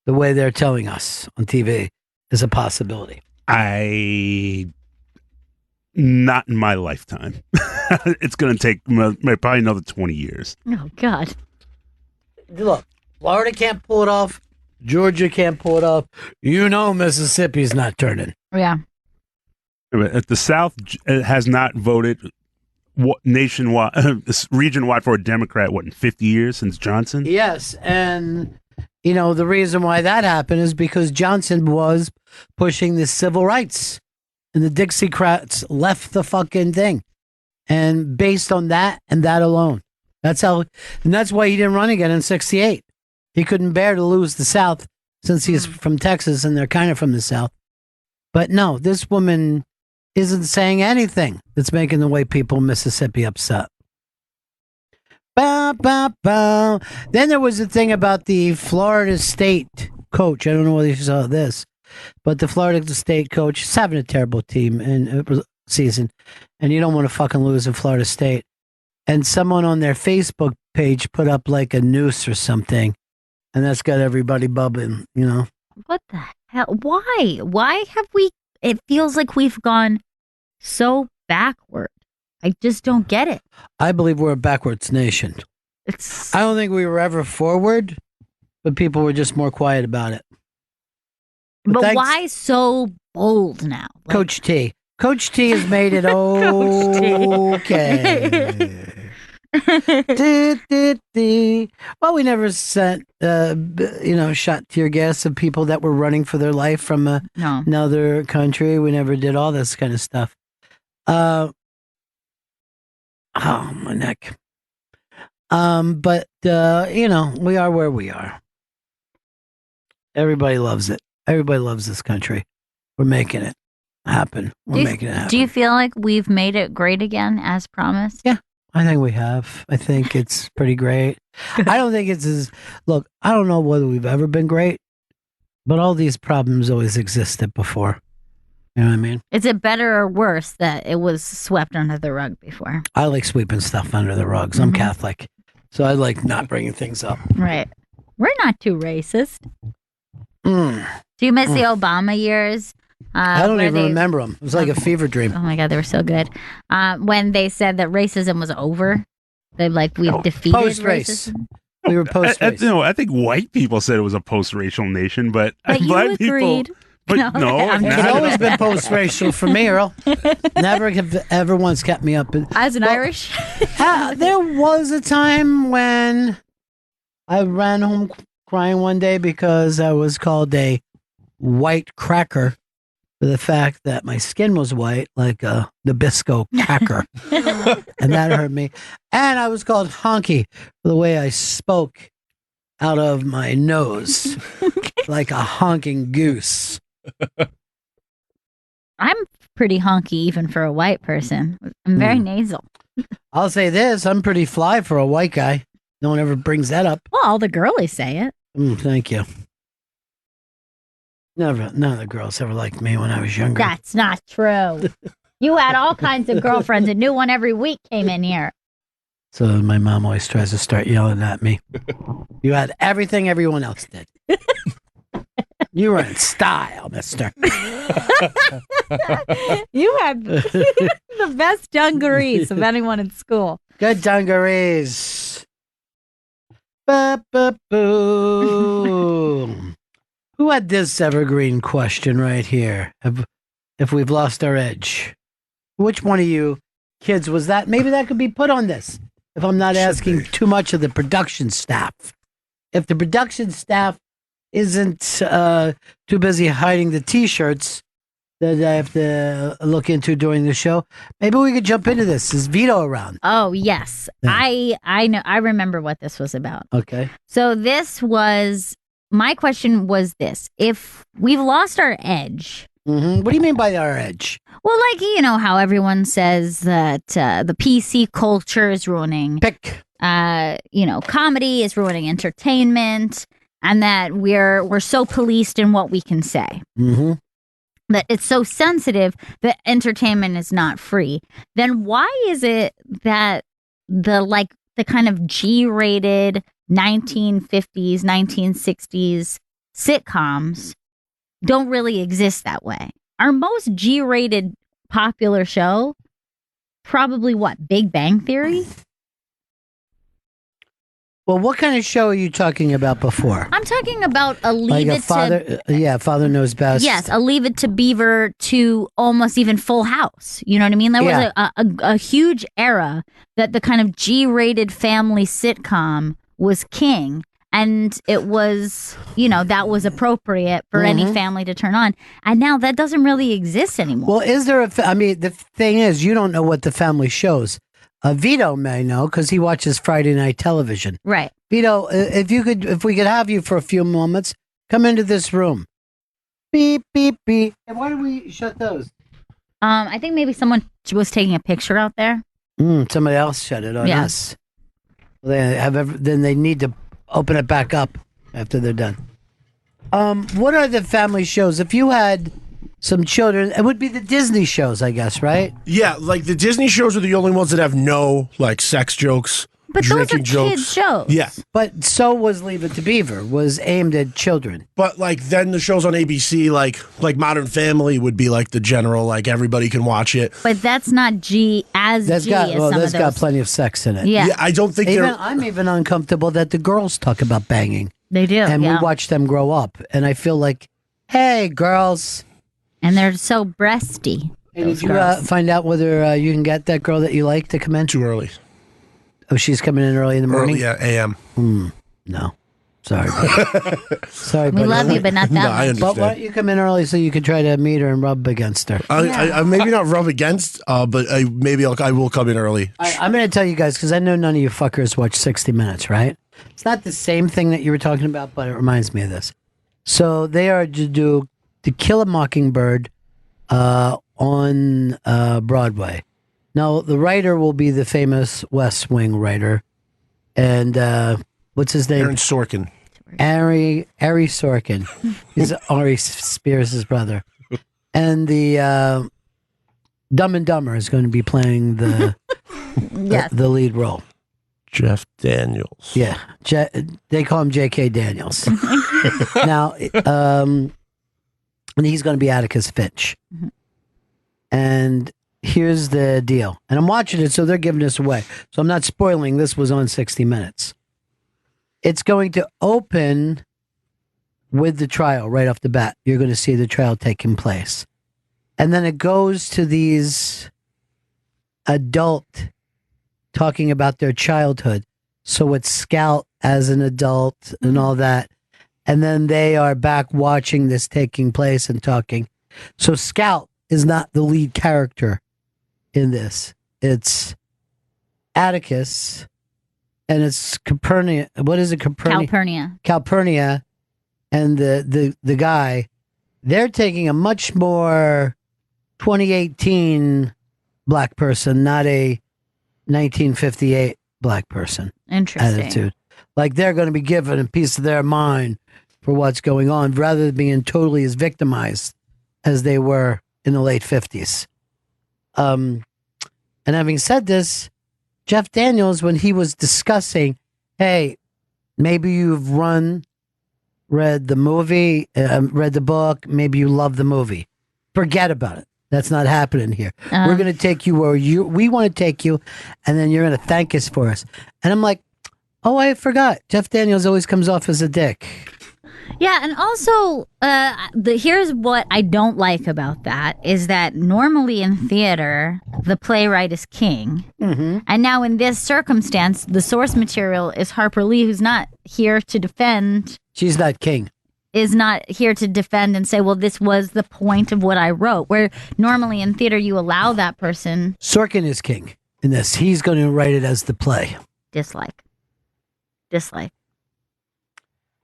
A: the way they're telling us on TV is a possibility?
G: Not in my lifetime. It's going to take probably another 20 years.
B: Oh, God.
A: Look, Florida can't pull it off. Georgia can't pull it off. You know Mississippi's not turning.
B: Yeah.
G: The South has not voted nationwide, region-wide for a Democrat, in 50 years since Johnson?
A: Yes, and, the reason why that happened is because Johnson was pushing the civil rights, and the Dixiecrats left the fucking thing. And based on that and that alone, that's why he didn't run again in 68. He couldn't bear to lose the South since he's from Texas and they're kind of from the South. But no, this woman isn't saying anything that's making the white people in Mississippi upset. Bow, bow, bow. Then there was a thing about the Florida State coach. I don't know whether you saw this, but the Florida State coach is having a terrible team in season, and you don't want to fucking lose in Florida State. And someone on their Facebook page put up like a noose or something, and that's got everybody bubbling,
B: What the hell? Why? Why have we? It feels like we've gone so backward. I just don't get it.
A: I believe we're a backwards nation. I don't think we were ever forward, but people were just more quiet about it.
B: But why so bold now?
A: Coach T. Coach T has made it okay. Well, we never sent, shot tear gas at people that were running for their life from another country. We never did all this kind of stuff. My neck. But we are where we are. Everybody loves it. Everybody loves this country. We're making it happen. We're making it happen.
B: Do you feel like we've made it great again, as promised?
A: Yeah. I think we have. I think it's pretty great. I don't think it's look, I don't know whether we've ever been great, but all these problems always existed before. You know what I mean?
B: Is it better or worse that it was swept under the rug before?
A: I like sweeping stuff under the rugs. I'm Catholic, so I like not bringing things up.
B: Right. We're not too racist. Do you miss the Obama years
A: I don't even remember them. It was like a fever dream.
B: Oh my God, they were so good. When they said that racism was over, they're like, we've defeated
A: Post-race.
B: racism.
A: We were post-race.
G: I think white people said it was a post-racial nation, but
B: you
G: black
B: agreed.
G: people. But no,
A: It's always been post-racial for me, Earl. Never have ever once kept me up.
B: As an Irish?
A: There was a time when I ran home crying one day because I was called a white cracker for the fact that my skin was white, like a Nabisco cracker. And that hurt me. And I was called honky for the way I spoke out of my nose, like a honking goose.
B: I'm pretty honky even for a white person. I'm very nasal.
A: I'll say this, I'm pretty fly for a white guy. No one ever brings that up.
B: Well, all the girlies say it.
A: Thank you. None of the girls ever liked me when I was younger.
B: That's not true. You had all kinds of girlfriends. A new one every week came in here.
A: So my mom always tries to start yelling at me. You had everything everyone else did. You were in style, mister.
B: You had the best dungarees of anyone in school.
A: Good dungarees. Ba-ba-boo. Who had this evergreen question right here? If we've lost our edge. Which one of you kids was that? Maybe that could be put on this. If I'm not asking too much of the production staff. If the production staff isn't too busy hiding the T-shirts that I have to look into during the show, maybe we could jump into this. Is Vito around?
B: Oh yes, yeah. I know. I remember what this was about.
A: Okay.
B: So my question was this: if we've lost our edge.
A: Mm-hmm. What do you mean by our edge?
B: Well, like, you know how everyone says that the PC culture is ruining. Comedy is ruining entertainment, and that we're so policed in what we can say.
A: Mm-hmm.
B: That it's so sensitive that entertainment is not free. Then why is it that the kind of G-rated 1950s, 1960s sitcoms don't really exist that way? Our most G-rated popular show, probably what, Big Bang Theory?
A: Well, what kind of show are you talking about before?
B: I'm talking about a Leave
A: like
B: It
A: Father,
B: to...
A: Father Knows Best.
B: Yes, a Leave It to Beaver to almost even Full House. You know what I mean? There was a huge era that the kind of G-rated family sitcom was king. And it was, that was appropriate for any family to turn on. And now that doesn't really exist anymore.
A: Well, is there the thing is, you don't know what the family shows. Vito may know because he watches Friday night television.
B: Right.
A: Vito, if we could have you for a few moments, come into this room. Beep, beep, beep. And why do we shut those?
B: I think maybe someone was taking a picture out there.
A: Somebody else shut it on us. Then they need to open it back up after they're done. What are the family shows? If you had some children, it would be the Disney shows, I guess, right?
E: Yeah, like the Disney shows are the only ones that have no sex jokes,
B: but
E: drinking
B: those are
E: jokes.
B: Kids shows.
E: Yeah,
A: but so was Leave It to Beaver, was aimed at children.
E: But then the shows on ABC, like Modern Family, would be like the general, like everybody can watch it.
B: But that's not G as
A: that's
B: G as some of those.
A: That's got plenty of sex in it.
B: Yeah,
E: I don't think
A: I'm even uncomfortable that the girls talk about banging.
B: They do,
A: and we watch them grow up, and I feel like, hey, girls.
B: And they're so breasty.
A: And did you find out whether you can get that girl that you like to come in?
E: Too early.
A: Oh, she's coming in early in the morning?
E: Yeah, a.m.
A: No. Sorry. Sorry,
B: we love you, but not that much.
E: I understand.
A: But why don't you come in early so you can try to meet her and rub against her?
E: I maybe not rub against, but I will come in early.
A: I'm going to tell you guys, because I know none of you fuckers watch 60 Minutes, right? It's not the same thing that you were talking about, but it reminds me of this. So they are to do To Kill a Mockingbird on Broadway. Now, the writer will be the famous West Wing writer. And what's his name?
E: Aaron Sorkin.
A: Ari Sorkin. He's Ari Spears' brother. And the Dumb and Dumber is going to be playing the the lead role.
E: Jeff Daniels.
A: Yeah. They call him J.K. Daniels. Now, and he's going to be Atticus Finch. And here's the deal. And I'm watching it, so they're giving this away. So I'm not spoiling. This was on 60 Minutes. It's going to open with the trial right off the bat. You're going to see the trial taking place. And then it goes to these adult talking about their childhood. So it's Scout as an adult and all that. And then they are back watching this taking place and talking. So Scout is not the lead character in this. It's Atticus, and it's Calpurnia. What is it?
B: Calpurnia.
A: Calpurnia, and the guy. They're taking a much more 2018 black person, not a 1958 black person.
B: Interesting.
A: Attitude. Like they're going to be given a piece of their mind for what's going on, rather than being totally as victimized as they were in the late 50s. And having said this, Jeff Daniels, when he was discussing, hey, maybe you've read the movie, read the book, maybe you love the movie. Forget about it. That's not happening here. We're going to take you where we want to take you, and then you're going to thank us for us. And I'm like, oh, I forgot. Jeff Daniels always comes off as a dick.
B: Yeah, and also, here's what I don't like about that, is that normally in theater, the playwright is king.
A: Mm-hmm.
B: And now in this circumstance, the source material is Harper Lee, who's not here to defend.
A: She's not king.
B: Is not here to defend and say, well, this was the point of what I wrote. Where normally in theater, you allow that person.
A: Sorkin is king in this. He's going to write it as the play.
B: Dislike.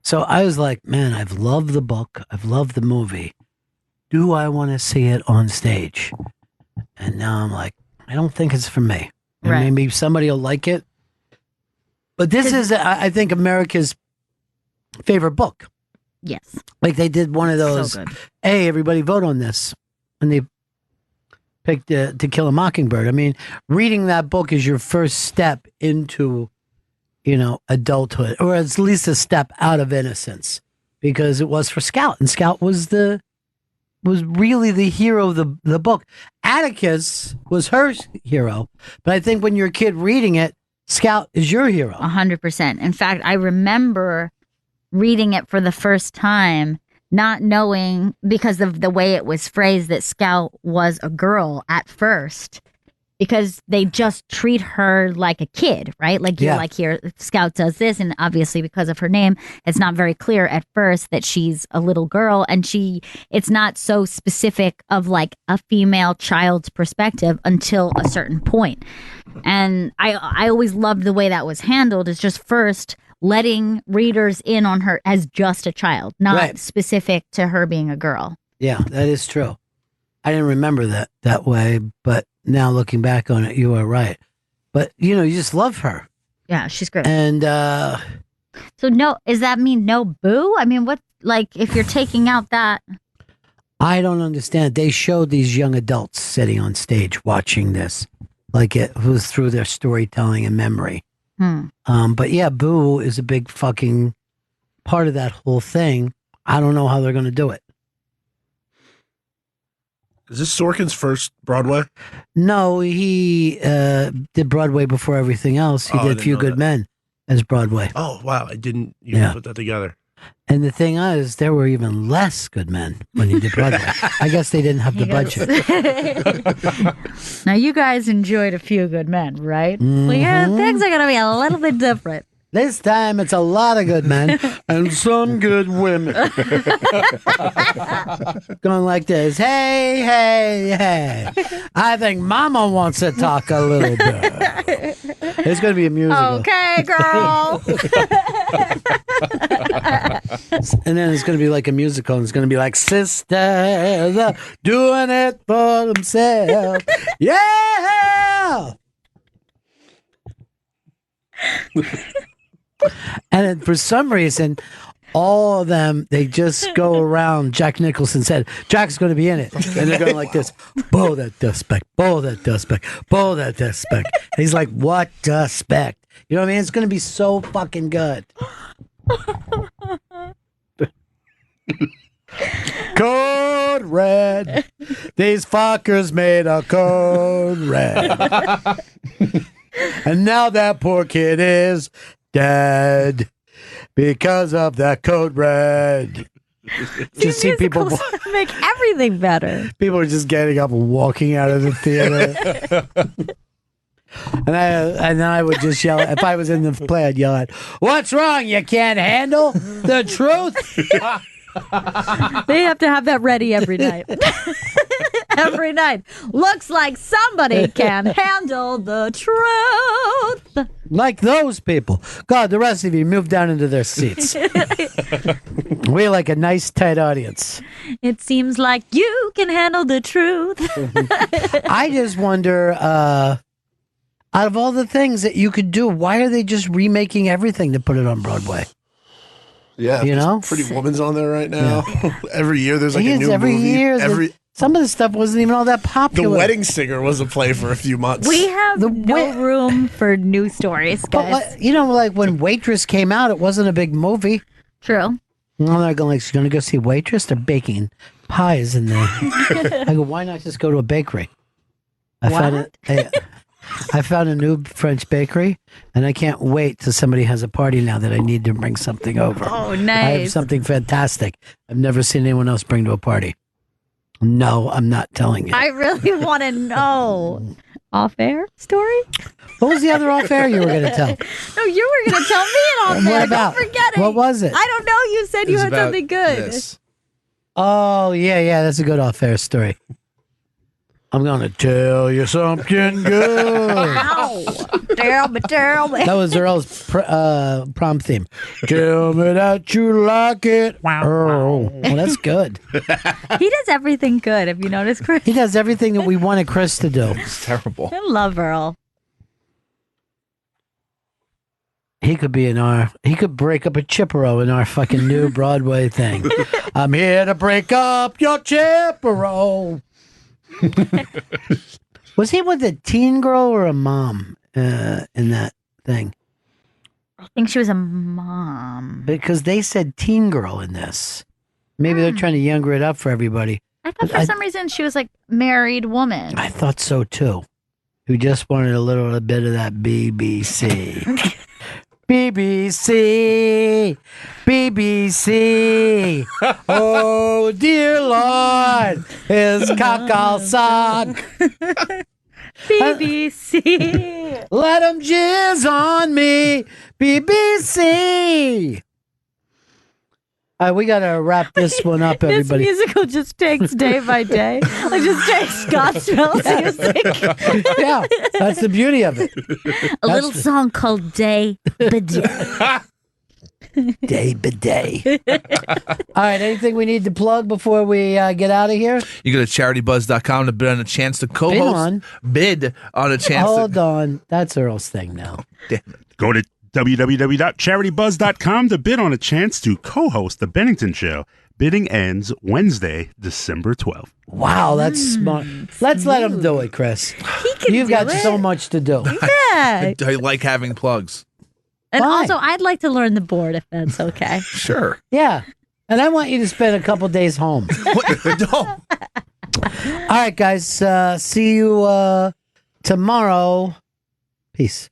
A: So I was like, man, I've loved the book. I've loved the movie. Do I want to see it on stage? And now I'm like, I don't think it's for me. And
B: Right.
A: maybe somebody will like it. But this is, I think, America's favorite book.
B: Yes.
A: Like they did one of those,
B: So good.
A: hey, everybody vote on this. And they picked To Kill a Mockingbird. I mean, reading that book is your first step into, adulthood, or at least a step out of innocence, because it was for Scout, and Scout was really the hero of the book. Atticus was her hero, but I think when you're a kid reading it, Scout is your hero.
B: 100%. In fact, I remember reading it for the first time, not knowing, because of the way it was phrased, that Scout was a girl at first, because they just treat her like a kid, right? Like you're like, here, Scout does this, and obviously because of her name, it's not very clear at first that she's a little girl, and it's not so specific of like a female child's perspective until a certain point. And I always loved the way that was handled, is just first letting readers in on her as just a child, not specific to her being a girl.
A: Yeah, that is true. I didn't remember that way, but now looking back on it, you are right. But, you just love her.
B: Yeah, she's great.
A: And
B: so does that mean no boo? I mean, what, like, if you're taking out that?
A: I don't understand. They showed these young adults sitting on stage watching this, like it was through their storytelling and memory. But yeah, boo is a big fucking part of that whole thing. I don't know how they're going to do it.
E: Is this Sorkin's first Broadway?
A: No, he did Broadway before everything else. He did Few Good Men as Broadway.
E: Oh, wow. I didn't even put that together.
A: And the thing is, there were even less good men when he did Broadway. I guess they didn't have the budget.
B: Now, you guys enjoyed A Few Good Men, right?
A: Mm-hmm.
B: Well, yeah, things are going to be a little bit different.
A: This time, it's a lot of good men and some good women. Going like this. Hey, hey, hey. I think Mama wants to talk a little bit. It's going to be a musical.
B: Okay, girl.
A: And then it's going to be like a musical, and it's going to be like, sisters are doing it for themselves. Yeah! And then for some reason, all of them, they just go around. Jack Nicholson said, Jack's going to be in it. And they're going like this, bow that dustback, bow that dustback, bow that dustback. And he's like, what dustback? You know what I mean? It's going to be so fucking good. Go code red. These fuckers made a code red. And now that poor kid is dead because of that code red. Just see people
B: make everything better.
A: People are just getting up and walking out of the theater. And I would just yell, if I was in the play, I'd yell at, "What's wrong? You can't handle the truth?"
B: They have to have that ready every night. Every night. Looks like somebody can handle the truth.
A: Like those people. God, the rest of you move down into their seats. We're like a nice, tight audience.
B: It seems like you can handle the truth.
A: I just wonder, out of all the things that you could do, why are they just remaking everything to put it on Broadway?
E: Yeah,
A: you know,
E: Pretty Woman's on there right now. Yeah. Every year there's like a new
A: every
E: movie.
A: Year, some of the stuff wasn't even all that popular.
E: The Wedding Singer was a play for a few months.
B: We have no room for new stories, guys.
A: But, like when Waitress came out, it wasn't a big movie.
B: True.
A: Well, they're going she's going to go see Waitress? They're baking pies in there. I go, why not just go to a bakery? I found a new French bakery, and I can't wait till somebody has a party now that I need to bring something over.
B: Oh, nice.
A: I have something fantastic I've never seen anyone else bring to a party. No, I'm not telling you.
B: I really want to know. Off-air story?
A: What was the other off-air you were going to tell?
B: No, you were going to tell me an off-air.
A: What about?
B: Don't forget it.
A: What was it?
B: I don't know. You said you had something good.
D: This.
A: Oh, yeah, that's a good off-air story. I'm going to tell you something good.
B: Ow. Tell me.
A: That was Earl's prom theme. Tell me that you like it. Earl. Well, that's good.
B: He does everything good. Have you noticed, Chris?
A: He does everything that we wanted Chris to do.
D: It's terrible.
B: I love Earl.
A: He could break up a Chippewa in our fucking new Broadway thing. I'm here to break up your Chippewa. Was he with a teen girl or a mom in that thing?
B: I think she was a mom.
A: Because they said teen girl in this. Maybe they're trying to younger it up for everybody.
B: I thought for some reason she was like married woman.
A: I thought so too. Who just wanted a little bit of that BBC. BBC, BBC. Oh dear Lord, his cock all sock.
B: BBC.
A: Let him jizz on me, BBC. All right, we got to wrap this one up, everybody.
B: This musical just takes day by day. Like just takes gospel music.
A: Yeah, that's the beauty of it.
B: A little song called Day by Day.
A: Day by day. All right, anything we need to plug before we get out of here?
D: You go to CharityBuzz.com to bid on a chance to co-host. Bid on a chance.
A: Hold on. That's Earl's thing now.
D: Damn it.
G: Go to www.charitybuzz.com to bid on a chance to co-host the Bennington Show. Bidding ends Wednesday, December 12th.
A: Wow, that's smart. Let's let him do it, Chris.
B: He can
A: You've
B: do
A: got
B: it.
A: so much to do.
B: Yeah.
D: I like having plugs.
B: And
A: Fine.
B: also, I'd like to learn the board if that's okay.
D: Sure.
A: Yeah. And I want you to spend a couple days home.
D: Don't.
A: All right, guys. See you tomorrow. Peace.